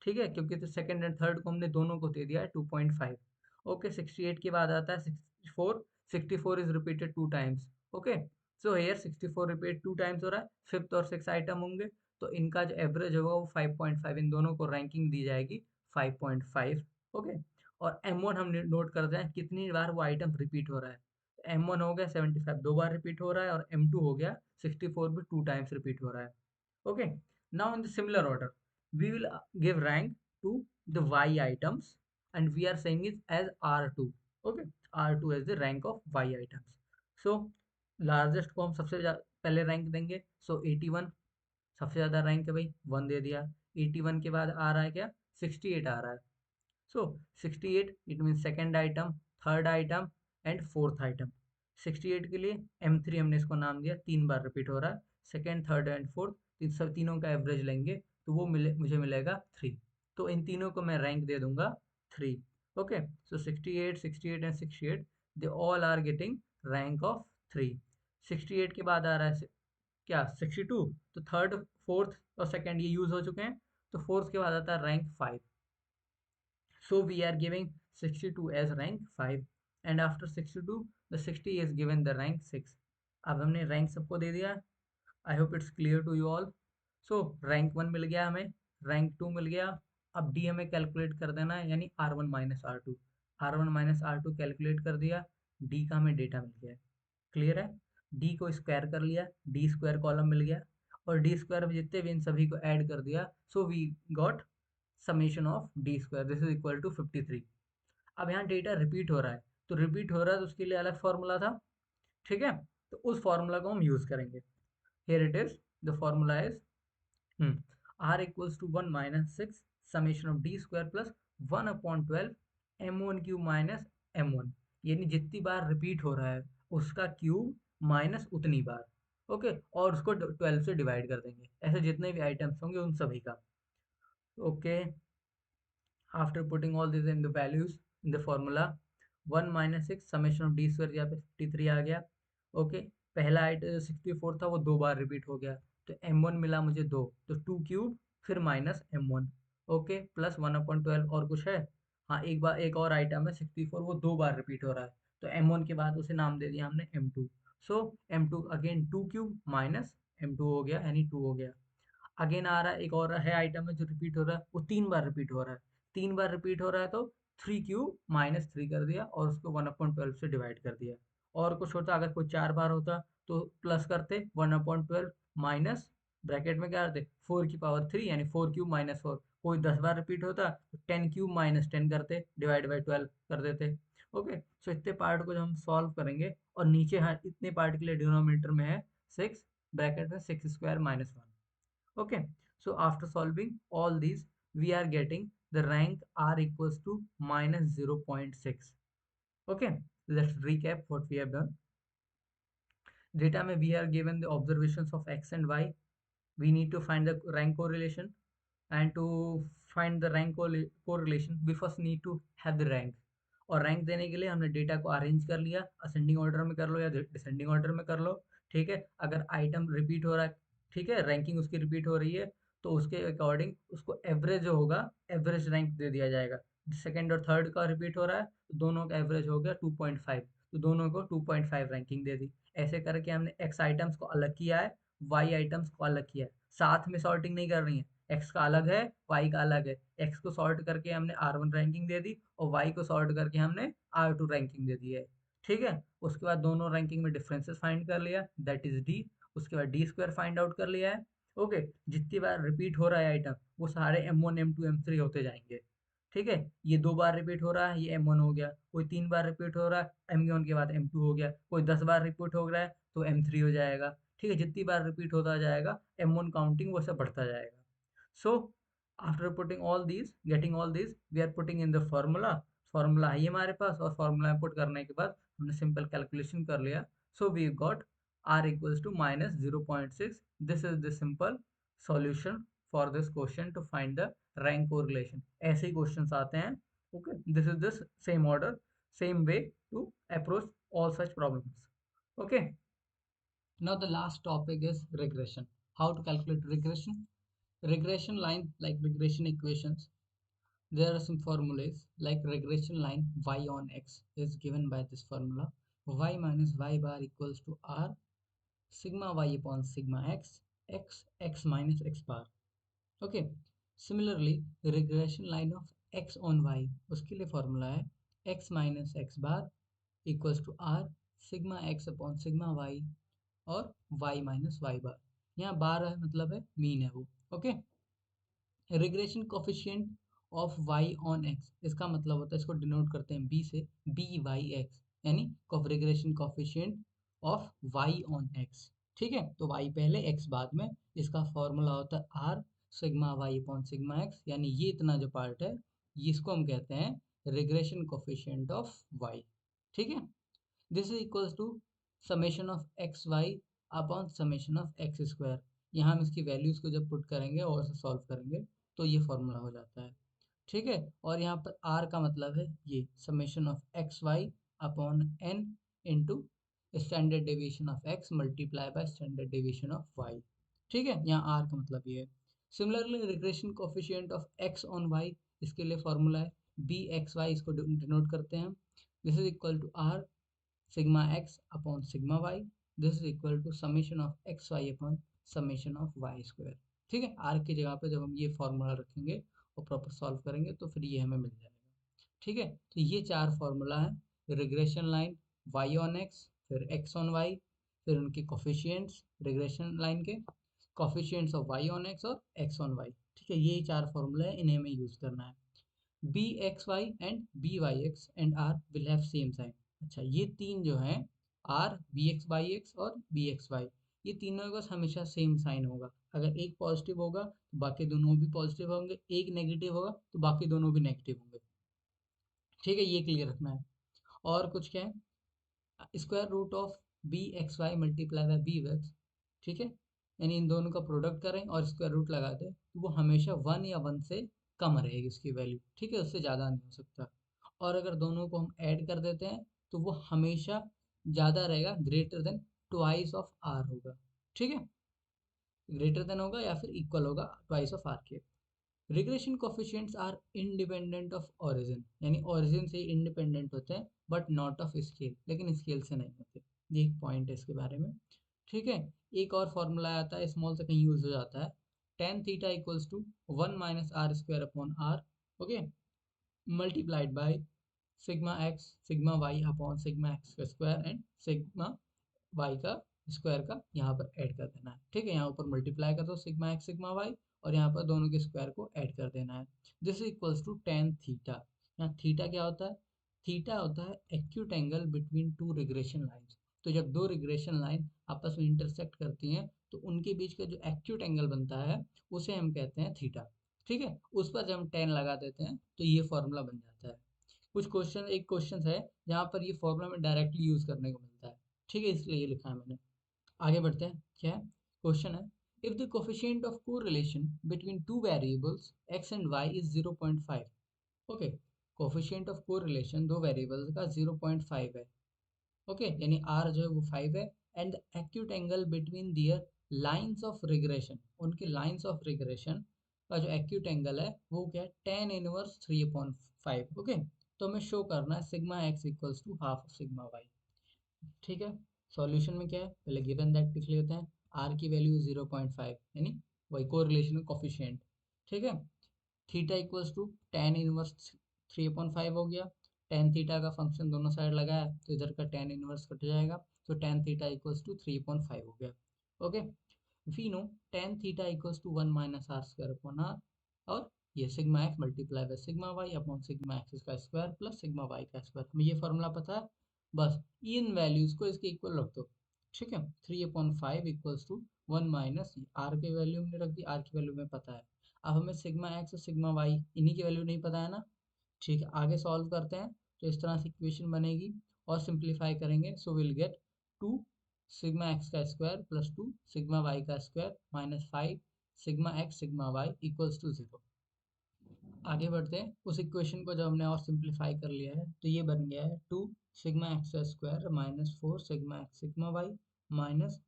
ठीक है, क्योंकि तो सेकंड एंड थर्ड को हमने दोनों को दे दिया है 2.5। ओके, 68 के बाद आता है 64। 64 is repeated two times. Okay, so here 64 repeat two times हो रहा है, फिफ्थ और सिक्स आइटम होंगे, तो इनका जो एवरेज होगा वो 5.5, इन दोनों को रैंकिंग दी जाएगी 5.5। ओके, और M1 हम नोट करते हैं कितनी बार वो आइटम रिपीट हो रहा है। M1 हो गया 75 दो बार रिपीट हो रहा है, और M2 हो गया 64 भी टू टाइम्स रिपीट हो रहा है। Okay, now in the similar order we will give rank to the y items, and we are saying it as R2. Okay, R2 as the rank of y items. So largest को हम सबसे पहले rank देंगे, so 81 सबसे ज़्यादा rank है भाई, 1 दे दिया। 81 के बाद आ रहा है क्या, 68 आ रहा है, so 68 it means second item, third item and fourth item। 68 के लिए M3 हमने इसको नाम दिया, 3 बार रिपीट हो रहा है, सेकेंड थर्ड एंड फोर्थ, इन सब तीनों का एवरेज लेंगे तो वो मुझे मिलेगा 3। तो इन तीनों को मैं रैंक दे दूंगा 3। Okay, so 68, 68 and 68 they all are getting rank of 3। 68 के बाद आ रहा है क्या, 62, तो थर्ड फोर्थ और सेकेंड ये यूज हो चुके हैं, तो फोर्थ के बाद आता है rank 5। So we are giving 62 as rank 5, and after 62 the 60 is given the rank 6। अब हमने रैंक सबको दे दिया। I hope it's clear to you all. So rank 1 मिल गया हमें, रैंक 2 मिल गया। अब डी हमें कैलकुलेट कर देना है, यानी R1 minus R2। R1 minus R2 calculate कर दिया, डी का हमें डेटा मिल गया। क्लियर है? डी को स्क्वायर कर लिया, डी स्क्वायर कॉलम मिल गया, और डी स्क्वायर में जितने भी इन सभी को ऐड कर दिया, so we got summation of d square, this is equal to 53। अब यहाँ डेटा रिपीट हो रहा है, तो रिपीट हो रहा है तो उसके लिए अलग फॉर्मूला था। ठीक है, तो उस फॉर्मूला को हम यूज करेंगे। Here it is, the formula is r equals to 1 minus 6 summation of d square plus 1 upon 12 M1 cube minus M1, यानी जितनी बार रिपीट हो रहा है उसका क्यूब माइनस उतनी बार। ओके, और उसको 12 से डिवाइड कर देंगे, ऐसे जितने भी आइटम्स होंगे उन सभी का। Okay, after putting all this in the values in the formula, 1 minus 6 summation of d square, यहाँ पे 53 आ गया। ओके, पहला आइटम 64 था वो दो बार रिपीट हो गया, तो M1 मिला मुझे 2, तो 2 क्यूब फिर माइनस M1। ओके, प्लस 1/12 और कुछ है, हाँ एक बार एक और आइटम है 64, वो दो बार रिपीट हो रहा है, तो M1 के बाद उसे नाम दे दिया हमने M2। सो M2 again 2 cube minus M2 हो गया, यानी 2 हो गया। अगेन आ रहा है, एक और है आइटम है जो रिपीट हो रहा है, वो 3 बार रिपीट हो रहा है। 3 बार रिपीट हो रहा है तो 3 क्यूब माइनस 3 कर दिया, और उसको 1/12 से डिवाइड कर दिया। और कुछ होता, अगर कोई 4 बार होता तो प्लस करते 1/12 माइनस, ब्रैकेट में क्या करते 4 की पावर 3, यानी 4 क्यूब माइनस 4। कोई 10 बार रिपीट होता तो 10 क्यूब माइनस 10 करते, डिवाइड बाई 12 कर देते। ओके, सो इतने पार्ट को जब हम सॉल्व करेंगे, और नीचे हाँ इतने पार्ट के लिए डिनोमिनेटर में है 6, ब्रैकेट में 6 square minus 1। Okay, so after solving all these, we are getting the rank R equals to minus 0.6। Okay, let's recap what we have done. Data में we are given the observations of x and y. We need to find the rank correlation, and to find the rank correlation we first need to have the rank। और rank देने के लिए हमने data को arrange कर लिया, ascending order में कर लो या डिसेंडिंग ऑर्डर में कर लो। ठीक है, अगर आइटम रिपीट हो रहा है, ठीक है, रैंकिंग उसकी रिपीट हो रही है, तो उसके अकॉर्डिंग उसको एवरेज जो होगा, एवरेज रैंक दे दिया जाएगा। सेकंड और थर्ड का रिपीट हो रहा है तो दोनों का एवरेज हो गया 2.5, तो दोनों को 2.5 रैंकिंग दे दी। ऐसे करके हमने एक्स आइटम्स को अलग किया है, वाई आइटम्स को अलग किया है, साथ में सॉर्टिंग नहीं कर रही है। एक्स का अलग है, वाई का अलग है। एक्स को सॉर्ट करके हमने R1 रैंकिंग दे दी और वाई को सॉर्ट करके हमने R2 रैंकिंग दे दी है। ठीक है, उसके बाद दोनों रैंकिंग में डिफरेंसेस फाइंड कर लिया, दैट इज डी। उसके बाद डी स्क्वायर फाइंड आउट कर लिया है। ओके, जितनी बार रिपीट हो रहा है आइटम वो सारे M1 M2 M3 होते जाएंगे। ठीक है, ये 2 बार रिपीट हो रहा है, ये M1 हो गया। कोई 3 बार रिपीट हो रहा है, M1 के बाद M2 हो गया। कोई 10 बार रिपीट हो रहा है तो M3 हो जाएगा। ठीक है, जितनी बार रिपीट होता जाएगा M1 काउंटिंग वो सब बढ़ता जाएगा। So after putting all these, getting all these, we are putting in the formula. Formula है हमारे पास, और फॉर्मूला पुट करने के बाद हमने सिंपल कैलकुलेशन कर लिया। So we got r equals to -0.6. This is the simple solution for this question to find the rank correlation. ऐसे ही क्वेश्चंस आते हैं। Okay, this is this same order, same way to approach all such problems. Okay, now the last topic is regression. How to calculate regression? Regression line, like regression equations, there are some formulas. Like regression line y on x is given by this formula: y minus y bar equals to r sigma y upon sigma x, x minus x bar. Okay, similarly regression line of x on y, उसके लिए formula है x minus x bar equals to r sigma x upon sigma y और y minus y bar. यहाँ बार है मतलब है mean है वो। Okay, regression coefficient of y on x, इसका मतलब होता है, इसको डिनोट करते हैं b से, बी वाई एक्स, यानी regression coefficient of y on x। ठीक है, तो y पहले x बाद में, इसका फॉर्मूला होता है r sigma y upon sigma x, यानी ये इतना जो पार्ट है इसको हम कहते हैं रिग्रेशन कोफिशिएंट ऑफ y। ठीक है, this is equals to summation of x y upon summation of x square. यहाँ हम इसकी वैल्यूज को जब पुट करेंगे और से सॉल्व करेंगे तो ये फॉर्मूला हो जाता है। ठीक है, और यहाँ पर आर का मतलब है ये summation of x y upon n into standard deviation of x multiply by standard deviation of y. ठीक है, यहाँ आर का मतलब ये है। Similarly regression coefficient of x on y, इसके लिए फॉर्मूला है बी एक्स वाई, इसको डिनोट करते हैं। This is equal to r sigma x upon sigma y, this is equal to summation of x y upon summation of y square. ठीक है, are की जगह पे जब हम ये फॉर्मूला रखेंगे और प्रॉपर सॉल्व करेंगे तो फिर ये हमें मिल जाएगा। ठीक है, तो ये 4 फॉर्मूला है regression line y on x, फिर एक्स ऑन वाई, फिर उनके कोफिशिएंट्स रिग्रेशन लाइन के, coefficients of y on x और एक्स ऑन वाई। ठीक है, ये 4 फॉर्मूला है, इन्हें हमें यूज करना है। B x y and b y x and r will have same sign. अच्छा, ये तीन जो हैं r b x y x और बी एक्स वाई, ये तीनों के पास हमेशा सेम साइन होगा। अगर एक पॉजिटिव होगा तो बाकी दोनों भी पॉजिटिव होंगे, एक नेगेटिव होगा तो बाकी दोनों भी नेगेटिव होंगे। ठीक है, ये क्लियर रखना है। और कुछ क्या है, square root of b x y multiply by b x. ठीक है, यानी इन दोनों का प्रोडक्ट करें और स्क्वायर रूट लगा दें तो वो हमेशा 1 या 1 से कम रहेगी उसकी वैल्यू। ठीक है, उससे ज़्यादा नहीं हो सकता। और अगर दोनों को हम ऐड कर देते हैं तो वो हमेशा ज़्यादा रहेगा, greater than twice of r होगा। ठीक है, ग्रेटर देन होगा या फिर इक्वल होगा ट्वाइस ऑफ आर के। Regression coefficients are independent of origin, यानी ओरिजिन से इंडिपेंडेंट होते हैं बट नॉट ऑफ स्केल, लेकिन स्केल से नहीं होते। ये एक पॉइंट है इसके बारे में। ठीक है, एक और फॉर्मूला आता है, स्मॉल से कहीं यूज हो जाता है, tan theta equals to 1 - r² upon r. Okay, multiplied by sigma x sigma y upon sigma x का स्क्वायर एंड सिग्मा वाई का स्क्वायर का यहाँ पर ऐड कर देना है। ठीक है, यहाँ ऊपर मल्टीप्लाई कर दो सिग्मा एक्स सिग्मा वाई और यहाँ पर दोनों के स्क्वायर को ऐड कर देना है। This equals to tan theta. यहाँ थीटा क्या होता है, थीटा होता है acute angle between two regression lines. तो जब दो रिग्रेशन लाइन आपस में इंटरसेक्ट करती हैं तो उनके बीच का जो एक्यूट एंगल बनता है उसे हम कहते हैं थीटा। ठीक है, उस पर जब हम टेन लगा देते हैं तो ये फॉर्मूला बन जाता है। कुछ क्वेश्चन, एक क्वेश्चन है जहाँ पर ये फॉर्मूला में डायरेक्टली यूज करने को मिलता है। ठीक है, इसलिए ये लिखा है मैंने। आगे बढ़ते हैं, क्या है क्वेश्चन है, if the coefficient of correlation between two variables x and y is 0.5। Okay, coefficient of correlation दो वेरिएबल्स का 0.5 है। ओके, यानी r जो है वो 5 है and the acute angle between their lines of regression, उनके लाइंस ऑफ रिग्रेशन का जो एक्यूट एंगल है वो क्या है, टेन इनवर्स 3/5। ओके, तो हमें शो करना है sigma x equals to half of sigma y. ठीक है, सॉल्यूशन में क्या है, पहले गिवन दैट लिख लेते हैं। आर की वैल्यू 0.5, यानी वही कोरिलेशन कोफिशिएंट। ठीक है, theta equals to tan inverse 3/5 हो गया। टेन थीटा का फंक्शन दोनों साइड लगाया तो इधर का टेन इनवर्स कट जाएगा, तो टेन थीटा इक्वल्स टू 3/5 हो गया। Okay, we know tan theta equals to 1 - r² upon r, और ये sigma x multiply by sigma y upon sigma x का स्क्वायर प्लस सिग्मा वाई का स्क्वायर। हमें ये फॉर्मूला पता है, बस इन वैल्यूज को इसके इक्वल रख दो। ठीक है, 3/5 इक्वल्स टू 1 - आर के वैल्यू में रख दी, आर की वैल्यू में पता है। अब हमें सिग्मा एक्स और सिग्मा वाई इन्हीं की वैल्यू नहीं पता है ना। ठीक है, आगे सॉल्व करते हैं, तो इस तरह से इक्वेशन बनेगी और सिंप्लीफाई करेंगे, so will get 2 sigma x का स्क्वायर प्लस 2 सिग्मा वाई का square minus 5 sigma x sigma y equals to 0। आगे बढ़ते हैं, उस इक्वेशन को जब हमने और सिंप्लीफाई कर लिया है तो ये बन गया है 2 sigma x square minus 4 sigma x sigma y minus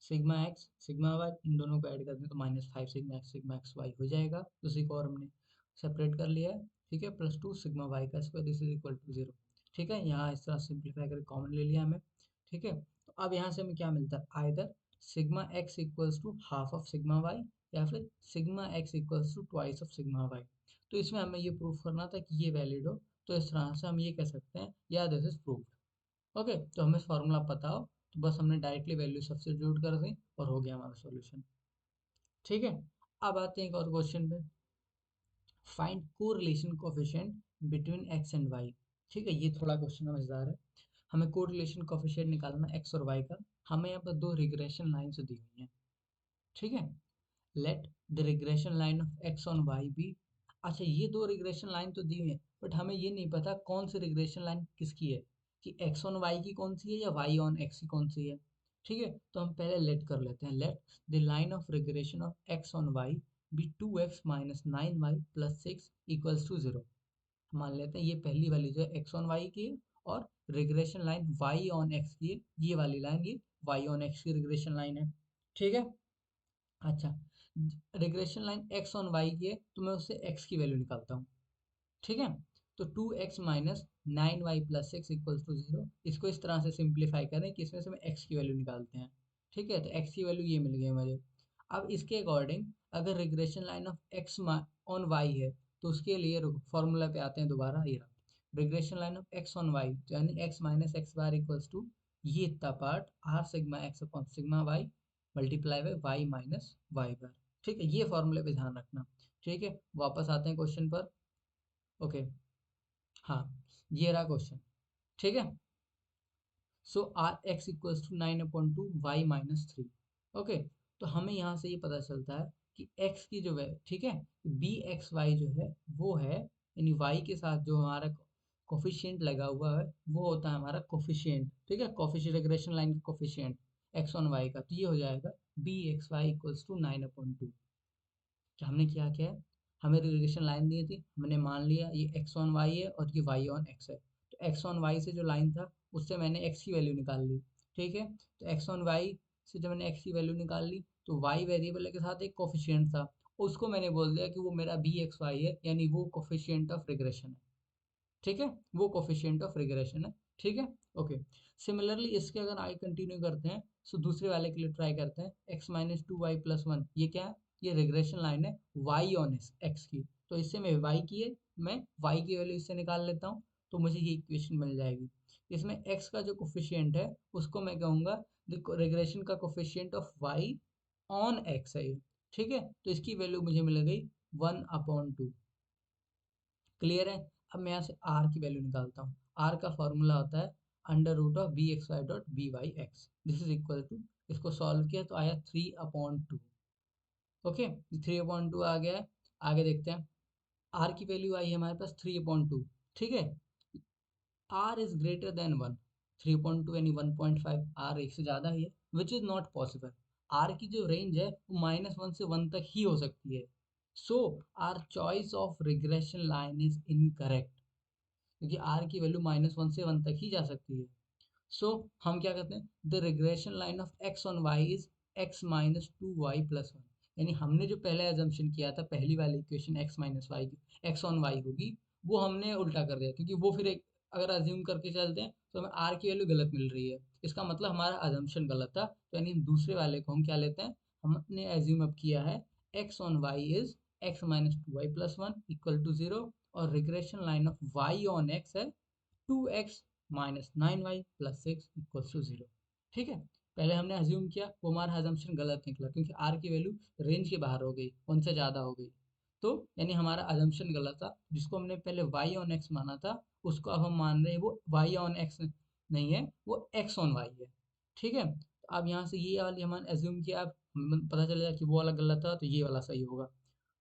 sigma x sigma y, इन दोनों को ऐड कर दें तो -5 सिग्मा एक्स वाई हो जाएगा। उसी को और हमने सेपरेट कर लिया है। ठीक है, प्लस 2 सिग्मा वाई का square, this is equal to 0। ठीक है, यहाँ इस तरह सिंप्लीफाई करके कॉमन ले लिया हमें। ठीक है, तो अब यहाँ से हमें क्या मिलता है, either sigma x equals to half of sigma y या फिर sigma x equals to twice of sigma y. तो इसमें हमें ये प्रूफ करना था कि ये वैलिड हो, तो इस तरह से हम ये कह सकते हैं या दिस इज प्रूफ। ओके, तो हमें फॉर्मूला पता हो तो बस हमने डायरेक्टली वैल्यू सब्स्टिट्यूट कर दी और हो गया हमारा सॉल्यूशन। ठीक है, अब आते हैं एक और क्वेश्चन पे, find correlation coefficient between x and y. ठीक है, ये थोड़ा क्वेश्चन मजेदार है। हमें कोरिलेशन कोएफिशिएंट निकालना एक्स और वाई का। हमें यहाँ पर दो रिग्रेशन लाइन्स दी हुई हैं। ठीक है, let the regression line of x on y be. अच्छा, ये दो रिग्रेशन लाइन तो दी हुई है, बट हमें ये नहीं पता कौन सी रिग्रेशन लाइन किसकी है, कि एक्स ऑन वाई की कौन सी है या वाई ऑन एक्स की कौन सी है। ठीक है, तो हम पहले लेट कर लेते हैं, let the line of regression of x on y be 2x - 9y + 6 equals to 0। मान लेते हैं ये पहली वाली जो है एक्स ऑन वाई की है, और regression line y on x की है, ये वाली लाइन ये वाई ऑन एक्स की रिग्रेशन लाइन है। ठीक है, अच्छा, regression line x on y की है तो मैं उससे एक्स की वैल्यू निकालता हूँ। ठीक है, तो 2x - 9y + 6 इक्वल्स टू 0। इसको इस तरह से सिंप्लीफाई करें कि इसमें से हम एक्स की वैल्यू निकालते हैं। ठीक है, तो एक्स की वैल्यू ये मिल गई मुझे। अब इसके अकॉर्डिंग अगर regression line of x on y है तो उसके लिए फॉर्मूला पे आते हैं दोबारा, ये regression line of x on y यानी x - x bar equals to ये इतना part r sigma x upon sigma y multiply by y minus y bar. ठीक है, ये फॉर्मूले पे ध्यान रखना। ठीक है, वापस आते हैं क्वेश्चन पर। ओके, हाँ, ये रहा क्वेश्चन। ठीक है, so our x equals to 9/2 y -3। Okay, तो हमें यहाँ से ये पता चलता है कि x की जो है, ठीक है, बी एक्स वाई जो है वो है, यानी y के साथ जो हमारा कोफिशिएंट लगा हुआ है वो होता है हमारा कोफिशिएंट। ठीक है, कोफिशिएंट रिग्रेशन लाइन का कोफिशिएंट एक्स ऑन वाई का, तो ये हो जाएगा b x y equals to 9/2। क्या हमने क्या किया है, हमें रिग्रेशन लाइन दी थी, हमने मान लिया ये एक्स ऑन वाई है और ये वाई ऑन एक्स है, तो एक्स ऑन वाई से जो लाइन था उससे मैंने एक्स की वैल्यू निकाल ली। ठीक है, तो एक्स ऑन वाई से जब मैंने एक्स की वैल्यू निकाल ली तो वाई वेरिएबल के साथ एक कोफिशिएंट था, उसको मैंने बोल दिया कि वो मेरा बी एक्स वाई है, यानी वो कोफिशिएंट ऑफ रिग्रेशन है। ठीक है, वो कोफिशिएंट ऑफ रिग्रेशन है। ठीक है, ओके, सिमिलरली इसके अगर आगे कंटिन्यू करते हैं, सो दूसरे वाले के लिए ट्राई करते हैं, x - 2y + 1, ये क्या है, ये रिग्रेशन लाइन है y ऑन x की, तो इससे मैं y की है, मैं y की वैल्यू इससे निकाल लेता हूँ, तो मुझे ये इक्वेशन मिल जाएगी। इसमें x का जो कोफिशिएंट है उसको मैं कहूँगा रिग्रेशन का coefficient of y on x है ये। ठीक है, तो इसकी वैल्यू मुझे मिल गई 1/2। क्लियर है, अब मैं यहाँ से आर की वैल्यू निकालता हूँ। आर का फॉर्मूला होता है √bxy.by(x), this is equal to, इसको सॉल्व किया तो आया 3/2। ओके, 3/2 आ गया है। आगे देखते हैं, आर की वैल्यू आई है हमारे पास 3/2। ठीक है, आर इज ग्रेटर देन 1, 3/2 यानी 1.5, आर एक से ज़्यादा ही है, which is not possible. R की जो रेंज है वो -1 से 1 तक ही हो सकती है, so our choice of regression line is incorrect, क्योंकि आर की वैल्यू -1 से 1 तक ही जा सकती है। सो हम क्या कहते हैं, the regression line of x on y is x minus two y plus one. यानी हमने जो पहले एजम्पशन किया था पहली वाली equation x minus y x on y होगी, वो हमने उल्टा कर दिया, क्योंकि वो फिर एक अगर अज्यूम करके चलते हैं तो हमें आर की वैल्यू गलत मिल रही है। इसका मतलब हमारा अजम्पशन गलत था। तो यानी दूसरे वाले को हम क्या लेते हैं, हमने एज्यूम अब किया है x on y is x minus two y plus one equal to zero, और regression line of y on x है two x minus nine y plus six equal to zero. ठीक है, पहले हमने अज्यूम किया, वो हमारा अजम्पशन गलत निकला, क्योंकि आर की वैल्यू रेंज के बाहर हो गई, उनसे ज़्यादा हो गई। तो यानी हमारा अजम्पशन गलत था, जिसको हमने पहले वाई ऑन एक्स माना था उसको अब हम मान रहे हैं वो वाई ऑन एक्स नहीं है, वो एक्स ऑन वाई है। ठीक है, तो अब यहाँ से ये वाली हमने एज्यूम किया, अब पता चल जाए कि वो वाला गलत था तो ये वाला सही होगा।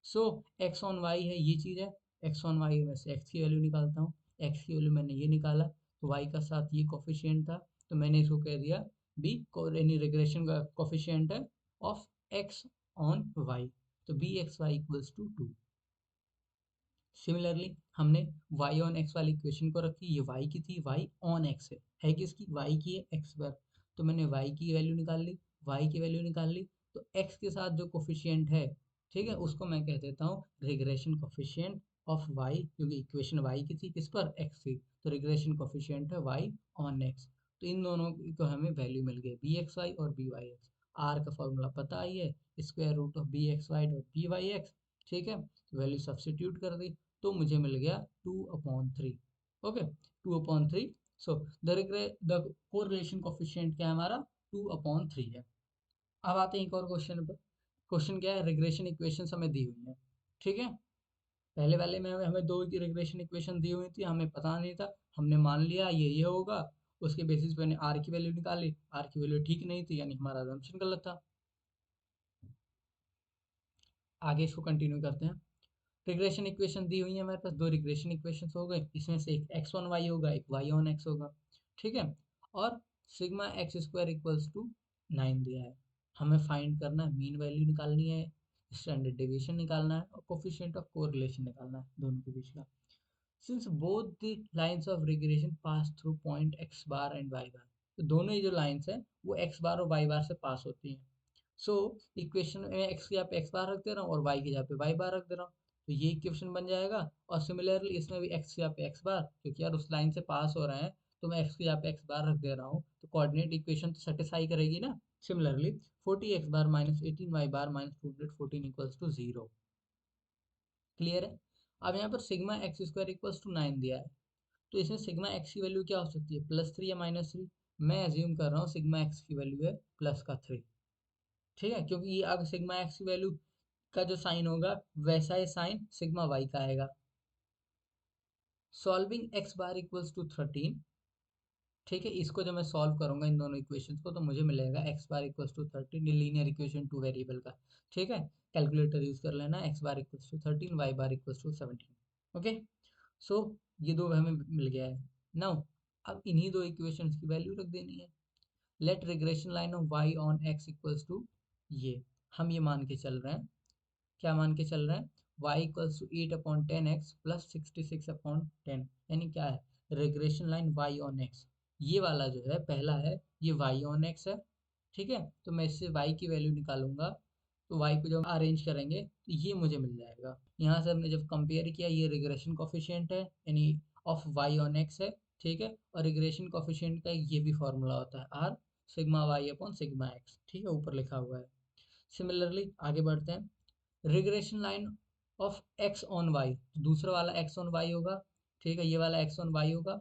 सो एक्स ऑन वाई है ये चीज़ है, एक्स ऑन वाई में से एक्स की वैल्यू निकालता हूँ, एक्स की वैल्यू मैंने ये निकाला, तो वाई का साथ ये कोफिशिएंट था, तो मैंने इसको कह दिया बी, यानी रिग्रेशन का कोफिशिएंट है ऑफ एक्स ऑन वाई, तो b x y equals to two. Similarly हमने y ऑन x वाली इक्वेशन को रखी, ये y की थी, y ऑन x है किसकी, y की है x पर, तो मैंने y की वैल्यू निकाल ली, y की वैल्यू निकाल ली, तो x के साथ जो कोफिशिएंट है, ठीक है, उसको मैं कह देता हूँ रिग्रेशन कोफिशिएंट ऑफ y, क्योंकि इक्वेशन y की थी किस पर, x थी, तो रिग्रेशन कोफिशिएंट है y ऑन x। तो इन दोनों को हमें वैल्यू मिल गई बी एक्स वाई और बी वाई एक्स। आर का फॉर्मूला पता ही है, square root of b x y dot b y x. ठीक है, वैल्यू सब्सिट्यूट कर दी, तो मुझे मिल गया 2/3। Okay, 2/3। So the correlation coefficient क्या है हमारा, 2/3 है। अब आते हैं एक और क्वेश्चन पर। क्वेश्चन क्या है, रिग्रेशन इक्वेशन हमें दी हुई है। ठीक है, पहले वाले में हमें दो की रिग्रेशन इक्वेशन दी हुई थी, हमें पता नहीं था, हमने मान लिया ये होगा, उसके बेसिस पे मैंने आर की वैल्यू निकाली, आर की वैल्यू ठीक नहीं थी, यानी हमारा असम्पशन गलत था। आगे इसको कंटिन्यू करते हैं। रिग्रेशन इक्वेशन दी हुई है हमारे पास, दो रिग्रेशन इक्वेशन हो गए, इसमें से एक एक्स ऑन वाई होगा, एक वाई ऑन एक्स होगा। ठीक है, और sigma x square equals to 9 दिया है। हमें फाइंड करना है, मीन वैल्यू निकालनी है, स्टैंडर्ड डेविएशन निकालना है, और कोफिशिएंट ऑफ कोरिलेशन निकालना है दोनों के बीच का। Since both the lines of regression pass through point x bar and y bar, तो दोनों ही जो लाइंस हैं वो एक्स बार और वाई बार से पास होती हैं। सो इक्वेशन में एक्स की जगह पे एक्स बार रख दे रहा हूँ और वाई की जगह पे वाई बार रख दे रहा हूँ, तो ये इक्वेशन बन जाएगा। और सिमिलरली इसमें भी एक्स की जगह पे एक्स बार, क्योंकि यार उस लाइन से पास हो रहे हैं, तो मैं एक्स की जगह पे एक्स बार रख दे रहा हूँ, तो कोऑर्डिनेट इक्वेशन तो सेटिस्फाई करेगी ना। Similarly 40x bar minus 18y bar minus 214 equals to zero. Clear है। अब यहाँ पर sigma x square equals to 9 दिया है, तो इसमें सिग्मा एक्स की वैल्यू क्या हो सकती है, +3 या -3। मैं एज्यूम कर रहा हूँ सिग्मा एक्स की वैल्यू है प्लस का 3। ठीक है, क्योंकि ये अब सिग्मा एक्स की वैल्यू का जो साइन होगा वैसा ही साइन सिग्मा वाई का आएगा। Solving x bar equals to 13। ठीक है, इसको जब मैं सॉल्व करूंगा इन दोनों इक्वेशंस को, तो मुझे मिलेगा एक्स बार इक्वल्स टू 13, ये लीनियर इक्वेशन टू वेरिएबल का। ठीक है, कैलकुलेटर यूज कर लेना, x bar equals to 13, y bar equals to 17। Okay, so ये दो हमें मिल गया है। नाउ अब इन्हीं दो इक्वेशंस की वैल्यू रख देनी है। Let regression line of y on x equals to, ये हम ये मान के चल रहे हैं, क्या मान के चल रहे हैं, y equals to 8/10x plus 66/10, यानी क्या है, regression line y on x। ये वाला जो है पहला है, ये y ऑन x है। ठीक है, तो मैं इससे y की वैल्यू निकालूंगा, तो y को जब अरेंज करेंगे तो ये मुझे मिल जाएगा। यहाँ से हमने जब कंपेयर किया, ये रिग्रेशन कोफिशिएंट है, यानी ऑफ y ऑन x है। ठीक है, और रिग्रेशन कोफिशिएंट का ये भी फॉर्मूला होता है, r sigma y upon sigma x. ठीक है, ऊपर लिखा हुआ है। सिमिलरली आगे बढ़ते हैं, regression line of x on y, दूसरा वाला एक्स ऑन वाई होगा। ठीक है, ये वाला एक्स ऑन वाई होगा,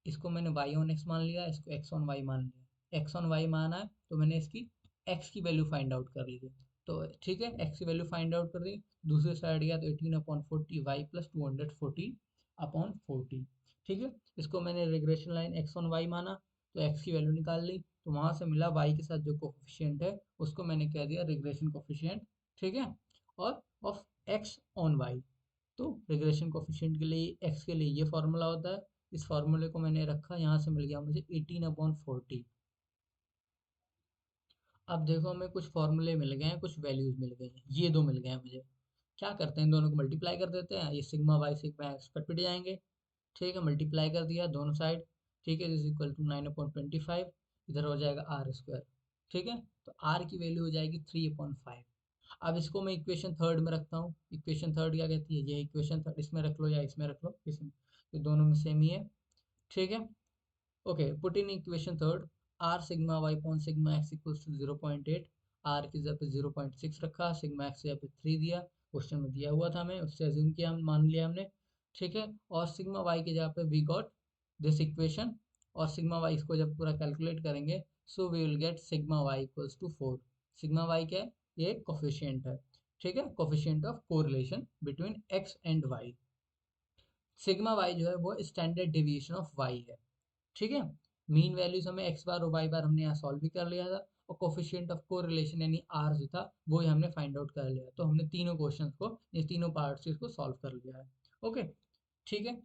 इसको मैंने वाई ऑन एक्स मान लिया, इसको एक्स ऑन वाई मान लिया। एक्स ऑन वाई माना है तो मैंने इसकी एक्स की वैल्यू फाइंड आउट कर ली है, तो ठीक है, एक्स की वैल्यू फाइंड आउट कर दी। दूसरे साइड गया तो 18/40 वाई प्लस 240/40। ठीक है, इसको मैंने regression line x on y माना, तो एक्स की वैल्यू निकाल ली, तो वहां से मिला वाई के साथ जो कोफिशिएंट है उसको मैंने कह दिया रिग्रेशन कोफिशिएंट। ठीक है, और ऑफ एक्स ऑन वाई, तो रिग्रेशन कोफिशिएंट के लिए एक्स के लिए ये फॉर्मूला होता है, इस फार्मूले को मैंने रखा, यहाँ से मिल गया मुझे 18/40। अब देखो हमें कुछ फार्मूले मिल गए हैं, कुछ वैल्यूज मिल गई हैं, ये दो मिल गए हैं मुझे। क्या करते हैं, इन दोनों को मल्टीप्लाई कर देते हैं, ये sigma y sigma x cut पिट जाएंगे। ठीक है, मल्टीप्लाई कर दिया दोनों साइड। ठीक है, इज इक्वल टू 9/25, इधर हो जाएगा आर स्क्वायर। ठीक है, तो आर की वैल्यू हो जाएगी 3/5। अब इसको मैं इक्वेशन थर्ड में रखता हूँ। इक्वेशन थर्ड क्या कहती है, ये इक्वेशन थर्ड, इसमें रख लो या इसमें रख लो, इसमें, ये दोनों में सेम ही है, ठीक है। Okay, put in equation third, r sigma y upon sigma x equals to 0.8। R की जगह पे 0.6 रखा, सिग्मा एक्स की जगह पे 3 दिया, क्वेश्चन में दिया हुआ था, हमें उससे अज्यूम किया, हम मान लिया हमने, ठीक है। और सिग्मा वाई की जगह पे वी गॉट दिस इक्वेशन, और सिग्मा वाई इसको जब पूरा कैलकुलेट करेंगे, so we will get sigma y equals to 4। Sigma y क्या है, ये कोफिशिएंट है, ठीक है, coefficient of correlation between x and y. Sigma y जो है वो स्टैंडर्ड डेविएशन ऑफ वाई है, ठीक है। मीन वैल्यूज हमें एक्स बार और वाई बार हमने यहाँ सॉल्व भी कर लिया था, और कोफिशिएंट ऑफ कोरिलेशन यानी आर जो था वो ही हमने फाइंड आउट कर लिया, तो हमने तीनों क्वेश्चंस को, ये तीनों पार्ट्स से इसको सॉल्व कर लिया है। ओके, ठीक है।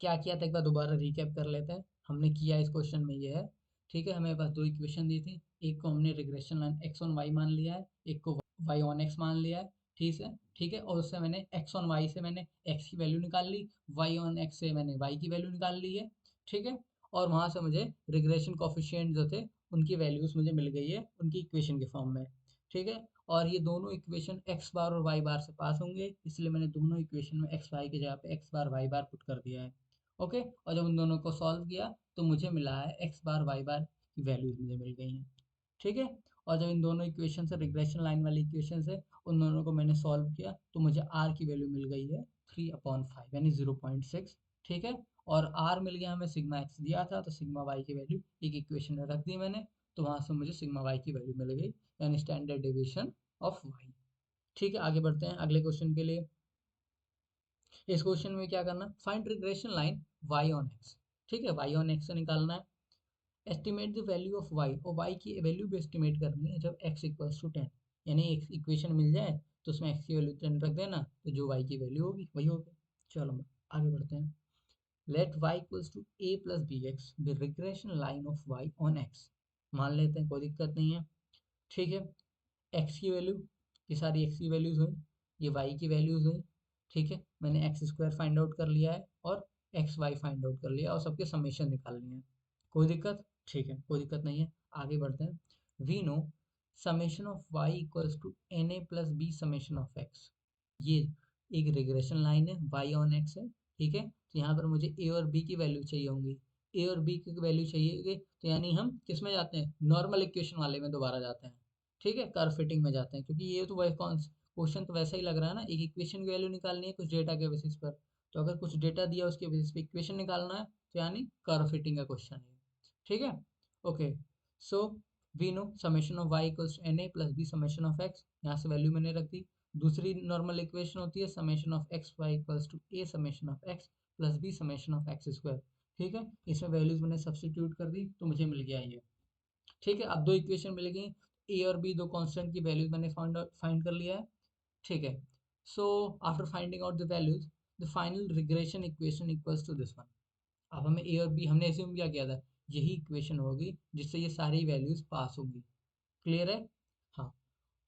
क्या किया था एक बार दोबारा रिकैप कर लेते हैं। हमने किया इस क्वेश्चन में ये है, ठीक है, हमें पास दो इक्वेशन दी थी, एक को हमने regression line x on y मान लिया है, एक को वाई ऑन एक्स मान लिया है, ठीक है, ठीक है। और उससे मैंने एक्स ऑन वाई से मैंने एक्स की वैल्यू निकाल ली, वाई ऑन एक्स से मैंने वाई की वैल्यू निकाल ली है, ठीक है। और वहां से मुझे रिग्रेशन कॉफिशिएंट जो थे उनकी वैल्यूज मुझे मिल गई है उनकी इक्वेशन के फॉर्म में, ठीक है। और ये दोनों इक्वेशन एक्स बार और वाई बार से पास होंगे, इसलिए मैंने दोनों इक्वेशन में एक्स वाई की जगह पे एक्स बार वाई बार पुट कर दिया है। ओके, और जब उन दोनों को सॉल्व किया तो मुझे मिला है एक्स बार वाई बार की वैल्यूज मुझे मिल गई हैं, ठीक है। और जब इन दोनों इक्वेशन से, रिग्रेशन लाइन वाली इक्वेशन से उन दोनों को मैंने सॉल्व किया तो मुझे आर की वैल्यू मिल गई है 3/5 यानी 0.6, ठीक है। और आर मिल गया, हमें सिग्मा एक्स दिया था तो सिग्मा वाई की वैल्यू एक इक्वेशन में रख दी मैंने, तो वहां से मुझे सिग्मा वाई की वैल्यू मिल गई यानी स्टैंडर्ड डेविएशन ऑफ वाई। ठीक है, आगे बढ़ते हैं अगले क्वेश्चन के लिए। इस क्वेश्चन में क्या करना, find regression line y on x, ठीक है, y ऑन x से निकालना है। Estimate the value of y, और y की वैल्यू भी एस्टिमेट करनी है जब x इक्वल्स टू 10, यानी एक इक्वेशन मिल जाए तो उसमें x की वैल्यू 10 रख देना, तो जो y की वैल्यू होगी वही होगी। चलो आगे बढ़ते हैं। Let y equals to a plus b x the regression line of y on x, मान लेते हैं, कोई दिक्कत नहीं है, ठीक है। एक्स की वैल्यू, ये सारी एक्स की वैल्यूज हुई, ये वाई की वैल्यूज हुई, ठीक है। मैंने एक्स स्क्वायर फाइंड आउट कर लिया है और एक्स वाई फाइंड आउट कर लिया और सबके समेशन निकाल लिए हैं, कोई दिक्कत, ठीक है, कोई दिक्कत नहीं है। आगे बढ़ते हैं। We know summation of y equals to n a plus b summation of x, ये एक रिग्रेशन लाइन है, वाई ऑन एक्स है, ठीक है। तो यहाँ पर मुझे ए और बी की वैल्यू चाहिए होंगी, ए और बी की वैल्यू चाहिए, तो यानी हम किस में जाते हैं, नॉर्मल इक्वेशन वाले में दोबारा जाते हैं, ठीक है, कर्व फिटिंग में जाते हैं, क्योंकि ये तो वही क्वेश्चन तो वैसा ही लग रहा है ना, एक इक्वेशन की वैल्यू निकालनी है कुछ डेटा के बेसिस पर, तो अगर कुछ डेटा दिया उसके बेसिस पे इक्वेशन निकालना है तो यानी कर्व फिटिंग का क्वेश्चन है, ठीक है। Okay, so we know summation of y equals to n a plus b summation of x, यहाँ से वैल्यू मैंने रख दी। दूसरी नॉर्मल इक्वेशन होती है summation of x y equals to a summation of x plus b summation of x square, ठीक है। इसमें वैल्यूज मैंने सब्स्टिट्यूट कर दी तो मुझे मिल गया ये, ठीक है। अब दो इक्वेशन मिल गई, ए और बी दो कांस्टेंट की वैल्यूज मैंने फाइंड कर लिया है, ठीक है। So after finding out the values, the final regression equation equals to this one. अब हमें ए और बी, हमने एज्यूम क्या किया था, यही इक्वेशन होगी जिससे ये सारी वैल्यूज पास होंगी, क्लियर है। हाँ,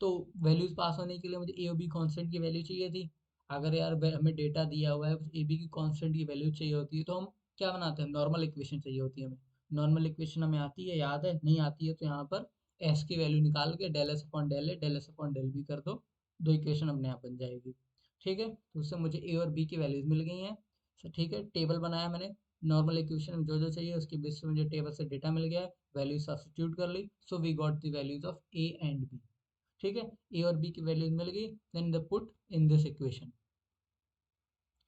तो वैल्यूज पास होने के लिए मुझे ए और बी कांस्टेंट की वैल्यू चाहिए थी। अगर यार हमें डेटा दिया हुआ है ए बी की कांस्टेंट की वैल्यू चाहिए होती है तो हम क्या बनाते हैं, नॉर्मल इक्वेशन चाहिए होती है हमें। नॉर्मल इक्वेशन हमें आती है, याद है, नहीं आती है तो यहाँ पर एस की वैल्यू निकाल के del s upon del a del s upon del b कर दो, दो इक्वेशन अपने आप बन जाएगी, ठीक है। तो उससे मुझे ए और बी की वैल्यूज मिल गई हैं, ठीक है। टेबल बनाया मैंने, नॉर्मल इक्वेशन में जो जो चाहिए उसके बेस पे मुझे टेबल से डेटा मिल गया है, वैल्यू सब्स्टिट्यूट कर ली, so we got the values of a and b, ठीक है। ए और बी की वैल्यूज मिल गई, then the put in this equation,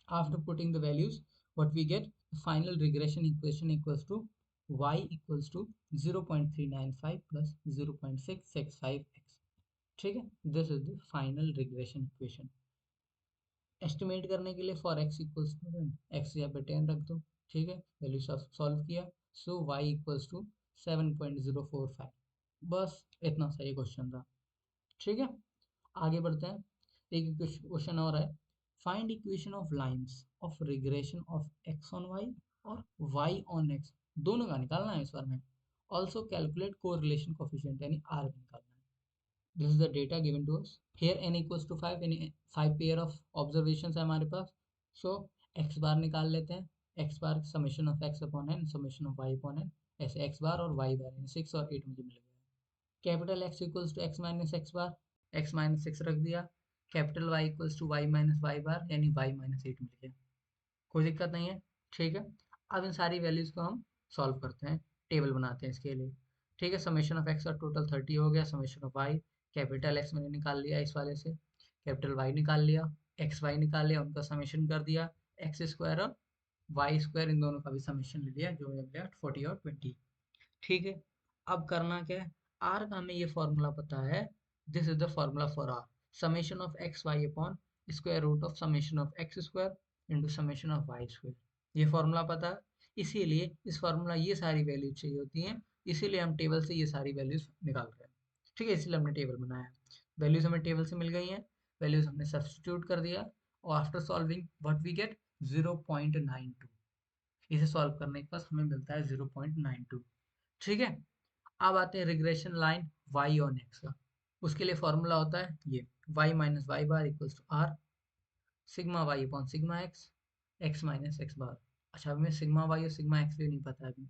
after putting the values what we get, final regression equation equals to y equals to 0.395 प्लस 0.665 x, ठीक है। This is the final regression equation. Estimate करने के लिए for x equals to x या पे 10 रख दो, ठीक है, वैल्यू सॉल्व किया, सो y इक्वल्स टू 7.045, बस इतना सा ये क्वेश्चन था, ठीक है। आगे बढ़ते हैं, एक क्वेश्चन और है, find equation of lines of regression of x on y और वाई ऑन एक्स, दोनों का निकालना है इस बार में। ऑल्सो कैलकुलेट कोरिलेशन कोफिशिएंट यानी आर निकालना है। This is the data given to us here n equals to 5, यानी 5 पेयर ऑफ ऑब्जर्वेशन है हमारे पास। सो एक्स बार निकाल लेते हैं, x bar summation of x upon n summation of y upon n, ऐसे एक्स बार और वाई बार, 6 और 8 मुझे मिल गया, capital x equals to x minus x bar, x minus x रख दिया, capital y equals to y minus y bar यानी y minus 8 मिल गया। कोई दिक्कत नहीं है, ठीक है। अब इन सारी वैल्यूज को हम सॉल्व करते हैं, टेबल बनाते हैं इसके लिए। ठीक है, समेशन ऑफ एक्स का टोटल 30 हो गया, summation of y, capital x मैंने निकाल लिया इस वाले से, कैपिटल वाई निकाल लिया, एक्स वाई निकाल लिया, उनका समेशन कर दिया, एक्स स्क्वायर और वाई स्क्वायर इन दोनों का भी समेशन ले लिया, जो मिल गया 40 और 20। ठीक है, अब करना क्या है, आर का हमें ये फॉर्मूला पता है, this is the formula for r, summation of x y upon square root of summation of x square into summation of y square, ये फॉर्मूला पता है। इसीलिए इस फॉर्मूला ये सारी वैल्यूज चाहिए होती हैं, इसीलिए हम टेबल से ये सारी वैल्यूज निकाल रहे हैं। ठीक है, इसलिए हमने टेबल बनाया, वैल्यूज हमें टेबल से मिल गई हैं, वैल्यूज हमने सब्स्टिट्यूट कर दिया, और after solving what we get 0.92, इसे सॉल्व करने के बाद हमें मिलता है 0.92। ठीक है, अब आते हैं regression line y on x का, उसके लिए फॉर्मूला होता है ये y minus y bar equals to r sigma y upon sigma x, x minus x bar. अच्छा, हमें सिग्मा वाई और सिग्मा एक्स भी नहीं पता अभी,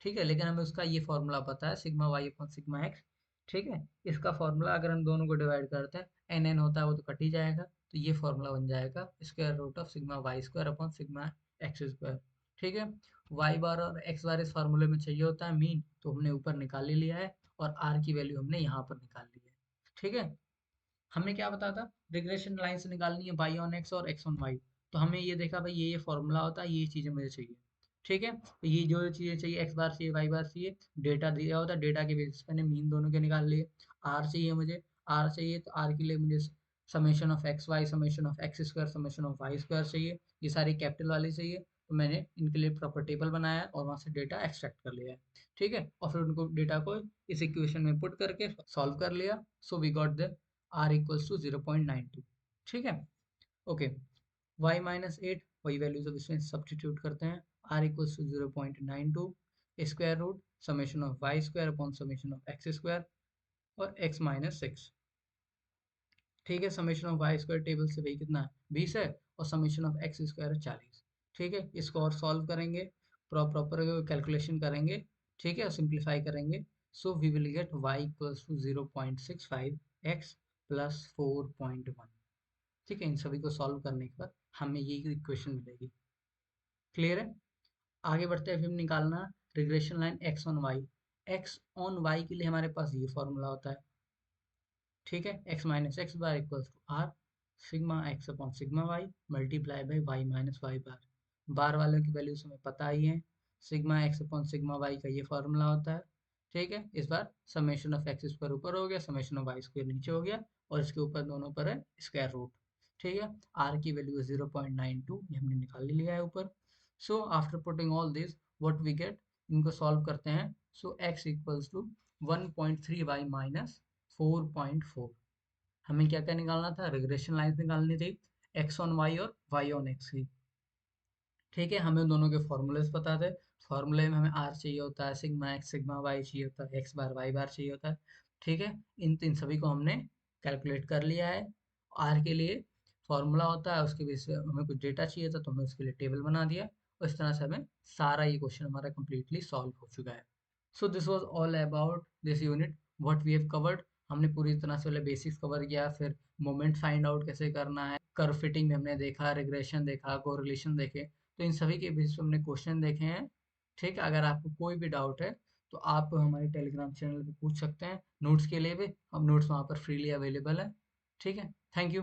ठीक है, लेकिन हमें उसका ये फॉर्मूला पता है sigma y upon sigma x. ठीक है, इसका फॉर्मूला अगर हम दोनों को डिवाइड करते हैं, एन एन होता है वो तो कट ही जाएगा, तो ये फॉर्मूला बन जाएगा square root of sigma y square upon sigma x square. ठीक है, वाई बार और एक्स बार इस फार्मूले में चाहिए होता है मीन, तो हमने ऊपर निकाल ही लिया है, और आर की वैल्यू हमने यहाँ पर निकाल ली है। ठीक है, हमें क्या बताया था, रिग्रेशन लाइन से निकालनी है बाई ऑन एक्स और एक्स ऑन वाई, तो हमें ये देखा भाई ये फॉर्मूला होता है, ये चीज़ें मुझे चाहिए। ठीक है, तो ये जो चीज़ें चाहिए, एक्स बार चाहिए, वाई बार चाहिए, डेटा दिया होता है, डेटा के बेसिस पे मैंने मीन दोनों के निकाल लिए। आर चाहिए मुझे, आर चाहिए तो आर के लिए मुझे summation of x y, summation of x square, summation of y square चाहिए, ये सारी कैपिटल वाली चाहिए, तो मैंने इनके लिए प्रॉपर टेबल बनाया है और वहाँ से डेटा एक्सट्रैक्ट कर लिया है। ठीक है, और फिर उनको डेटा को इस इक्वेशन में पुट करके सॉल्व कर लिया, so we got the r equals to 0.92। ठीक है, ओके, y माइनस एट वही वैल्यूज अब इसमें सब्सटीट्यूट करते हैं, r equals to 0.92 square root summation of y square upon summation of x square और x माइनस सिक्स। ठीक है, summation of y square table से वही कितना है 20 है, और समेशन ऑफ एक्स स्क्वायर है 40। ठीक है, इसको और सॉल्व करेंगे, प्रॉपर कैलकुलेशन करेंगे, ठीक है, और सिंप्लीफाई करेंगे, so we will get y equals to 0.65 x plus 4.1। ठीक है, इन सभी को सॉल्व करने के बाद हमें ये इक्वेशन मिलेगी। क्लियर है, आगे बढ़ते हैं, फिर निकालना regression line x on y. X on y के लिए हमारे पास ये फॉर्मूला होता है, ठीक है, x minus x bar equals to r sigma x upon sigma y multiply by y minus y bar, bar वालों की वैल्यूज हमें पता ही है, sigma x upon sigma y का ये फॉर्मूला होता है। ठीक है, इस बार समेशन ऑफ एक्स स्क्वायर ऊपर हो गया, समेशन ऑफ वाई स्क्वायर नीचे हो गया, और इसके ऊपर दोनों पर है स्क्वायर रूट। ठीक है, आर की वैल्यू है 0.92, ये हमने निकाल लिया है ऊपर। So after putting all this what we get, इनको सॉल्व करते हैं, so x equals to 1.3 y minus 4.4। हमें क्या क्या निकालना था, रिग्रेशन लाइंस निकालनी थी, एक्स ऑन वाई और वाई ऑन एक्स की। ठीक है, हमें दोनों के फॉर्मूलेस पता थे, फॉर्मूले में हमें आर चाहिए होता है, सिग्मा एक्स सिग्मा वाई चाहिए होता है, एक्स बार वाई बार चाहिए होता है। ठीक है, इन तीन सभी को हमने कैलकुलेट कर लिया है। आर के लिए फॉर्मूला होता है, उसके बेस पे हमें कुछ डेटा चाहिए था, तो हमने उसके लिए टेबल बना दिया, और इस तरह से हमें सारा ये क्वेश्चन हमारा कंप्लीटली सॉल्व हो चुका है। So this was all about this unit, what we have covered. हमने पूरी तरह से पहले बेसिक्स कवर किया, फिर मोमेंट फाइंड आउट कैसे करना है, कर्व फिटिंग में हमने देखा, रिग्रेशन देखा, कोरिलेशन देखे, तो इन सभी के बेसिस पे हमने क्वेश्चन देखे हैं। ठीक है, अगर आपको कोई भी डाउट है तो आप हमारे टेलीग्राम चैनल पे पूछ सकते हैं, नोट्स के लिए भी हम नोट्स वहाँ पर फ्रीली अवेलेबल है। ठीक है, थैंक यू।